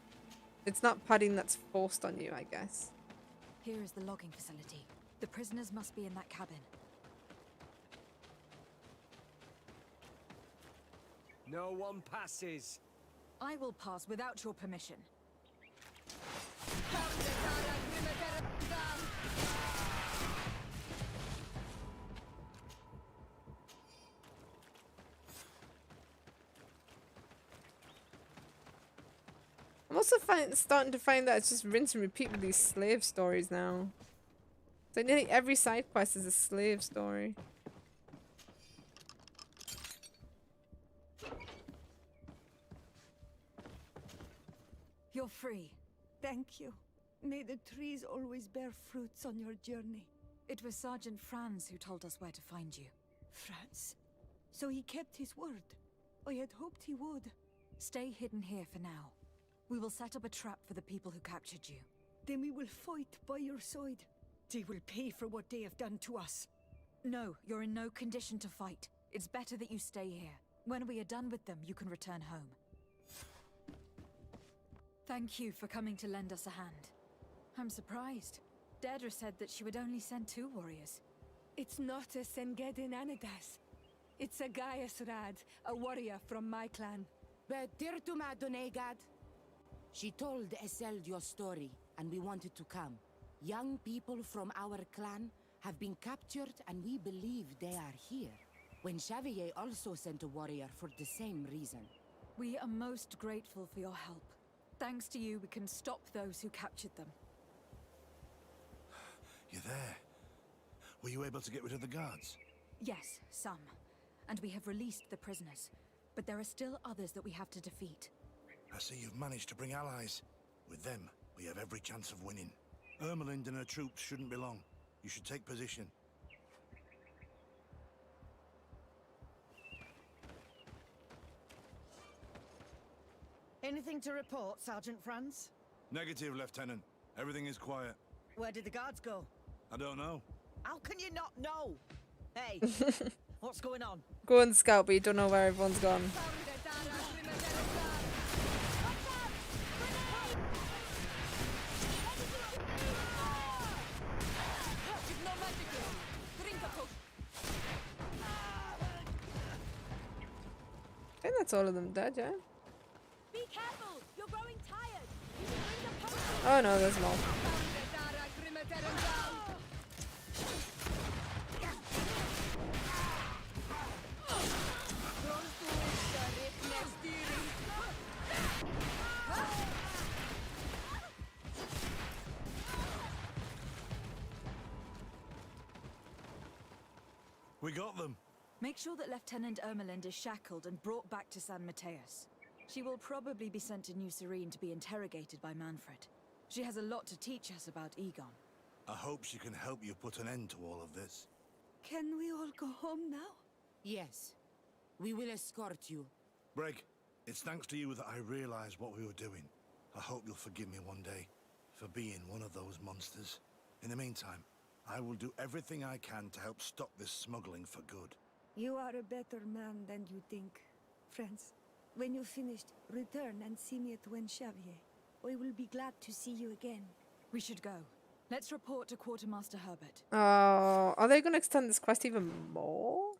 Speaker 1: It's not padding that's forced on you, I guess.
Speaker 3: Here is the logging facility. The prisoners must be in that cabin.
Speaker 18: No one passes.
Speaker 3: I will pass without your permission.
Speaker 1: I'm also starting to find that it's just rinse and repeat with these slave stories now. So nearly every side quest is a slave story.
Speaker 3: You're free.
Speaker 11: Thank you. May the trees always bear fruits on your journey.
Speaker 3: It was Sergeant Franz who told us where to find you.
Speaker 11: Franz? So he kept his word. I had hoped he would.
Speaker 3: Stay hidden here for now. We will set up a trap for the people who captured you.
Speaker 11: Then we will fight by your side. They will pay for what they have done to us.
Speaker 3: No, you're in no condition to fight. It's better that you stay here. When we are done with them, you can return home. Thank you for coming to lend us a hand. I'm surprised. Deirdre said that she would only send 2 warriors.
Speaker 11: It's not a Sengedin Anadas. It's a Gaius Rad, a warrior from my clan.
Speaker 7: But Tirtuma Donegad. She told Eseld your story, and we wanted to come. Young people from our clan have been captured, and we believe they are here. When Xavier also sent a warrior for the same reason.
Speaker 3: We are most grateful for your help. Thanks to you, we can stop those who captured them.
Speaker 21: You're there. Were you able to get rid of the guards?
Speaker 3: Yes, some. And we have released the prisoners. But there are still others that we have to defeat.
Speaker 21: I see you've managed to bring allies. With them, we have every chance of winning. Ermelind and her troops shouldn't be long. You should take position.
Speaker 10: Anything to report, Sergeant Franz?
Speaker 21: Negative, Lieutenant. Everything is quiet.
Speaker 10: Where did the guards go?
Speaker 21: I don't know.
Speaker 10: How can you not know? Hey, what's going on?
Speaker 1: Go and scout, but you don't know where everyone's gone. I think that's all of them dead, yeah?
Speaker 5: Be careful! You're growing tired!
Speaker 1: Oh no, there's more.
Speaker 21: We got them.
Speaker 3: Make sure that Lieutenant Ermelind is shackled and brought back to San Mateus. She will probably be sent to New Serene to be interrogated by Manfred. She has a lot to teach us about Egon.
Speaker 21: I hope she can help you put an end to all of this.
Speaker 11: Can we all go home now?
Speaker 7: Yes. We will escort you.
Speaker 21: Breg, it's thanks to you that I realized what we were doing. I hope you'll forgive me one day for being one of those monsters. In the meantime, I will do everything I can to help stop this smuggling for good.
Speaker 11: You are a better man than you think, friends. When you're finished, return and see me at Wen Xavier. I will be glad to see you again.
Speaker 3: We should go. Let's report to Quartermaster Herbert.
Speaker 1: Oh, are they going to extend this quest even more?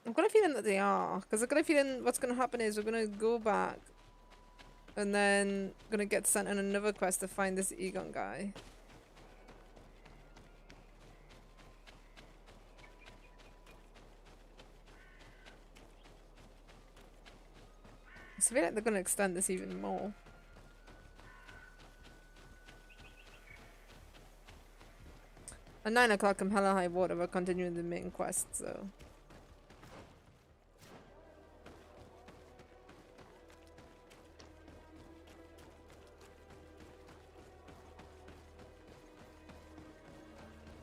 Speaker 1: I've got a feeling that they are, because I've got a feeling what's going to happen is we're going to go back and then going to get sent on another quest to find this Egon guy. So I feel like they're going to extend this even more. At 9 o'clock, I'm hella high water. We're continuing the main quest, so.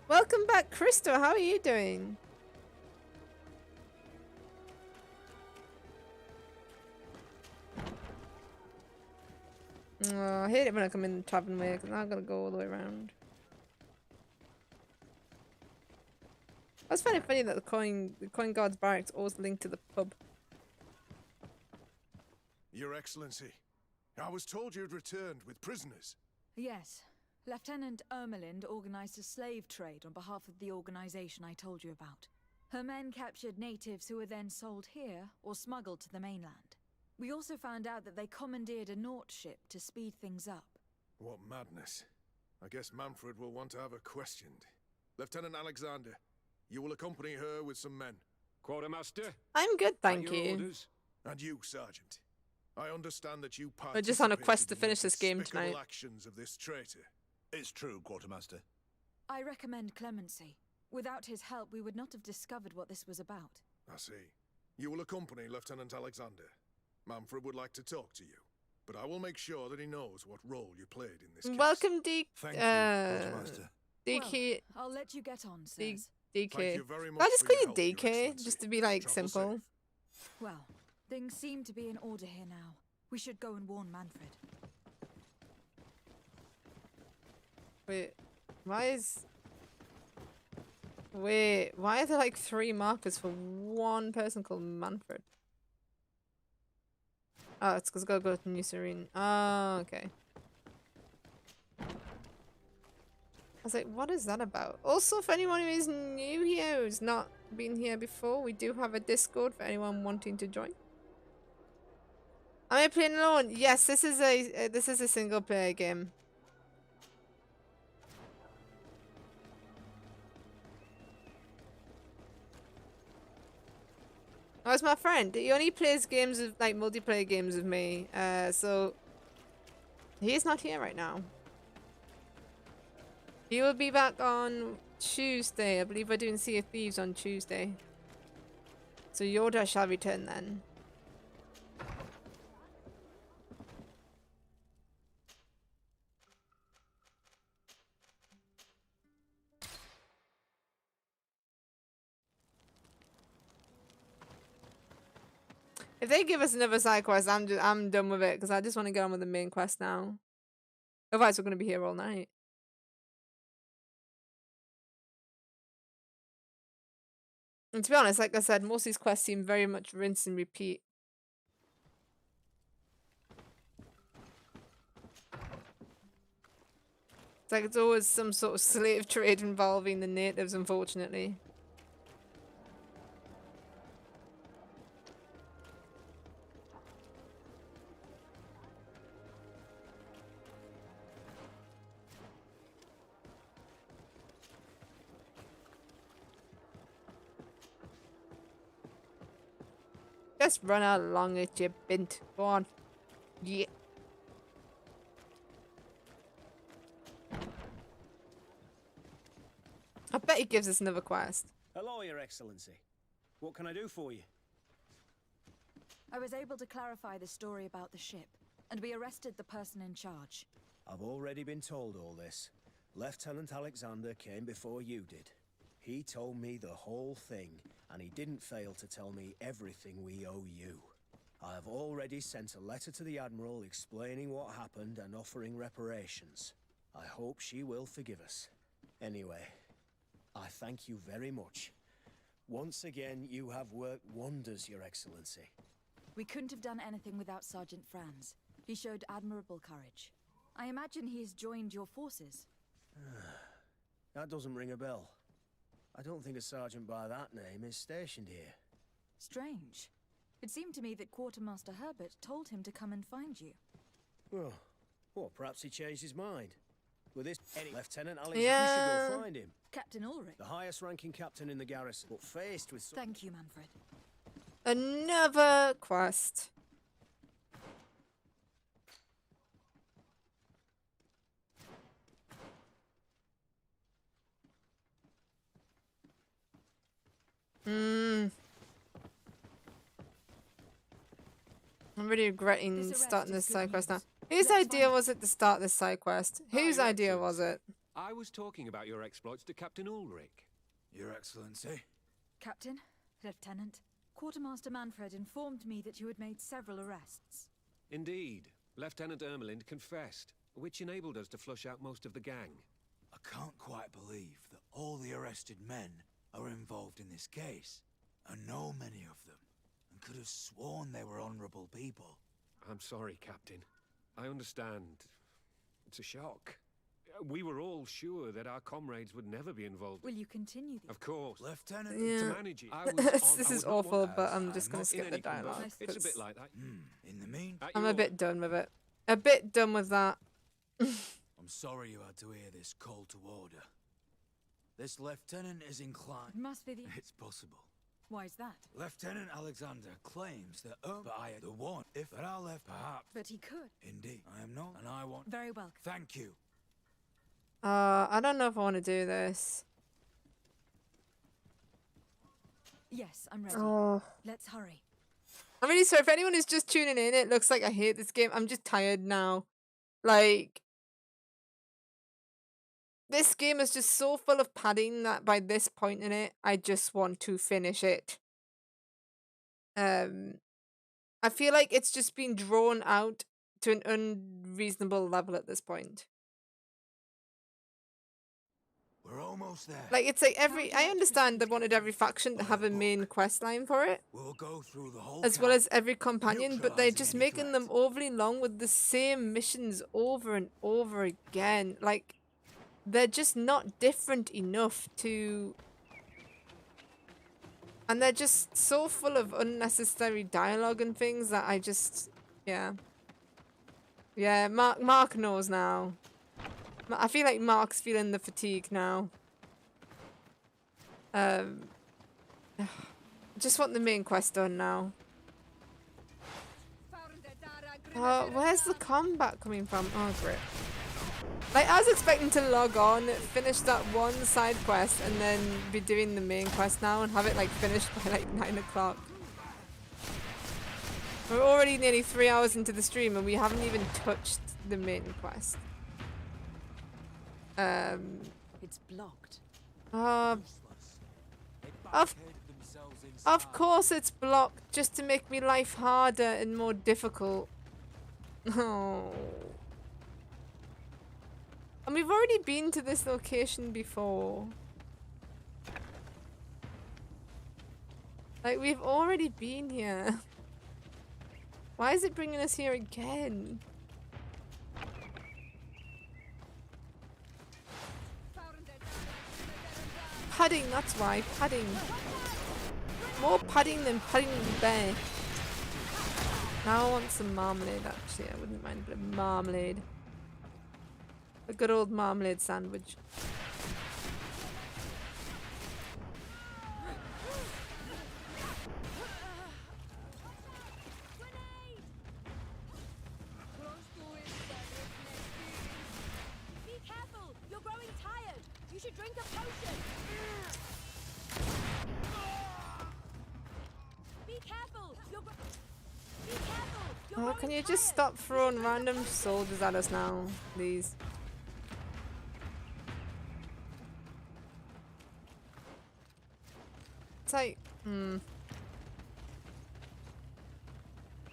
Speaker 1: Welcome back, Krista. How are you doing? Oh, I hate it when I come in the traveling way because now I gotta go all the way around. I was finding it funny that the coin guard's barracks always linked to the pub.
Speaker 17: Your Excellency, I was told you'd returned with prisoners.
Speaker 3: Yes. Lieutenant Ermelind organized a slave trade on behalf of the organization I told you about. Her men captured natives who were then sold here or smuggled to the mainland. We also found out that they commandeered a Naut ship to speed things up.
Speaker 17: What madness. I guess Manfred will want to have her questioned. Lieutenant Alexander, you will accompany her with some men.
Speaker 20: Quartermaster?
Speaker 1: I'm good, thank you.
Speaker 17: Orders? And you, Sergeant. I understand that you
Speaker 1: We're just on a quest to finish this game tonight.
Speaker 17: actions of this traitor.
Speaker 21: It's true, Quartermaster.
Speaker 3: I recommend clemency. Without his help, we would not have discovered what this was about.
Speaker 17: I see. You will accompany Lieutenant Alexander. Manfred would like to talk to you, but I will make sure that he knows what role you played in this case.
Speaker 1: Welcome,
Speaker 17: Thank you, Quartermaster.
Speaker 1: DK.
Speaker 3: Well, I'll let you get on, sirs.
Speaker 1: DK.
Speaker 17: Thank you very much
Speaker 1: Can I just
Speaker 17: for
Speaker 1: call
Speaker 17: your
Speaker 1: you
Speaker 17: help, Your
Speaker 1: DK,
Speaker 17: Excellency.
Speaker 1: just to be like
Speaker 17: Travel
Speaker 1: simple?
Speaker 17: safe.
Speaker 3: Well, things seem to be in order here now. We should go and warn Manfred.
Speaker 1: Wait, why are there like 3 markers for one person called Manfred? Oh, it's because I gotta go to New Serene. Oh, okay. I was like, what is that about? Also, for anyone who is new here, who's not been here before, we do have a Discord for anyone wanting to join. Am I playing alone? Yes, this is a single player game. Oh, it's my friend. He only plays games of like multiplayer games with me. So he's not here right now. He will be back on Tuesday. I believe we're doing Sea of Thieves on Tuesday. So Yoda shall return then. If they give us another side quest, I'm done with it because I just want to get on with the main quest now. Otherwise, we're gonna be here all night. And to be honest, like I said, most of these quests seem very much rinse and repeat. It's like it's always some sort of slave trade involving the natives, unfortunately. Just run along it, you bint. Go on. Yeah. I bet he gives us another quest.
Speaker 15: Hello, Your Excellency. What can I do for you?
Speaker 3: I was able to clarify the story about the ship, and we arrested the person in charge.
Speaker 15: I've already been told all this. Lieutenant Alexander came before you did. He told me the whole thing, and he didn't fail to tell me everything we owe you. I have already sent a letter to the Admiral explaining what happened and offering reparations. I hope she will forgive us. Anyway, I thank you very much. Once again, you have worked wonders, Your Excellency.
Speaker 3: We couldn't have done anything without Sergeant Franz. He showed admirable courage. I imagine he has joined your forces.
Speaker 15: That doesn't ring a bell. I don't think a sergeant by that name is stationed here.
Speaker 3: Strange. It seemed to me that Quartermaster Herbert told him to come and find you.
Speaker 15: Well, perhaps he changed his mind. With this, Lieutenant Alexander, you should go find him.
Speaker 3: Captain Ulrich.
Speaker 15: The highest ranking captain in the garrison, but faced with...
Speaker 3: Thank you, Manfred.
Speaker 1: Another quest. I'm really regretting starting this side quest now. Whose idea was it to start this side quest? Whose idea was it?
Speaker 20: I was talking about your exploits to Captain Ulrich.
Speaker 2: Your Excellency.
Speaker 3: Captain, Lieutenant, Quartermaster Manfred informed me that you had made several arrests.
Speaker 20: Indeed. Lieutenant Ermelind confessed, which enabled us to flush out most of the gang.
Speaker 2: I can't quite believe that all the arrested men are involved in this case. I know many of them, and could have sworn they were honorable people.
Speaker 20: I'm sorry, Captain. I understand. It's a shock. We were all sure that our comrades would never be involved.
Speaker 3: Will you continue the...
Speaker 20: Of course.
Speaker 2: Lieutenant,
Speaker 20: to manage it. I was
Speaker 1: This is awful, but I'm just going to skip the dialogue.
Speaker 20: It's a bit like that.
Speaker 2: In the meantime,
Speaker 1: I'm a bit done with it. A bit done with that.
Speaker 2: I'm sorry you had to hear this call to order. This lieutenant is inclined.
Speaker 3: It must be the...
Speaker 2: It's possible.
Speaker 3: Why is that?
Speaker 2: Lieutenant Alexander claims that but I the one. If that I left, perhaps.
Speaker 3: But he could.
Speaker 2: Indeed, I am not, and I want.
Speaker 3: Very well.
Speaker 2: Thank you.
Speaker 1: I don't know if I want to do this.
Speaker 3: Yes, I'm ready.
Speaker 1: Oh.
Speaker 3: Let's hurry.
Speaker 1: I'm really sorry if anyone is just tuning in. It looks like I hate this game. I'm just tired now. Like, this game is just so full of padding that by this point in it, I just want to finish it. I feel like it's just been drawn out to an unreasonable level at this point.
Speaker 2: We're almost there.
Speaker 1: Like, it's like I understand they wanted every faction to have a main quest line for it.
Speaker 2: We'll go through the whole
Speaker 1: As well
Speaker 2: camp,
Speaker 1: as every companion, but they're just
Speaker 2: neutralizing any
Speaker 1: making them overly long with the same missions over and over again. Like, they're just not different enough to... And they're just so full of unnecessary dialogue and things that I just... Yeah. Yeah, Mark knows now. I feel like Mark's feeling the fatigue now. Just want the main quest done now. Where's the combat coming from? Oh, great. Like, I was expecting to log on, finish that one side quest, and then be doing the main quest now and have it, like, finished by, like, 9 o'clock. We're already nearly 3 hours into the stream and we haven't even touched the main quest.
Speaker 3: It's blocked.
Speaker 1: Of course it's blocked, just to make me life harder and more difficult. Oh. And we've already been to this location before. Like, we've already been here. Why is it bringing us here again? Padding, that's why. Padding. More padding than padding in the bear. Now I want some marmalade, actually. I wouldn't mind a bit of marmalade. A good old marmalade sandwich.
Speaker 5: Be careful! You're growing tired! You should drink a potion! Be careful! Be careful!
Speaker 1: Oh, can you just stop throwing random soldiers at us now, please? It's like, I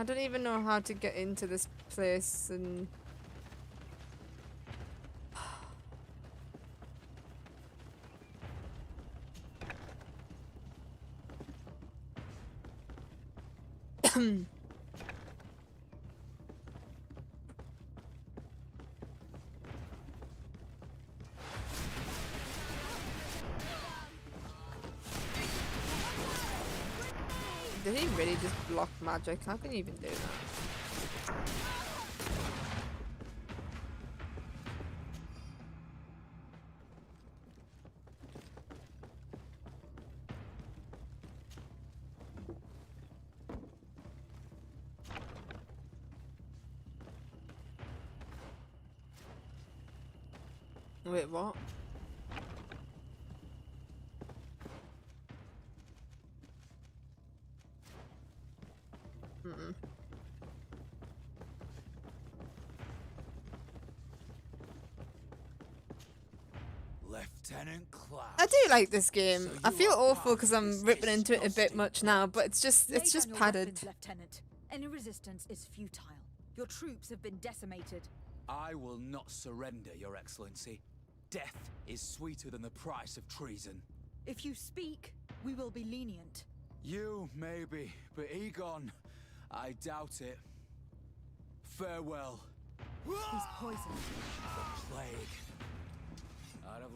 Speaker 1: don't even know how to get into this place and... Did he really just block magic? How can you even do that? Wait, what?
Speaker 2: Lieutenant Cloud.
Speaker 1: I do like this game. I feel awful because I'm ripping into it a bit much now, but it's just
Speaker 3: Lay down your
Speaker 1: padded.
Speaker 3: weapons, Lieutenant. Any resistance is futile. Your troops have been decimated.
Speaker 2: I will not surrender, Your Excellency. Death is sweeter than the price of treason.
Speaker 3: If you speak, we will be lenient.
Speaker 2: You, maybe, but Egon, I doubt it. Farewell.
Speaker 3: He's poisoned.
Speaker 2: The plague. I'd have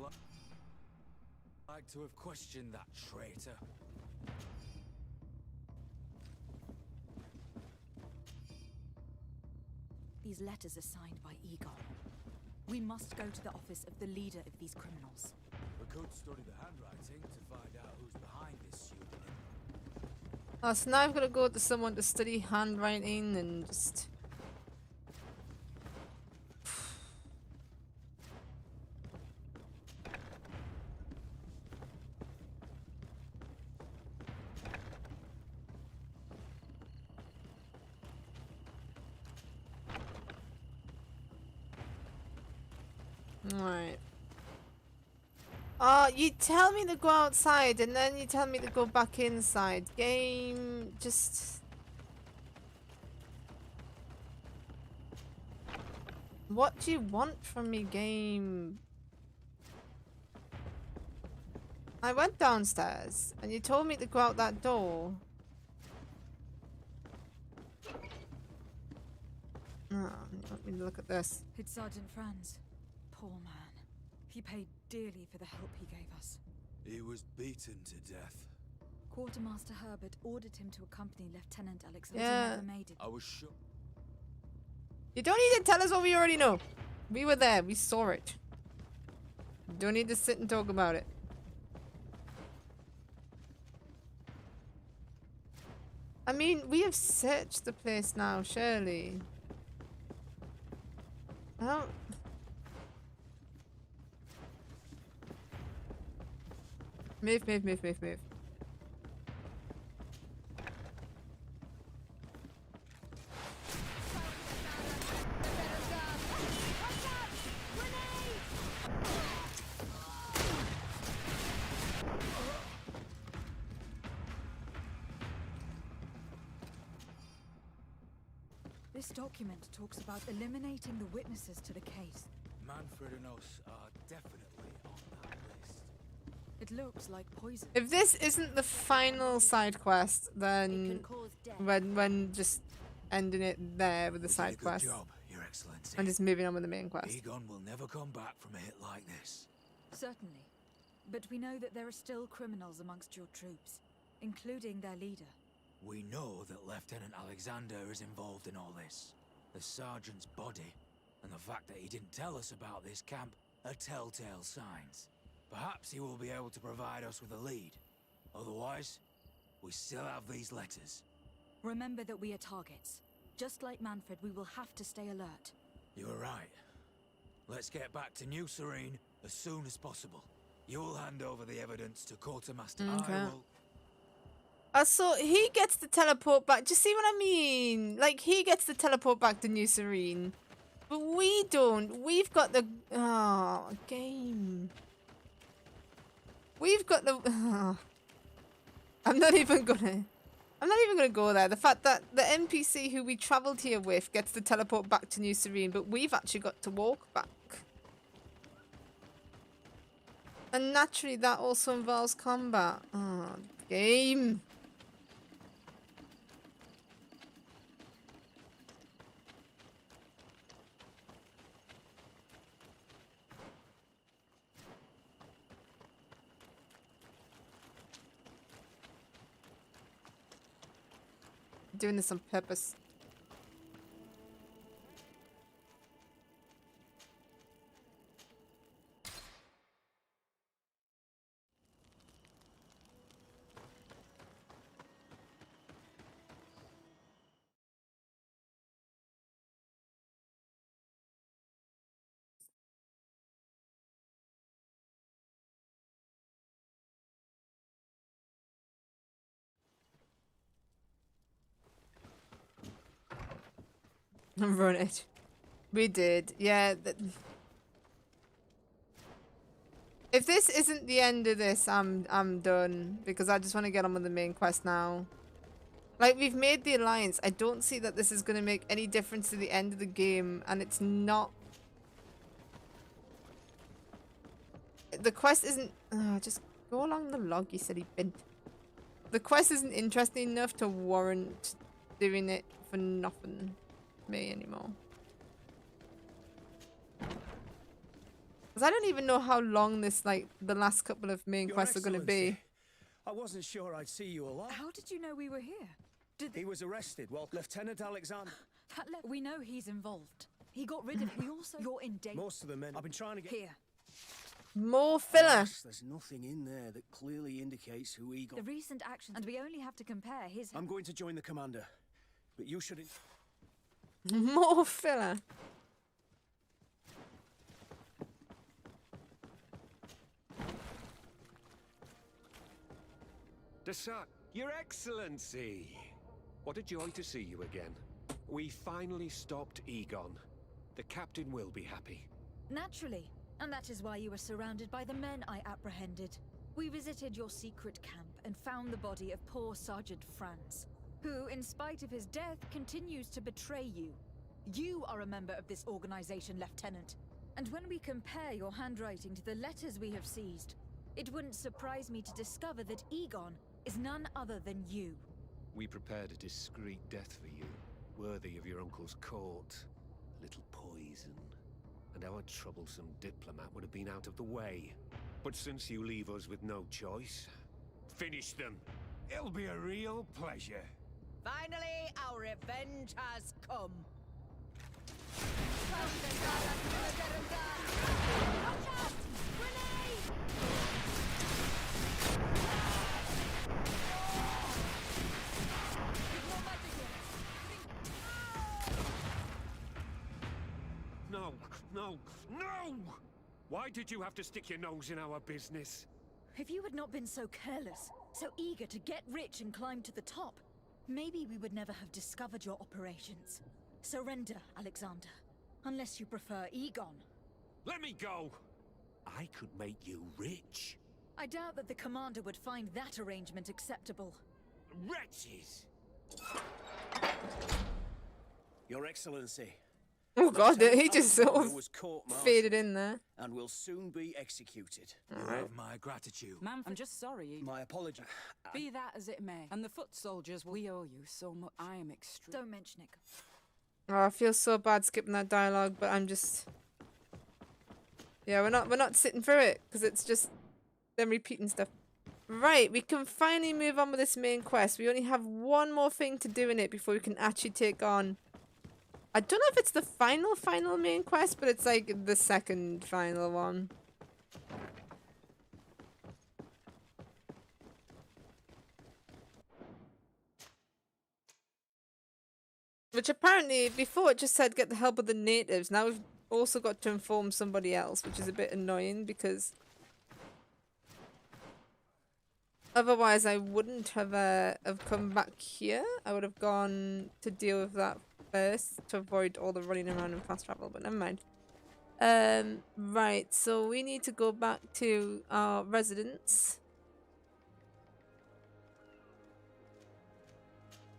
Speaker 2: liked to have questioned that traitor.
Speaker 3: These letters are signed by Egon. We must go to the office of the leader of these criminals.
Speaker 2: We could study the handwriting to find out who's behind this pseudonym.
Speaker 1: Oh, so now I've got to go to someone to study handwriting and just... Alright. Oh, you tell me to go outside and then you tell me to go back inside. Game, just... What do you want from me, game? I went downstairs and you told me to go out that door. Oh, let me look at this.
Speaker 3: It's Sergeant Franz. Poor man. He paid dearly for the help he gave us.
Speaker 2: He was beaten to death.
Speaker 3: Quartermaster Herbert ordered him to accompany Lieutenant Alexander.
Speaker 1: Yeah.
Speaker 3: He never made it.
Speaker 2: I was sure.
Speaker 1: You don't need to tell us what we already know. We were there. We saw it. You don't need to sit and talk about it. I mean, we have searched the place now, surely. Oh. Move, move, move, move, move.
Speaker 3: This document talks about eliminating the witnesses to the case.
Speaker 2: Manfred and us are definitely on that list.
Speaker 3: It looks like poison.
Speaker 1: If this isn't the final side quest, then when just ending it there with the side quest.
Speaker 2: Job, Your Excellency.
Speaker 1: And just moving on with the main quest.
Speaker 2: Egon will never come back from a hit like this.
Speaker 3: Certainly. But we know that there are still criminals amongst your troops, including their leader.
Speaker 2: We know that Lieutenant Alexander is involved in all this. The sergeant's body, and the fact that he didn't tell us about this camp, are telltale signs. Perhaps he will be able to provide us with a lead. Otherwise, we still have these letters.
Speaker 3: Remember that we are targets. Just like Manfred, we will have to stay alert.
Speaker 2: You're right. Let's get back to New Serene as soon as possible. You'll hand over the evidence to Quartermaster.
Speaker 1: Okay.
Speaker 2: I will...
Speaker 1: So he gets to teleport back. Do you see what I mean? Like, he gets to teleport back to New Serene. But we don't. We've got the... Oh, game. We've got the... Oh. I'm not even gonna go there. The fact that the NPC who we travelled here with gets to teleport back to New Serene, but we've actually got to walk back. And naturally, that also involves combat. Oh, game. Doing this on purpose. Run it. We did. Yeah. If this isn't the end of this, I'm done. Because I just want to get on with the main quest now. Like, we've made the alliance. I don't see that this is going to make any difference to the end of the game. And it's not... The quest isn't... just go along the log, you silly bint. The quest isn't interesting enough to warrant doing it for nothing. Me anymore. Because I don't even know how long this, like, the last couple of main quests are going to be.
Speaker 15: I wasn't sure I'd see you alive.
Speaker 3: How did you know we were here?
Speaker 15: He was arrested while Lieutenant Alexander...
Speaker 3: We know he's involved. He got rid of it. We also... You're in danger.
Speaker 15: Most of the men... I've been trying to get...
Speaker 3: Here.
Speaker 1: More filler.
Speaker 15: There's nothing in there that clearly indicates who Egon...
Speaker 3: The recent actions... And we only have to compare his...
Speaker 15: I'm going to join the commander. But you shouldn't...
Speaker 1: More filler.
Speaker 20: Your Excellency! What a joy to see you again. We finally stopped Egon. The captain will be happy.
Speaker 3: Naturally. And that is why you were surrounded by the men I apprehended. We visited your secret camp and found the body of poor Sergeant Franz, who, in spite of his death, continues to betray you. You are a member of this organization, Lieutenant. And when we compare your handwriting to the letters we have seized, it wouldn't surprise me to discover that Egon is none other than you.
Speaker 20: We prepared a discreet death for you, worthy of your uncle's court. A little poison, and our troublesome diplomat would have been out of the way. But since you leave us with no choice, finish them.
Speaker 19: It'll be a real pleasure.
Speaker 7: Finally, our revenge has come.
Speaker 20: No, no, no! Why did you have to stick your nose in our business?
Speaker 3: If you had not been so careless, so eager to get rich and climb to the top, maybe we would never have discovered your operations. Surrender, Alexander. Unless you prefer Egon.
Speaker 20: Let me go! I could make you rich.
Speaker 3: I doubt that the commander would find that arrangement acceptable.
Speaker 20: Wretches!
Speaker 15: Your Excellency.
Speaker 1: Oh god, he just sort of
Speaker 15: was
Speaker 1: faded in there.
Speaker 15: And will soon be executed.
Speaker 2: You have my gratitude.
Speaker 12: Ma'am, I'm just sorry.
Speaker 15: My apology.
Speaker 12: Be that as it may. And the foot soldiers, we owe you so much. I am extreme.
Speaker 3: Don't mention it.
Speaker 1: Oh, I feel so bad skipping that dialogue, but I'm just... Yeah, we're not sitting through it, because it's just them repeating stuff. Right, we can finally move on with this main quest. We only have one more thing to do in it before we can actually take on... I don't know if it's the final main quest, but it's like the second final one. Which apparently, before it just said get the help of the natives. Now we've also got to inform somebody else, which is a bit annoying because... Otherwise, I wouldn't have come back here. I would have gone to deal with that first to avoid all the running around and fast travel, but never mind. Right, so we need to go back to our residence.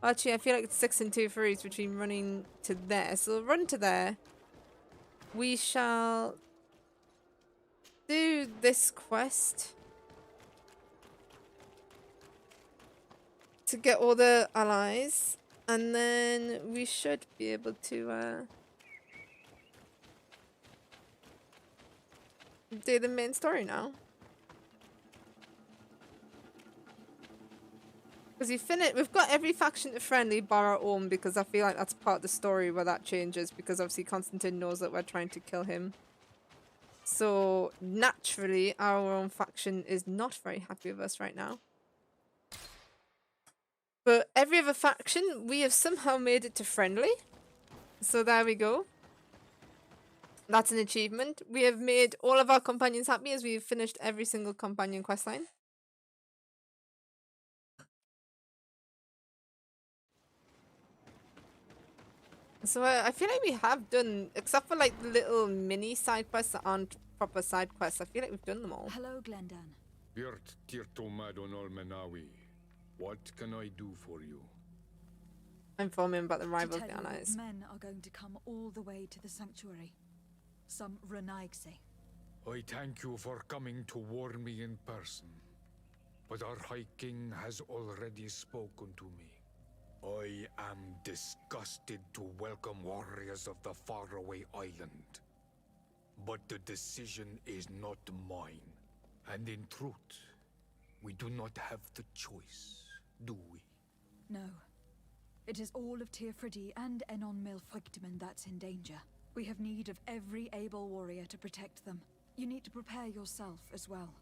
Speaker 1: Actually, I feel like it's 6 and 2 threes between running to there. So we'll run to there. We shall do this quest to get all the allies, and then we should be able to do the main story now. Because we've got every faction to friendly bar our own, because I feel like that's part of the story where that changes, because obviously Constantine knows that we're trying to kill him. So naturally our own faction is not very happy with us right now. But every other faction, we have somehow made it to friendly. So there we go. That's an achievement. We have made all of our companions happy as we've finished every single companion questline. So I feel like we have done, except for like the little mini side quests that aren't proper side quests, I feel like we've done them all.
Speaker 3: Hello, Glendan.
Speaker 9: Birt Tirtomado Nolmenawi. What can I do for you?
Speaker 1: Inform him about the rival
Speaker 3: To tell you
Speaker 1: allies.
Speaker 3: that men are going to come all the way to the sanctuary. Some Renaigse.
Speaker 9: I thank you for coming to warn me in person. But our High King has already spoken to me. I am disgusted to welcome warriors of the faraway island. But the decision is not mine. And in truth, we do not have the choice, do we?
Speaker 3: No. It is all of Tirfridi and Enon Milfrictiman that's in danger. We have need of every able warrior to protect them. You need to prepare yourself as well.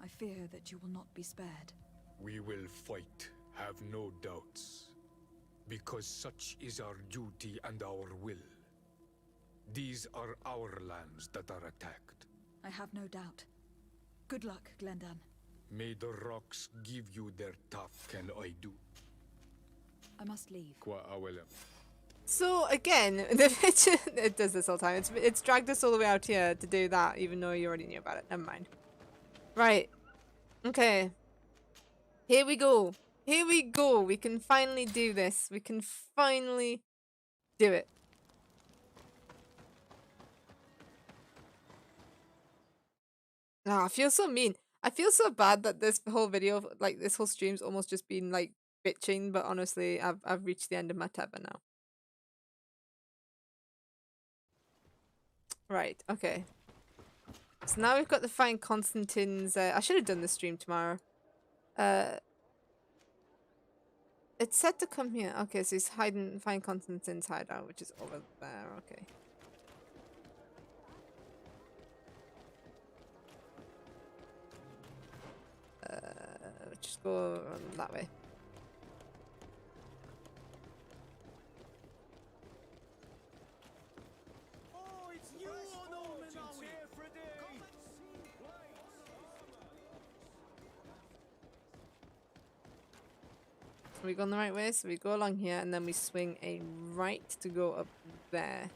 Speaker 3: I fear that you will not be spared.
Speaker 9: We will fight, have no doubts. Because such is our duty and our will. These are our lands that are attacked.
Speaker 3: I have no doubt. Good luck, Glendan.
Speaker 9: May the rocks give you their tough can I do.
Speaker 3: I must leave.
Speaker 9: Qua awelem.
Speaker 1: So again, the bitch, it does this all the time. It's dragged us all the way out here to do that, even though you already knew about it. Never mind. Right. Okay. Here we go. Here we go. We can finally do this. We can finally do it. Ah, I feel so mean. I feel so bad that this whole video, like this whole stream's almost just been like bitching, but honestly, I've reached the end of my tether now. Right, okay. So now we've got to find Constantine's. I should have done the stream tomorrow. It's said to come here. Okay, so he's find Constantine's hideout, which is over there. Okay. Just go that way.
Speaker 17: Oh, it's you, Onoman! I'm here for a day!
Speaker 1: Are we going the right way? So we go along here and then we swing a right to go up there.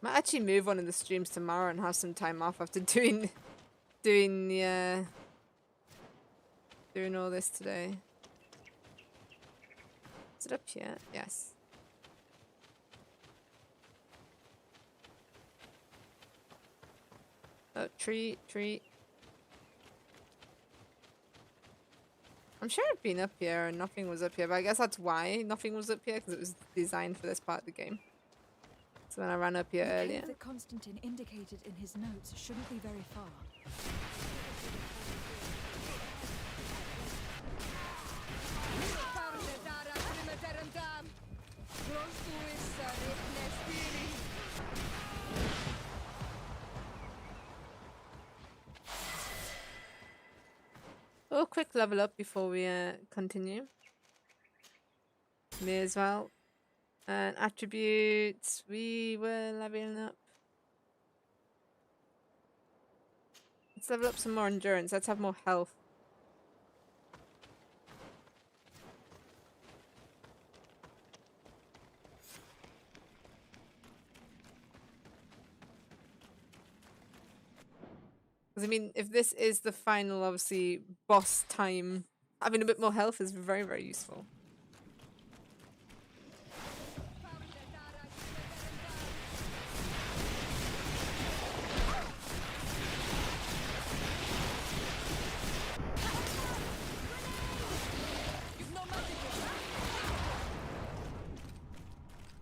Speaker 1: Might actually move one of the streams tomorrow and have some time off after doing all this today. Is it up here? Yes. Oh, tree. I'm sure I've been up here and nothing was up here, but I guess that's why nothing was up here, because it was designed for this part of the game. So when I ran up here earlier.
Speaker 3: The cave that Constantine indicated in his notes shouldn't be very far.
Speaker 1: Oh, quick level up before we continue. May as well. And attributes, we were leveling up. Let's level up some more endurance. Let's have more health. Because I mean, if this is the final, obviously, boss time, having a bit more health is very, very useful.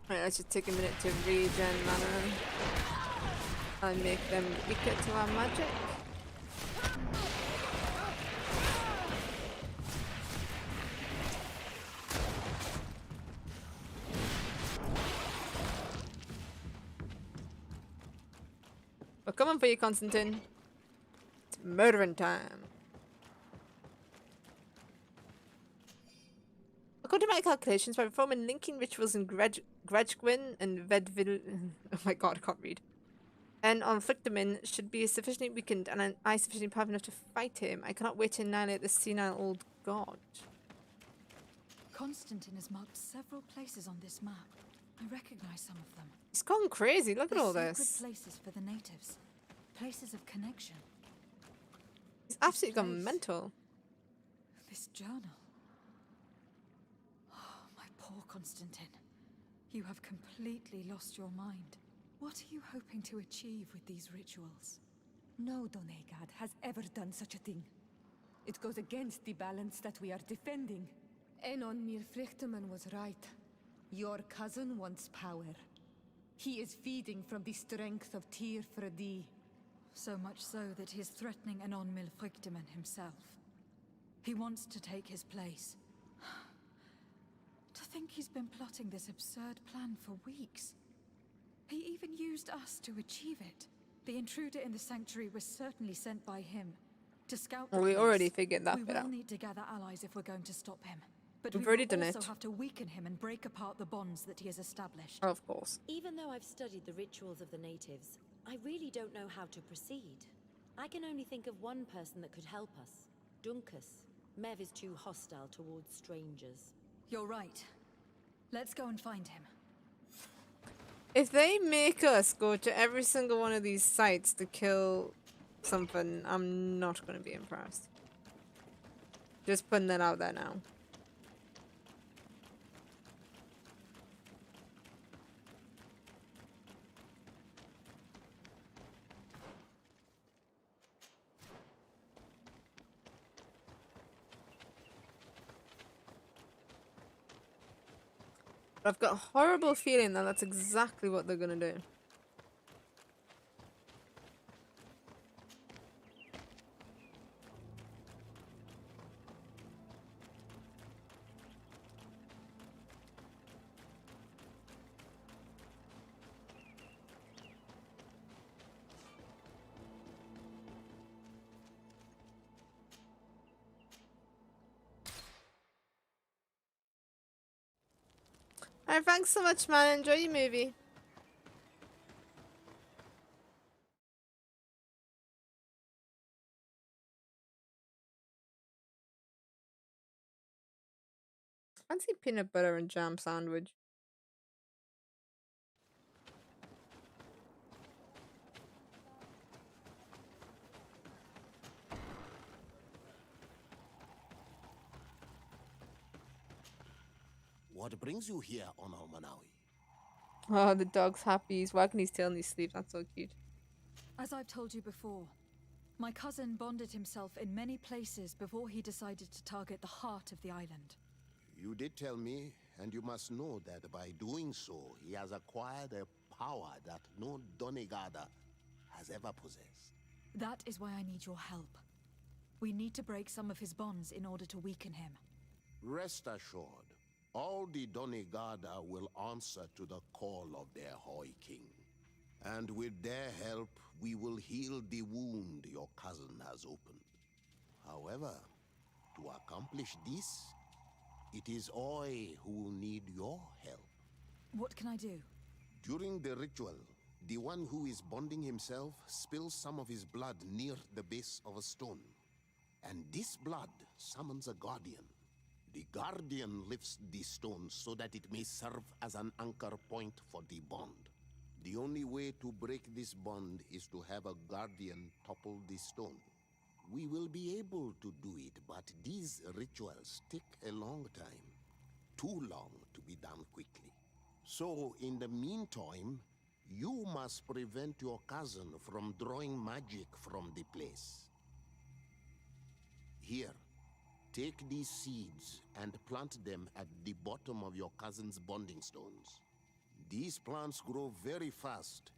Speaker 1: Right, let's just take a minute to regen mana and make them weaker to our magic. We're coming for you, Constantine. It's murdering time. According to my calculations, by performing linking rituals in Gretchgwin and Vedvil... Oh my god, I can't read. And on Flicterman should be sufficiently weakened and I sufficiently powerful enough to fight him. I cannot wait to annihilate the senile old god.
Speaker 3: Constantine has marked several places on this map. I recognize some of them.
Speaker 1: He's gone crazy. Look at all this.
Speaker 3: Sacred places for the natives. Places of connection.
Speaker 1: He's absolutely gone mental.
Speaker 3: This journal. Oh, my poor Constantine. You have completely lost your mind. What are you hoping to achieve with these rituals?
Speaker 7: No Donegad has ever done such a thing. It goes against the balance that we are defending. Enon Mir Frichterman was right. Your cousin wants power. He is feeding from the strength of Tyr Fredi.
Speaker 3: So much so that he is threatening Anon Mil Frichterman himself. He wants to take his place. To think he's been plotting this absurd plan for weeks. He even used us to achieve it. The intruder in the sanctuary was certainly sent by him. To scout the
Speaker 1: We
Speaker 3: place.
Speaker 1: already figured that
Speaker 3: We
Speaker 1: bit
Speaker 3: will
Speaker 1: out.
Speaker 3: need to gather allies if we're going to stop him. But
Speaker 1: We've
Speaker 3: we
Speaker 1: already
Speaker 3: will
Speaker 1: done
Speaker 3: also
Speaker 1: it.
Speaker 3: have to weaken him and break apart the bonds that he has established.
Speaker 1: Oh, of course.
Speaker 5: Even though I've studied the rituals of the natives, I really don't know how to proceed. I can only think of one person that could help us. Dunkus. Mev is too hostile towards strangers.
Speaker 3: You're right. Let's go and find him.
Speaker 1: If they make us go to every single one of these sites to kill something, I'm not going to be impressed. Just putting that out there now. I've got a horrible feeling that that's exactly what they're gonna do. Alright, thanks so much, man. Enjoy your movie. Fancy peanut butter and jam sandwich.
Speaker 14: What brings you here on Almanawi?
Speaker 1: Oh, the dog's happy. He's wagging his tail in his sleep. That's so cute.
Speaker 3: As I've told you before, my cousin bonded himself in many places before he decided to target the heart of the island.
Speaker 14: You did tell me, and you must know that by doing so, he has acquired a power that no Donegada has ever possessed.
Speaker 3: That is why I need your help. We need to break some of his bonds in order to weaken him.
Speaker 14: Rest assured, all the Donegada will answer to the call of their Hoi King. And with their help, we will heal the wound your cousin has opened. However, to accomplish this, it is I who will need your help.
Speaker 3: What can I do?
Speaker 14: During the ritual, the one who is bonding himself spills some of his blood near the base of a stone. And this blood summons a guardian. The guardian lifts the stone so that it may serve as an anchor point for the bond. The only way to break this bond is to have a guardian topple the stone. We will be able to do it, but these rituals take a long time. Too long to be done quickly. So, in the meantime, you must prevent your cousin from drawing magic from the place. Here, take these seeds and plant them at the bottom of your cousin's bonding stones. These plants grow very fast,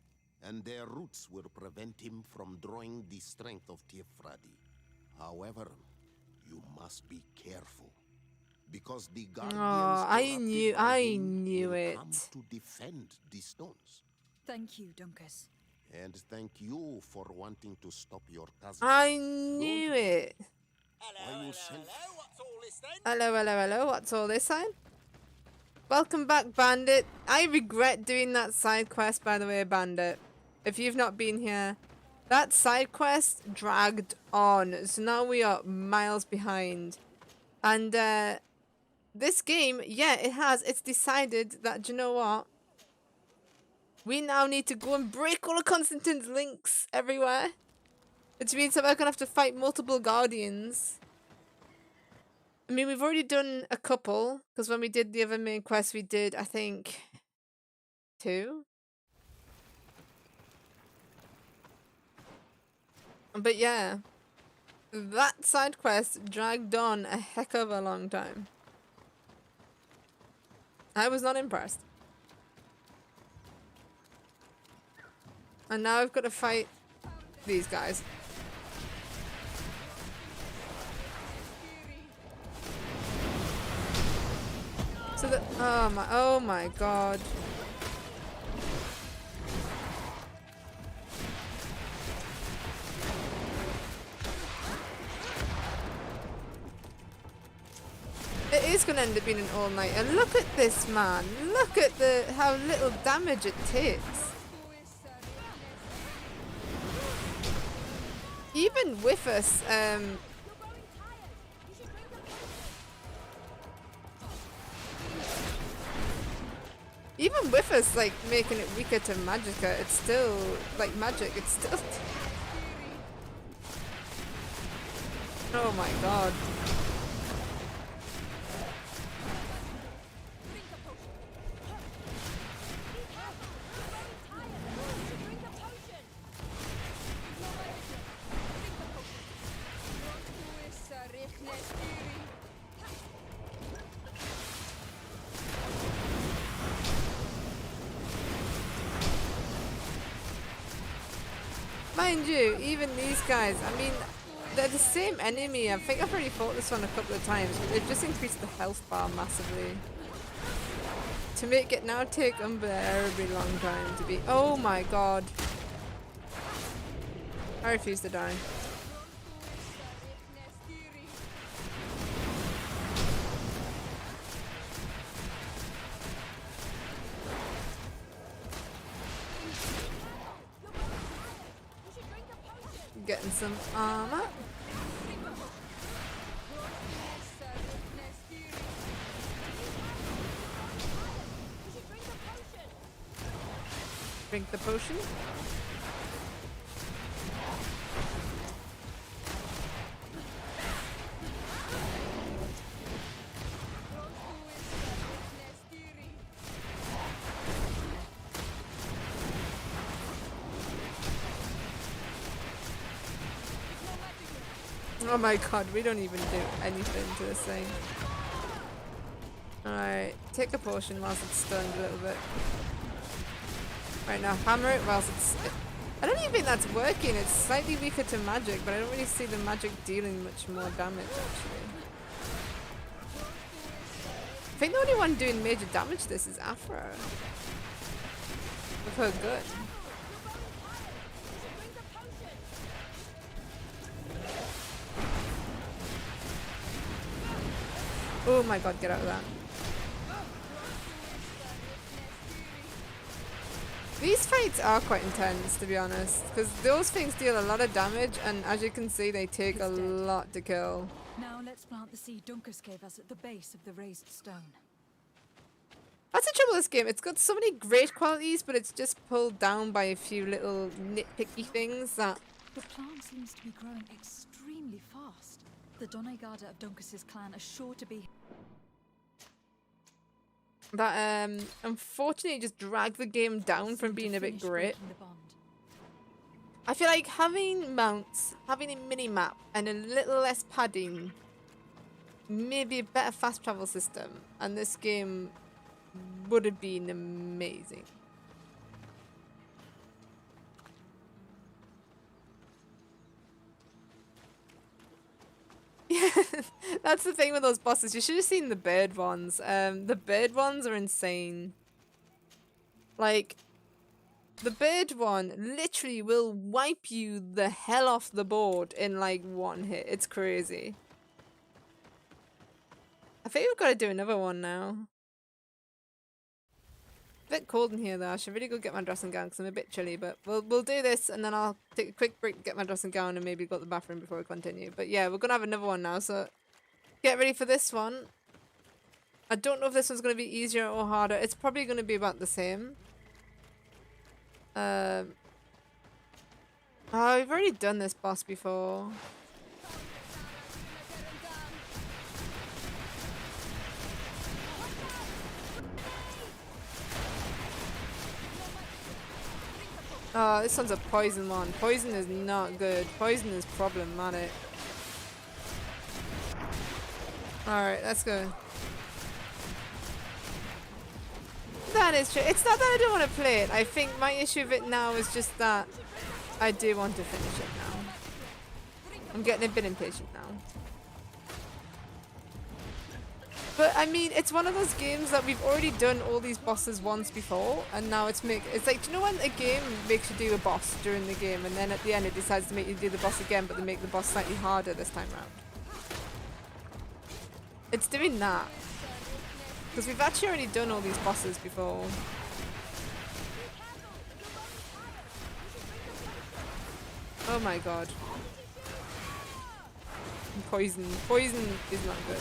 Speaker 14: and their roots will prevent him from drawing the strength of Tifradi. However, you must be careful, because the guardians
Speaker 1: I knew
Speaker 14: will
Speaker 1: it.
Speaker 14: come to defend the stones.
Speaker 3: Thank you, Dunkus.
Speaker 14: And thank you for wanting to stop your cousin.
Speaker 1: I knew it. Hello, hello, hello. What's all this sign? Welcome back, Bandit. I regret doing that side quest, by the way, Bandit. If you've not been here, that side quest dragged on. So now we are miles behind. And this game, yeah, it's decided that, you know what? We now need to go and break all of Constantine's links everywhere. Which means that we're going to have to fight multiple guardians. I mean, we've already done a couple, because when we did the other main quest, we did, I think, 2. But yeah, that side quest dragged on a heck of a long time. I was not impressed. And now I've got to fight these guys. So the oh my god. It is going to end up being an all-nighter. Look at this, man. Look at how little damage it takes. Even with us, even with us, like, making it weaker to Magicka, it's still, like, magic, it's still... Oh my god. Mind you, even these guys, I mean, they're the same enemy. I think I've already fought this one a couple of times, but they've just increased the health bar massively. To make it now take unbearably long time to beat. Oh my god. I refuse to die. Getting some armor. Drink the potion. Oh my god, we don't even do anything to this thing. Alright, take a potion whilst it's stunned a little bit. Right now, hammer it whilst it's... I don't even think that's working. It's slightly weaker to magic, but I don't really see the magic dealing much more damage, actually. I think the only one doing major damage to this is Afro. With her gun. Oh my god, get out of that. These fights are quite intense, to be honest, because those things deal a lot of damage, and as you can see, they take a lot to kill.
Speaker 3: Now let's plant the seed Dunkus gave us at the base of the raised stone.
Speaker 1: That's the trouble with this game. It's got so many great qualities, but it's just pulled down by a few little nitpicky things that...
Speaker 3: The plant seems to be growing extremely fast. The Donegada of Dunkus's clan are sure to be...
Speaker 1: That, unfortunately just dragged the game down from being a bit great. I feel like having mounts, having a mini-map, and a little less padding, maybe a better fast travel system, and this game would have been amazing. Yeah, that's the thing with those bosses. You should have seen the bird ones. The bird ones are insane. Like, the bird one literally will wipe you the hell off the board in like one hit. It's crazy. I think we've got to do another one now. A bit cold in here though. I should really go get my dressing gown because I'm a bit chilly, but we'll do this and then I'll take a quick break, get my dressing gown, and maybe go to the bathroom before we continue. But yeah, we're gonna have another one now, so get ready for this one. I don't know if this one's gonna be easier or harder. It's probably gonna be about the same. Oh, we've already done this boss before. Oh, this one's a poison one. Poison is not good. Poison is problematic. Alright, let's go. That is true. It's not that I don't want to play it. I think my issue with it now is just that I do want to finish it now. I'm getting a bit impatient now. But I mean, it's one of those games that we've already done all these bosses once before, and now it's like, do you know when a game makes you do a boss during the game, and then at the end it decides to make you do the boss again, but they make the boss slightly harder this time around? It's doing that. Because we've actually already done all these bosses before. Oh my god. Poison. Poison is not good.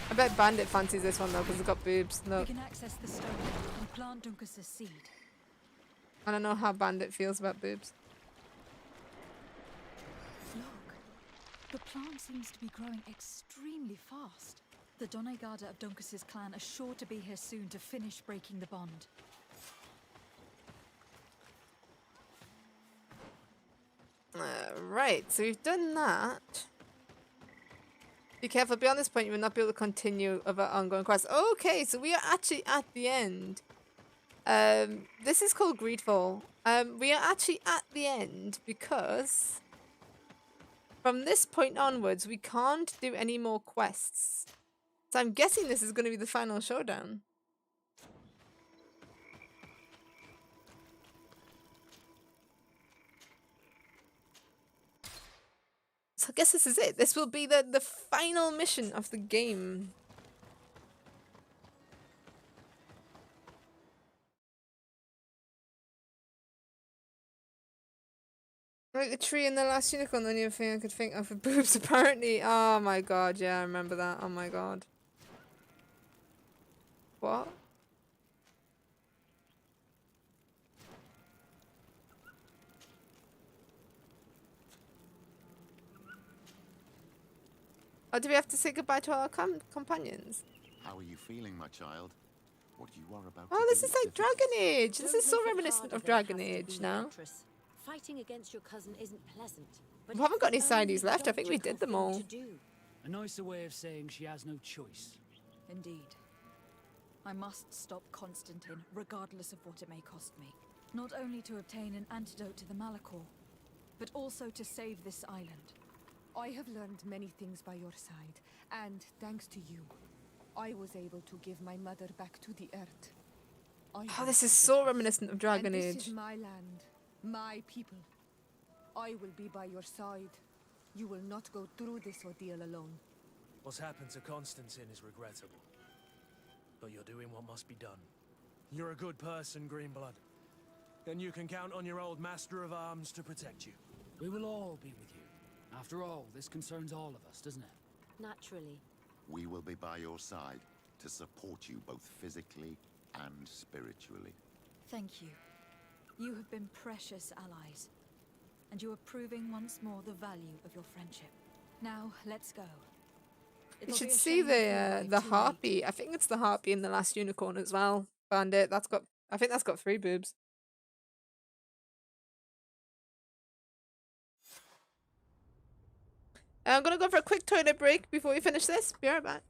Speaker 1: I bet Bandit fancies this one though because it's got boobs.
Speaker 3: We
Speaker 1: Look.
Speaker 3: can access the stone and plant Dunkus's seed.
Speaker 1: I don't know how Bandit feels about boobs.
Speaker 3: Look, the plant seems to be growing extremely fast. The Doneigada of Dunkus's clan are sure to be here soon to finish breaking the bond.
Speaker 1: Right, so we've done that. Be careful, beyond this point you will not be able to continue of our ongoing quest. Okay, so we are actually at the end. This is called Greedfall. We are actually at the end because from this point onwards we can't do any more quests. So I'm guessing this is going to be the final showdown. So I guess this is it. This will be the final mission of the game. Like the tree in the last unicorn, the only thing I could think of for boobs apparently. Oh my god, yeah, I remember that. Oh my god. What? Oh, do we have to say goodbye to our companions?
Speaker 13: How are you feeling, my child? What you are about
Speaker 1: Oh,
Speaker 13: to
Speaker 1: this
Speaker 13: do
Speaker 1: is like Dragon Age. This
Speaker 5: Don't
Speaker 1: is so
Speaker 5: make it
Speaker 1: reminiscent
Speaker 5: harder
Speaker 1: of
Speaker 5: than it
Speaker 1: Dragon
Speaker 5: has to
Speaker 1: Age
Speaker 5: be,
Speaker 1: now.
Speaker 5: Actress. Fighting against your cousin isn't pleasant. But
Speaker 1: We haven't got any
Speaker 5: it's the only
Speaker 1: sideys left. I think we
Speaker 5: logical
Speaker 1: did them
Speaker 5: thing
Speaker 1: all.
Speaker 5: to do.
Speaker 16: A nicer way of saying she has no choice.
Speaker 3: Indeed. I must stop Constantine, regardless of what it may cost me. Not only to obtain an antidote to the Malachor, but also to save this island.
Speaker 4: I have learned many things by your side, and thanks to you, I was able to give my mother back to the earth.
Speaker 1: Oh, this is so reminiscent of Dragon
Speaker 4: and
Speaker 1: Age.
Speaker 4: This is my land, my people. I will be by your side. You will not go through this ordeal alone.
Speaker 15: What's happened to Constantine is regrettable. But you're doing what must be done. You're a good person, Greenblood. Then you can count on your old master of arms to protect you.
Speaker 16: We will all be with you. After all, this concerns all of us, doesn't it?
Speaker 5: Naturally.
Speaker 13: We will be by your side to support you both physically and spiritually.
Speaker 3: Thank you. You have been precious allies. And you are proving once more the value of your friendship. Now, let's go.
Speaker 1: You should see the harpy. I think it's the harpy in the last unicorn as well. Bandit. I think that's got 3 boobs. I'm gonna go for a quick toilet break before we finish this. Be right back.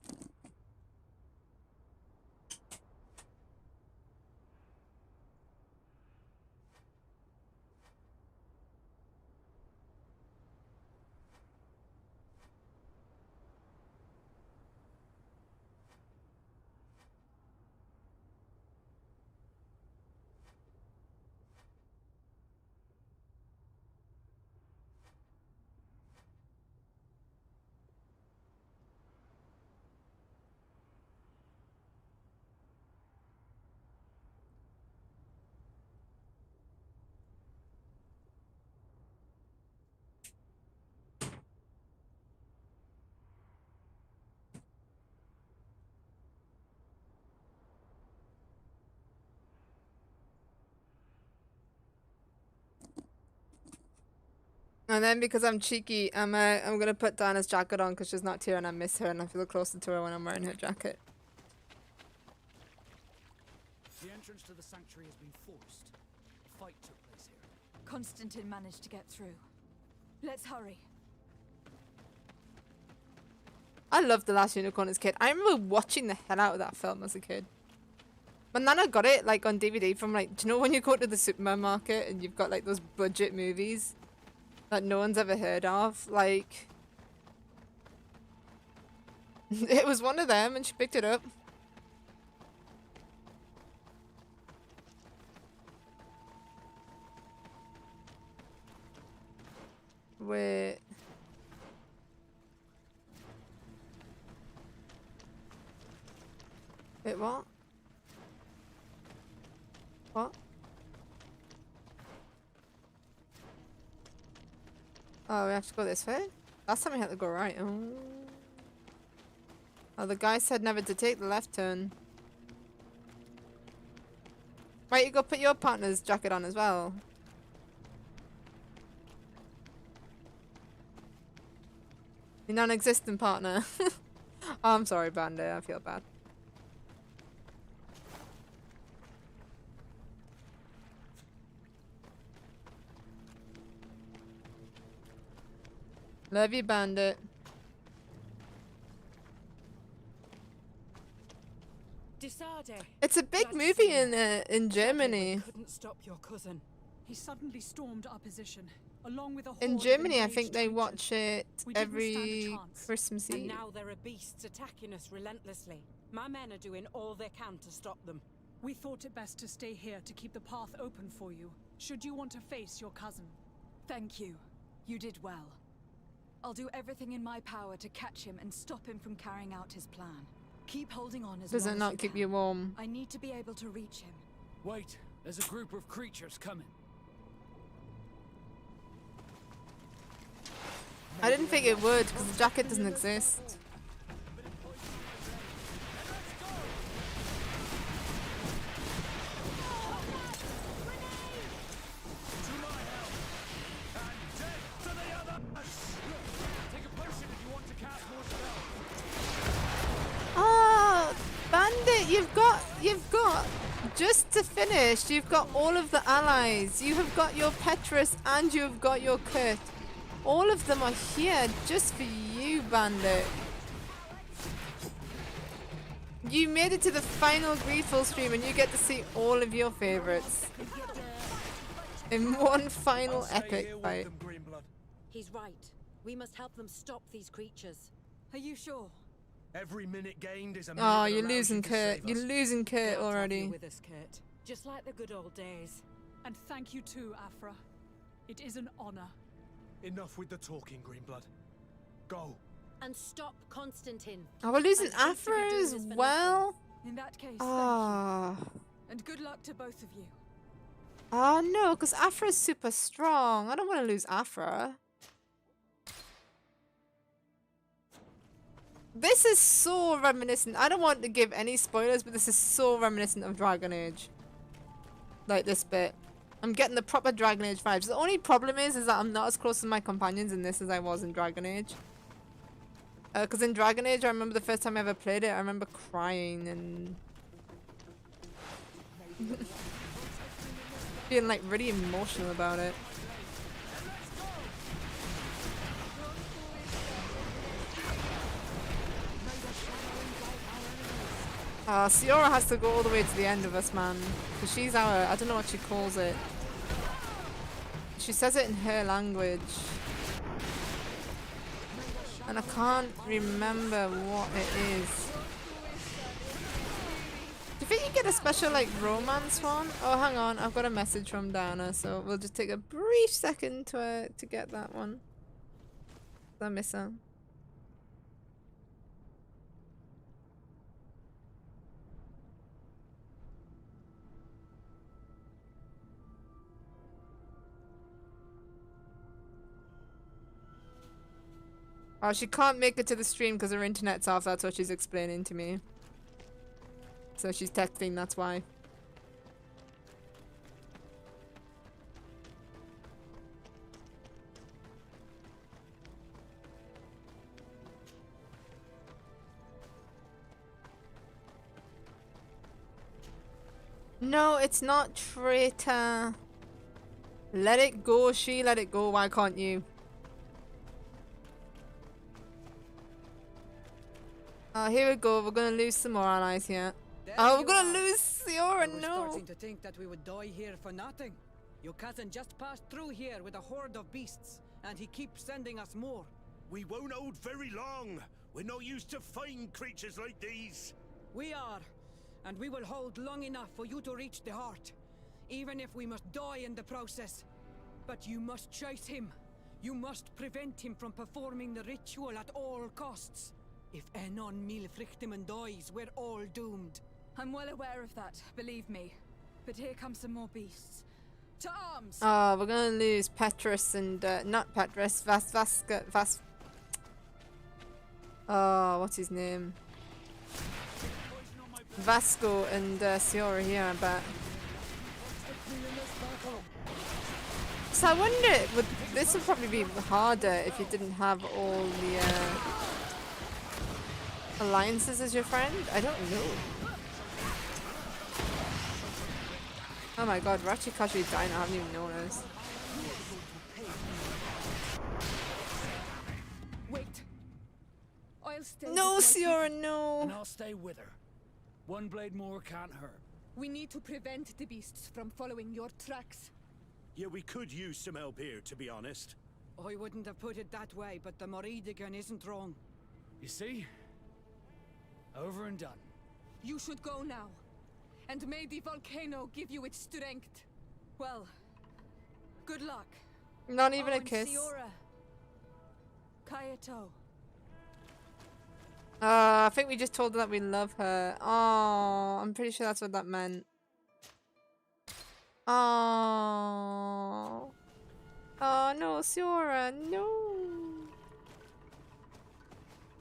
Speaker 1: And then because I'm cheeky, I'm gonna put Diana's jacket on because she's not here and I miss her and I feel closer to her when I'm wearing her jacket.
Speaker 16: The entrance to the sanctuary has been forced. A fight took place here.
Speaker 3: Constantine managed to get through. Let's hurry.
Speaker 1: I loved The Last Unicorn as a kid. I remember watching the hell out of that film as a kid. My nana got it like on DVD from like, do you know when you go to the supermarket and you've got like those budget movies that no one's ever heard of? Like, it was one of them and she picked it up. Wait. Wait, what? What? Oh, we have to go this way? Last time we had to go right. Oh. Oh, the guy said never to take the left turn. Right, you go put your partner's jacket on as well. Your non-existent partner. Oh, I'm sorry, Bandit. I feel bad. Love you, Bandit. It's a big movie in Germany.
Speaker 3: Couldn't stop your cousin. He suddenly stormed our position, along with a horde
Speaker 1: In
Speaker 3: of
Speaker 1: Germany, I think
Speaker 3: enraged
Speaker 1: they
Speaker 3: creatures.
Speaker 1: watch it
Speaker 3: We didn't stand a
Speaker 1: every
Speaker 3: chance.
Speaker 1: Christmas
Speaker 6: And
Speaker 1: Eve.
Speaker 6: now there are beasts attacking us relentlessly. My men are doing all they can to stop them.
Speaker 3: We thought it best to stay here to keep the path open for you, should you want to face your cousin. Thank you. You did well. I'll do everything in my power to catch him and stop him from carrying out his plan. Keep holding on as
Speaker 1: Does
Speaker 3: long
Speaker 1: it
Speaker 3: as
Speaker 1: not
Speaker 3: you
Speaker 1: keep
Speaker 3: can.
Speaker 1: you warm?
Speaker 3: I need to be able to reach him.
Speaker 16: Wait, there's a group of creatures coming.
Speaker 1: I didn't think it would because the jacket doesn't exist. Ah, Bandit, you've got, just to finish, you've got all of the allies. You have got your Petrus and you've got your Kurt. All of them are here just for you, Bandit. You made it to the final Greedfall stream and you get to see all of your favorites in one final epic fight.
Speaker 5: He's right. We must help them stop these creatures.
Speaker 3: Are you sure?
Speaker 15: Every minute gained is a minute
Speaker 1: Oh,
Speaker 15: that
Speaker 1: you're
Speaker 15: allows
Speaker 1: losing
Speaker 15: you to
Speaker 1: Kurt.
Speaker 15: save
Speaker 1: You're
Speaker 15: us.
Speaker 1: losing Kurt already.
Speaker 6: With us, Kurt. Just like the good old days.
Speaker 3: And thank you too, Afra. It is an honor.
Speaker 15: Enough with the talking, Greenblood. Go.
Speaker 5: And stop Constantine.
Speaker 1: Oh, we're losing
Speaker 5: I hate to be
Speaker 1: Afra
Speaker 5: doing
Speaker 1: as
Speaker 5: this for
Speaker 1: well.
Speaker 3: In that case,
Speaker 1: Ah.
Speaker 3: thank you. And good luck to both of you.
Speaker 1: Oh no, because Afra's super strong. I don't want to lose Afra. This is so reminiscent. I don't want to give any spoilers, but this is so reminiscent of Dragon Age. Like this bit. I'm getting the proper Dragon Age vibes. The only problem is that I'm not as close to my companions in this as I was in Dragon Age. Because in Dragon Age, I remember the first time I ever played it, I remember crying and being like really emotional about it. Siora has to go all the way to the end of us, man. Because she's our, I don't know what she calls it. She says it in her language. And I can't remember what it is. Do you think you get a special, like, romance one? Oh, hang on. I've got a message from Dana, so we'll just take a brief second to get that one. I miss her. Oh, she can't make it to the stream because her internet's off. That's what she's explaining to me. So she's texting, that's why. No, it's not traitor. Let it go, she let it go. Why can't you? Oh, here we go. We're gonna lose some more allies here. Oh, we're gonna lose Siora,
Speaker 12: I was
Speaker 1: no!
Speaker 12: starting to think that we would die here for nothing. Your cousin just passed through here with a horde of beasts, and he keeps sending us more.
Speaker 21: We won't hold very long. We're not used to fighting creatures like these.
Speaker 12: We are, and we will hold long enough for you to reach the heart, even if we must die in the process. But you must chase him. You must prevent him from performing the ritual at all costs. If Enon Milfrichtiman dies, we're all doomed.
Speaker 3: I'm well aware of that, believe me. But here come some more beasts. To arms!
Speaker 1: Oh, we're gonna lose Petrus and, not Petrus, oh, what's his name? Vasco and, Ciora here, I bet. So I wonder, this would probably be harder if you didn't have all the, alliances as your friend? I don't know. Oh my god, we're actually casually dying, I haven't even noticed.
Speaker 3: Wait. I'll stay.
Speaker 1: No, Ciora, no!
Speaker 16: And I'll stay with her. One blade more can't hurt.
Speaker 4: We need to prevent the beasts from following your tracks.
Speaker 15: Yeah, we could use some help here, to be honest.
Speaker 12: I wouldn't have put it that way, but the Moridigan isn't wrong.
Speaker 16: You see? Over and done.
Speaker 4: You should go now. And may the volcano give you its strength.
Speaker 3: Well, good luck.
Speaker 1: Not even a
Speaker 3: and
Speaker 1: kiss.
Speaker 3: Ciora. Kayato.
Speaker 1: I think we just told her that we love her. Oh, I'm pretty sure that's what that meant. Oh. Oh no, Ciora, no.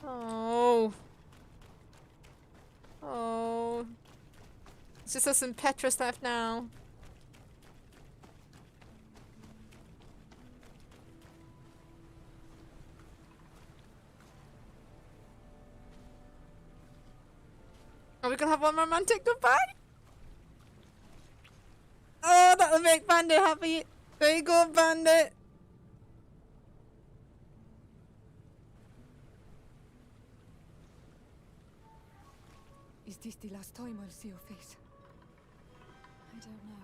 Speaker 1: Oh. Oh. It's just us and Petrus left now. Are we gonna have one romantic goodbye? Oh, that'll make Bandit happy. There you go, Bandit.
Speaker 4: Is this the last time I'll see your face?
Speaker 3: I don't know.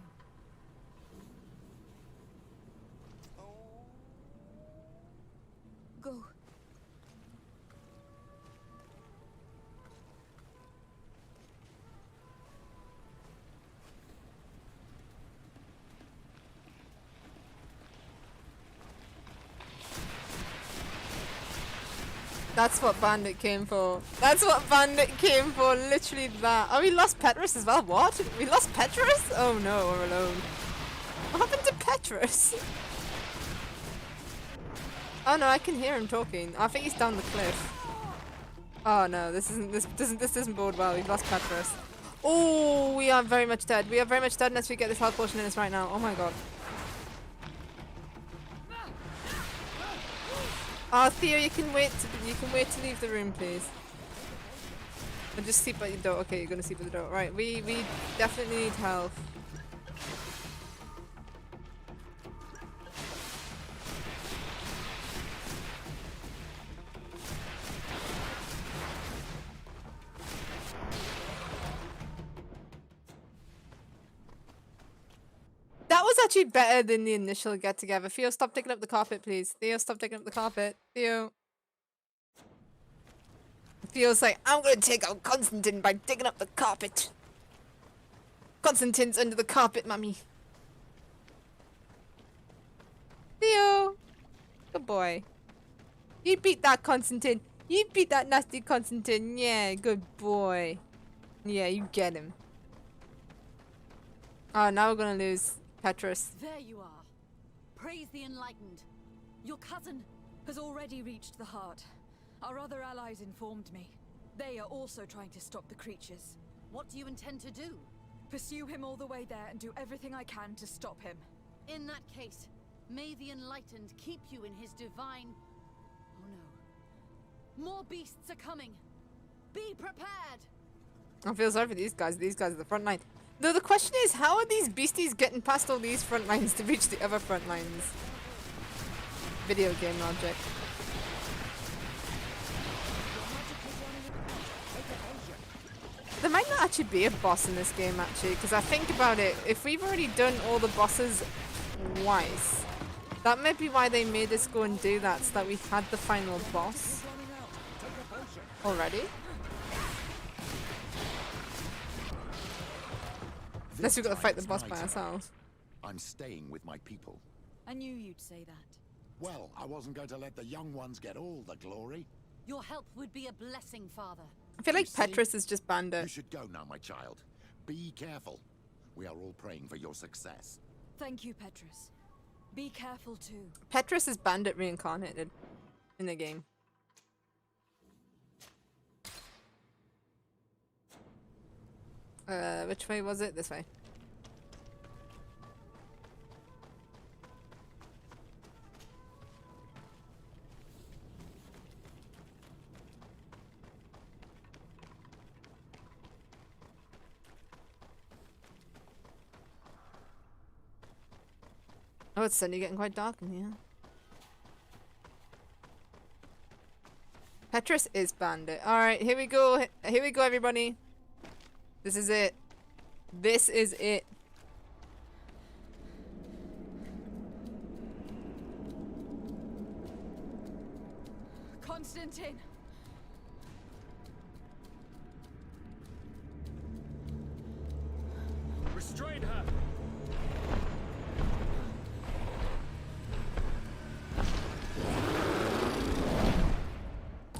Speaker 4: Go.
Speaker 1: That's what Bandit came for. That's what Bandit came for. Literally that. Oh, we lost Petrus as well. What? We lost Petrus? Oh no, we're alone. What happened to Petrus? Oh no, I can hear him talking. I think he's down the cliff. Oh no, this doesn't bode well. We've lost Petrus. Oh, we are very much dead. We are very much dead unless we get this health potion in us right now. Oh my god. Oh, Theo, you can wait to leave the room, please. Or just sleep at your door. Okay, you're gonna sleep at the door. Right, we definitely need health. That was actually better than the initial get-together. Theo, stop taking up the carpet, please. Theo, stop taking up the carpet. Theo. Theo's like, I'm gonna take out Constantine by digging up the carpet. Constantine's under the carpet, mummy. Theo. Good boy. You beat that Constantine. You beat that nasty Constantine. Yeah, good boy. Yeah, you get him. Oh, now we're gonna lose Petrus.
Speaker 5: There you are. Praise the enlightened. Your cousin
Speaker 3: has already reached the heart. Our other allies informed me. They are also trying to stop the creatures.
Speaker 5: What do you intend to do?
Speaker 3: Pursue him all the way there and do everything I can to stop him.
Speaker 5: In that case, may the enlightened keep you in his divine... Oh no. More beasts are coming. Be prepared!
Speaker 1: I feel sorry for these guys. These guys are the front line. Though the question is, how are these beasties getting past all these front lines to reach the other front lines? Video game logic. There might not actually be a boss in this game, actually, because I think about it, if we've already done all the bosses twice, that might be why they made us go and do that, so that we had the final boss already. Unless we've got to fight the boss by ourselves.
Speaker 13: I'm staying with my people.
Speaker 5: I knew you'd say that.
Speaker 13: Well, I wasn't going to let the young ones get all the glory.
Speaker 5: Your help would be a blessing, Father.
Speaker 1: I feel like Petrus is just Bandit.
Speaker 13: You should go now, my child. Be careful. We are all praying for your success.
Speaker 3: Thank you, Petrus. Be careful too.
Speaker 1: Petrus is Bandit reincarnated in the game. Which way was it? This way. Oh, it's suddenly getting quite dark in here. Petrus is Bandit. Alright, here we go. Here we go, everybody. This is it. This is it.
Speaker 3: Constantine!
Speaker 20: Restrain her!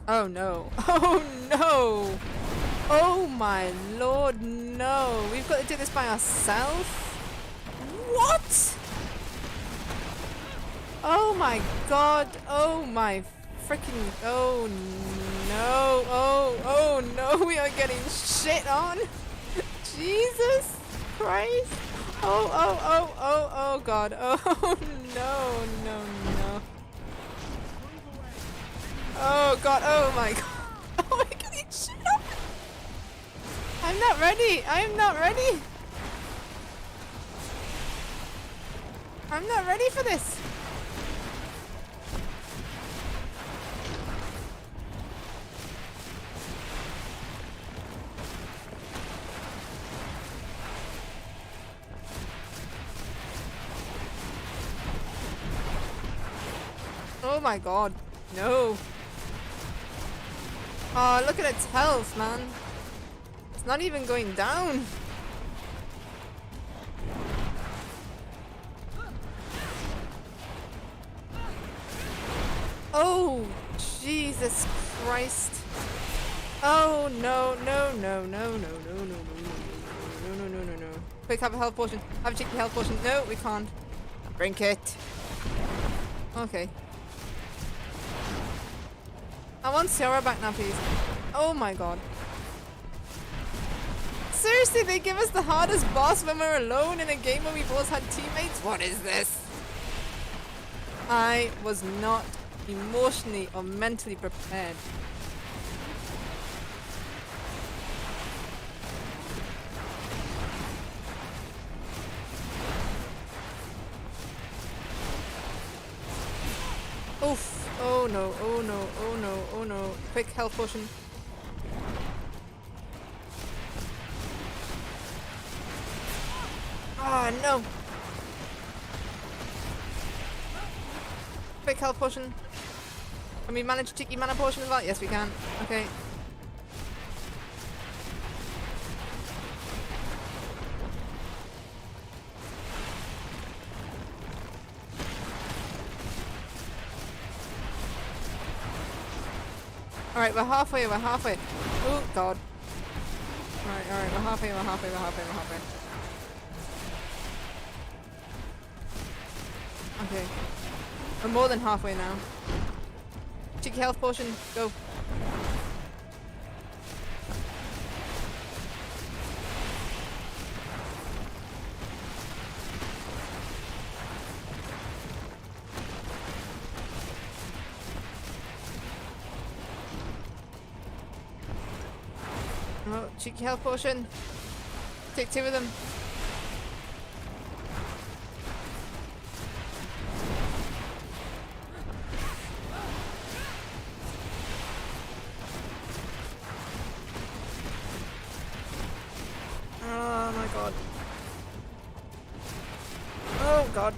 Speaker 1: Oh no. Oh no! Oh my lord, no! We've got to do this by ourselves? What? Oh my god! Oh my freaking... Oh no! Oh no! We are getting shit on! Jesus Christ! Oh god! Oh no! No! Oh god! Oh my god! Oh, we're getting shit on! I'm not ready! I'm not ready! I'm not ready for this! Oh my god, no. Oh, look at its health, man. It's not even going down. Oh, Jesus Christ. Oh, no, no, no, no, no, no, no, no, no, no, no, no, no. Quick, have a health potion. Have a cheeky health potion. No, we can't. Drink it. Okay. I want Sarah back now, please. Oh my god. Seriously, they give us the hardest boss when we're alone in a game where we both had teammates? What is this? I was not emotionally or mentally prepared. Oof. Oh no, oh no, oh no, oh no. Quick health potion. Ah, no. Quick health potion. Can we manage cheeky mana potion as well? Yes, we can. Okay. Alright, we're halfway, we're halfway. Oh, God. Alright, we're halfway, we're halfway, we're halfway, we're halfway. Okay. We're more than halfway now. Cheeky health potion, go. Oh, cheeky health potion. Take 2 of them. Oh my god. Oh god.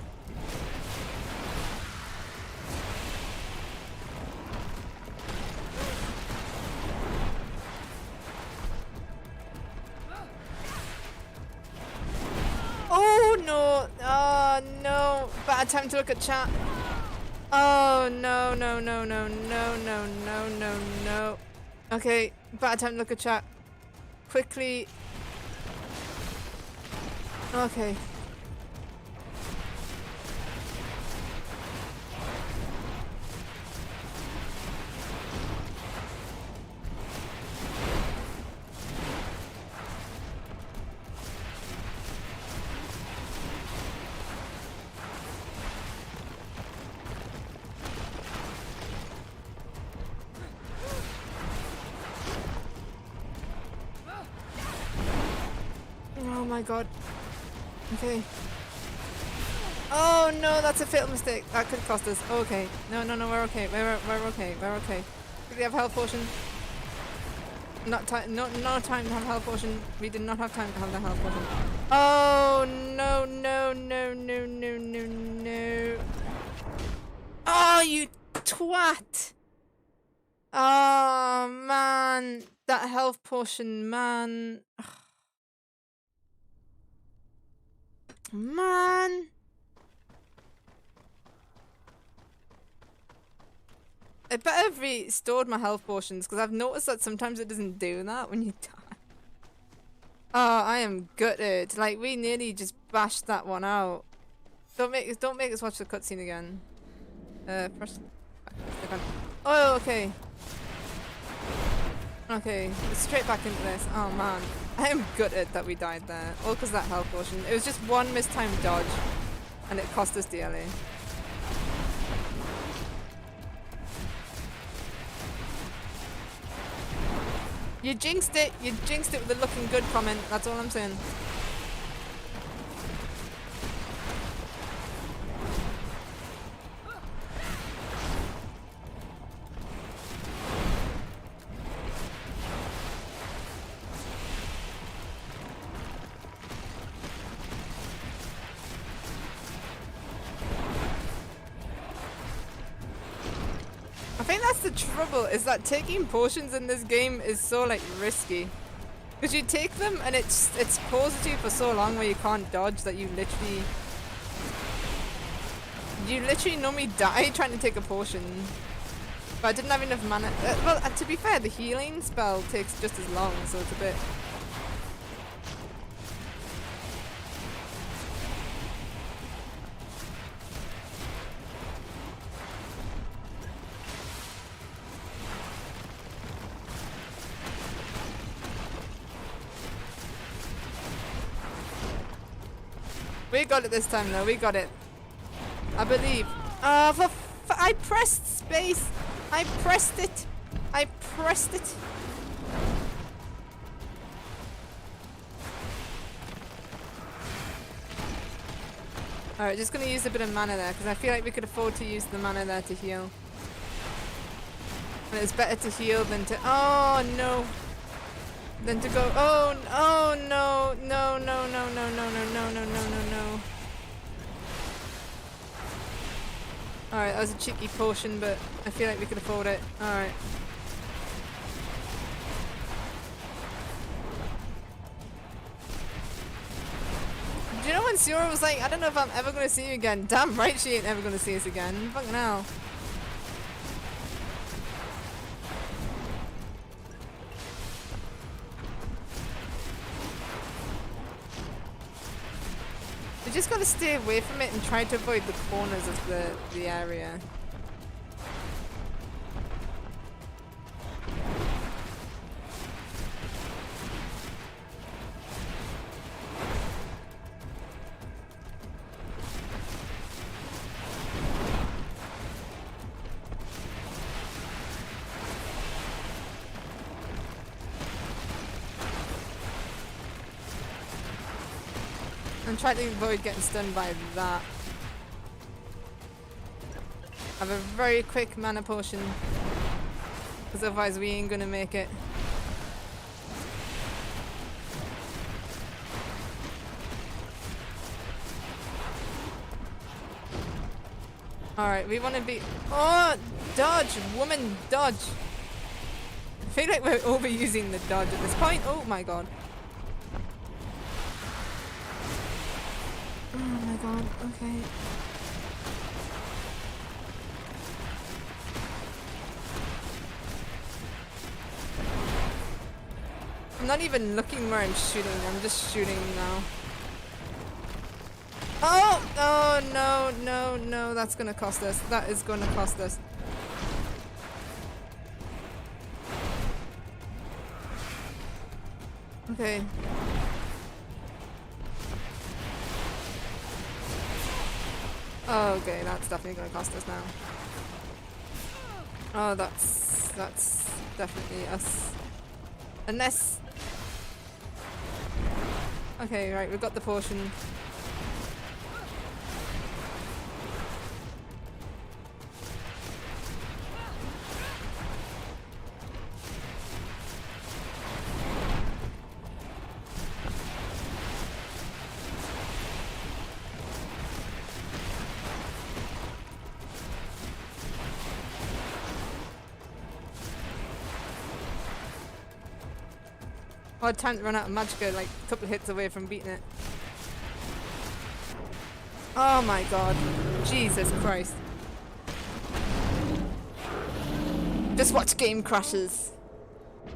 Speaker 1: Oh no! Oh no! Bad time to look at chat. Oh no, no, no, no, no, no, no, no, no. Okay, Bad time to look at chat. Quickly. Okay. Oh my god. Okay. Oh no, that's a fatal mistake. That could cost us. Okay. No, we're okay. We're okay. We're okay. Do we have health potion? Not time. No time to have health potion. We did not have time to have the health potion. Oh no. Oh, you twat. Oh man, that health potion, man. Man. I better have restored my health potions because I've noticed that sometimes it doesn't do that when you die. Oh, I am gutted. Like, we nearly just bashed that one out. Don't make us watch the cutscene again. Press. Oh, okay. Okay, straight back into this. Oh man, I am gutted that we died there. All because of that health potion. It was just one mistimed dodge, and it cost us dearly. You jinxed it. You jinxed it with a looking good comment. That's all I'm saying. I think that's the trouble, is that taking potions in this game is so like risky. Because you take them and it pauses you for so long where you can't dodge that you literally normally die trying to take a potion. But I didn't have enough mana. Well, to be fair, the healing spell takes just as long, so it's a bit... We got it this time though, we got it. I believe. I pressed space! I pressed it! I pressed it! Alright, just gonna use a bit of mana there, because I feel like we could afford to use the mana there to heal. And it's better to heal than to... Oh no! Than to go... Oh no! No. Alright, that was a cheeky potion, but I feel like we could afford it. Alright. Do you know when Siora was like, I don't know if I'm ever gonna see you again? Damn right she ain't ever gonna see us again. Fucking hell. We just gotta stay away from it and try to avoid the corners of the area. And try to avoid getting stunned by that. I have a very quick mana potion, because otherwise we ain't gonna make it. Alright, we want to be... Oh! Dodge! Woman, dodge! I feel like we're overusing the dodge at this point. Oh my god. Oh my god, okay. I'm not even looking where I'm shooting. I'm just shooting now. Oh! Oh, no, no, no. That's gonna cost us. That is gonna cost us. Okay. Oh, okay, that's definitely gonna cost us now. Oh, that's definitely us. Unless... Okay, right, we've got the potion. Oh, time to run out of magicka, like a couple of hits away from beating it. Oh my god. Jesus Christ. Just watch game crashes.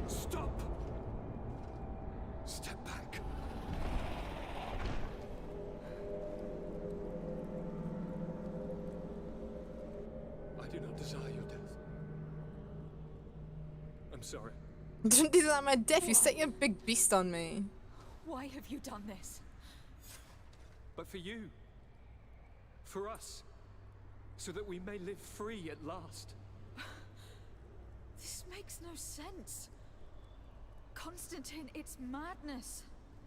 Speaker 9: Stop! Step back. I do not desire your death. I'm sorry.
Speaker 1: Don't do that, my death. You set your big beast on me.
Speaker 3: Why have you done this?
Speaker 9: But for you. For us. So that we may live free at last.
Speaker 3: This makes no sense. Constantine, it's madness.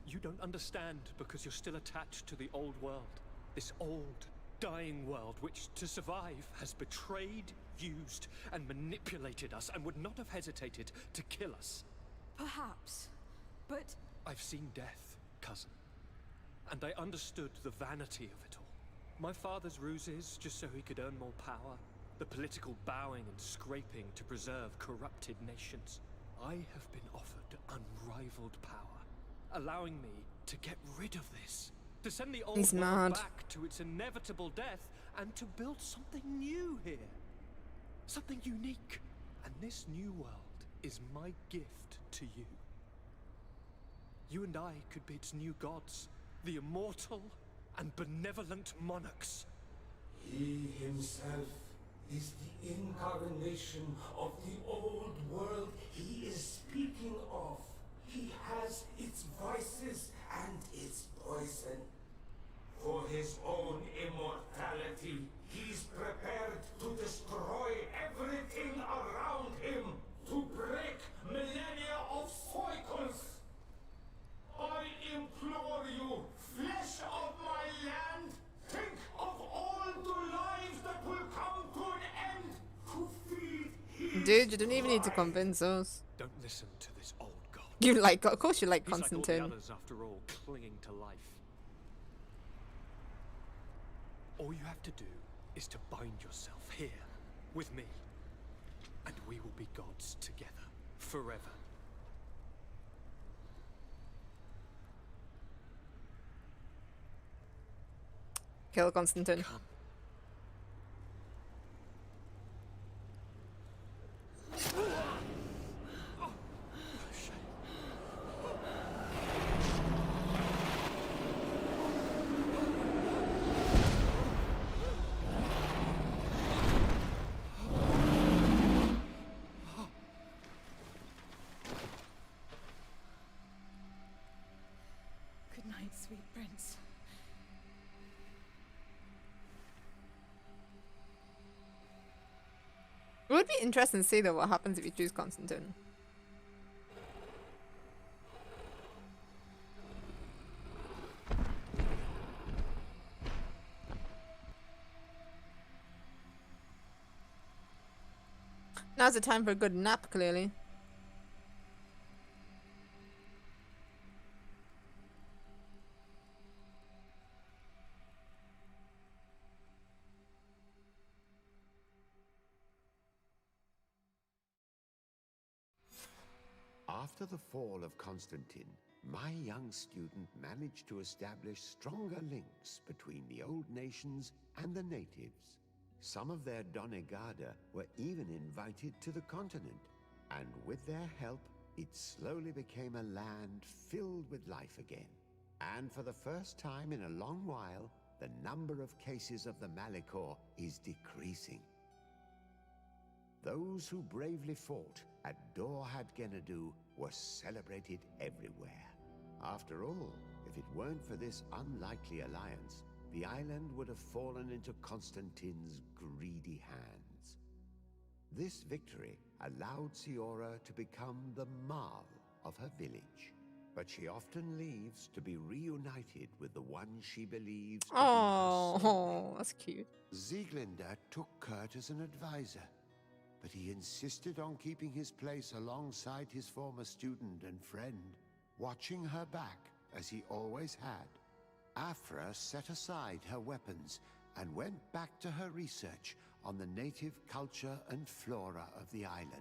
Speaker 9: You don't understand because you're still attached to the old world. This old, dying world which, to survive, has betrayed, used, and manipulated us and would not have hesitated to kill us.
Speaker 3: Perhaps, but...
Speaker 9: I've seen death, cousin. And I understood the vanity of it all. My father's ruses just so he could earn more power. The political bowing and scraping to preserve corrupted nations. I have been offered unrivaled power, allowing me to get rid of this. To send the old world back to its inevitable death and to build something new here. Something unique. And this new world is my gift to you. You and I could be its new gods, the immortal and benevolent monarchs.
Speaker 8: He himself is the incarnation of the old world he is speaking of. He has its vices and its poison. For his own immortality, he's prepared to destroy everything around him, to break millennia of cycles. I implore you, flesh of my land, think of all the lives that will come to an end, to feed his
Speaker 1: Dude, you don't even need to convince us.
Speaker 9: Don't listen to this old god.
Speaker 1: You like, of course you like
Speaker 9: He's
Speaker 1: Constantine.
Speaker 9: like all the others, after all, clinging to life. All you have to do is to bind yourself here, with me. And we will be gods together, forever.
Speaker 1: Kill Constantine.
Speaker 9: Come.
Speaker 3: Good night, sweet prince.
Speaker 1: It would be interesting to see though what happens if you choose Constantine. Now's the time for a good nap, clearly.
Speaker 22: After the fall of Constantine, my young student managed to establish stronger links between the old nations and the natives. Some of their donegada were even invited to the continent, and with their help, it slowly became a land filled with life again. And for the first time in a long while, the number of cases of the Malicor is decreasing. Those who bravely fought at Dorhad Genadu were celebrated everywhere. After all, if it weren't for this unlikely alliance, the island would have fallen into Constantine's greedy hands. This victory allowed Siora to become the Marl of her village, but she often leaves to be reunited with the one she believes to be her soulmate.
Speaker 1: Oh, that's cute.
Speaker 22: Sieglinde took Kurt as an advisor, but he insisted on keeping his place alongside his former student and friend, watching her back as he always had. Afra set aside her weapons and went back to her research on the native culture and flora of the island.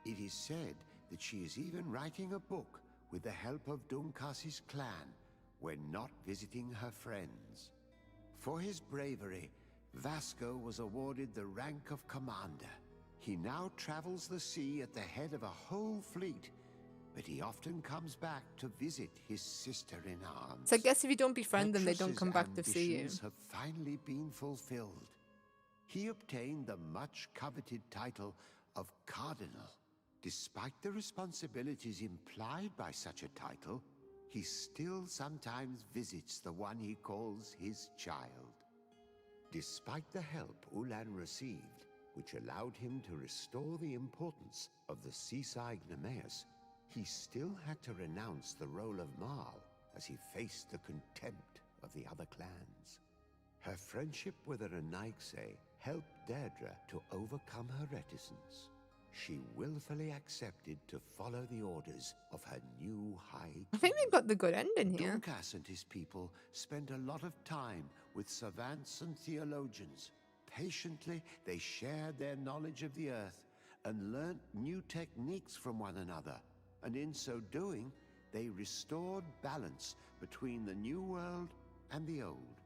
Speaker 22: It is said that she is even writing a book with the help of Dunkas's clan when not visiting her friends. For his bravery, Vasco was awarded the rank of commander. He now travels the sea at the head of a whole fleet, but he often comes back to visit his sister-in-arms.
Speaker 1: So I guess if you don't befriend them, they don't come back to see you.
Speaker 22: Ambitions have finally been fulfilled. He obtained the much-coveted title of Cardinal. Despite the responsibilities implied by such a title, he still sometimes visits the one he calls his child. Despite the help Ulan received, which allowed him to restore the importance of the seaside Nemeus, he still had to renounce the role of Marl as he faced the contempt of the other clans. Her friendship with Renaigse helped Deirdre to overcome her reticence. She willfully accepted to follow the orders of her new High King.
Speaker 1: I think we got the good ending here.
Speaker 22: Dunkas and his people spent a lot of time with savants and theologians. Patiently, they shared their knowledge of the earth and learnt new techniques from one another. And in so doing, they restored balance between the new world and the old.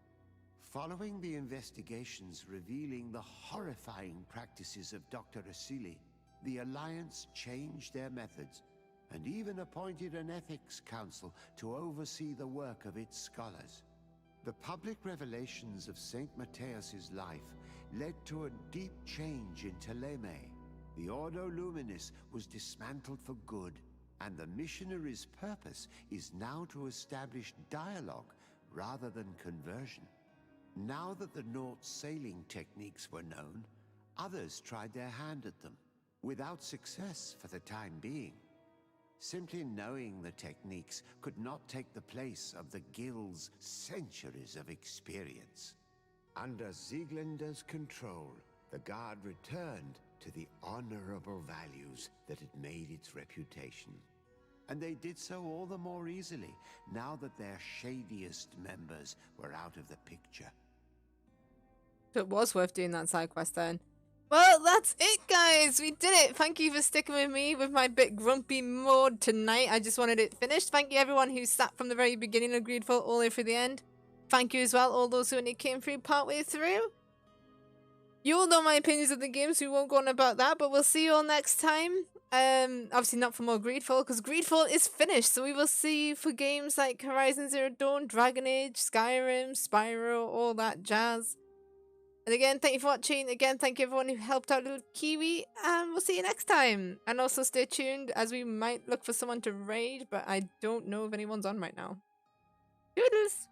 Speaker 22: Following the investigations revealing the horrifying practices of Dr. Asili, the Alliance changed their methods and even appointed an ethics council to oversee the work of its scholars. The public revelations of Saint Matthias's life led to a deep change in Teleme. The Ordo Luminis was dismantled for good, and the missionaries' purpose is now to establish dialogue rather than conversion. Now that the Naut's sailing techniques were known, others tried their hand at them, without success for the time being. Simply knowing the techniques could not take the place of the Guild's centuries of experience. Under Sieglinde's control, the Guard returned to the honorable values that had made its reputation. And they did so all the more easily, now that their shadiest members were out of the picture.
Speaker 1: So it was worth doing that side quest then. Well, that's it, guys. We did it. Thank you for sticking with me with my bit grumpy mode tonight. I just wanted it finished. Thank you, everyone who sat from the very beginning of Greedfall all the way through the end. Thank you as well, all those who only came through partway through. You all know my opinions of the game, so we won't go on about that, but we'll see you all next time. Obviously not for more Greedfall, because Greedfall is finished, so we will see you for games like Horizon Zero Dawn, Dragon Age, Skyrim, Spyro, all that jazz. And again, thank you for watching. Again, thank you everyone who helped out Little Kiwi, and we'll see you next time. And also stay tuned, as we might look for someone to raid, but I don't know if anyone's on right now. Doodles!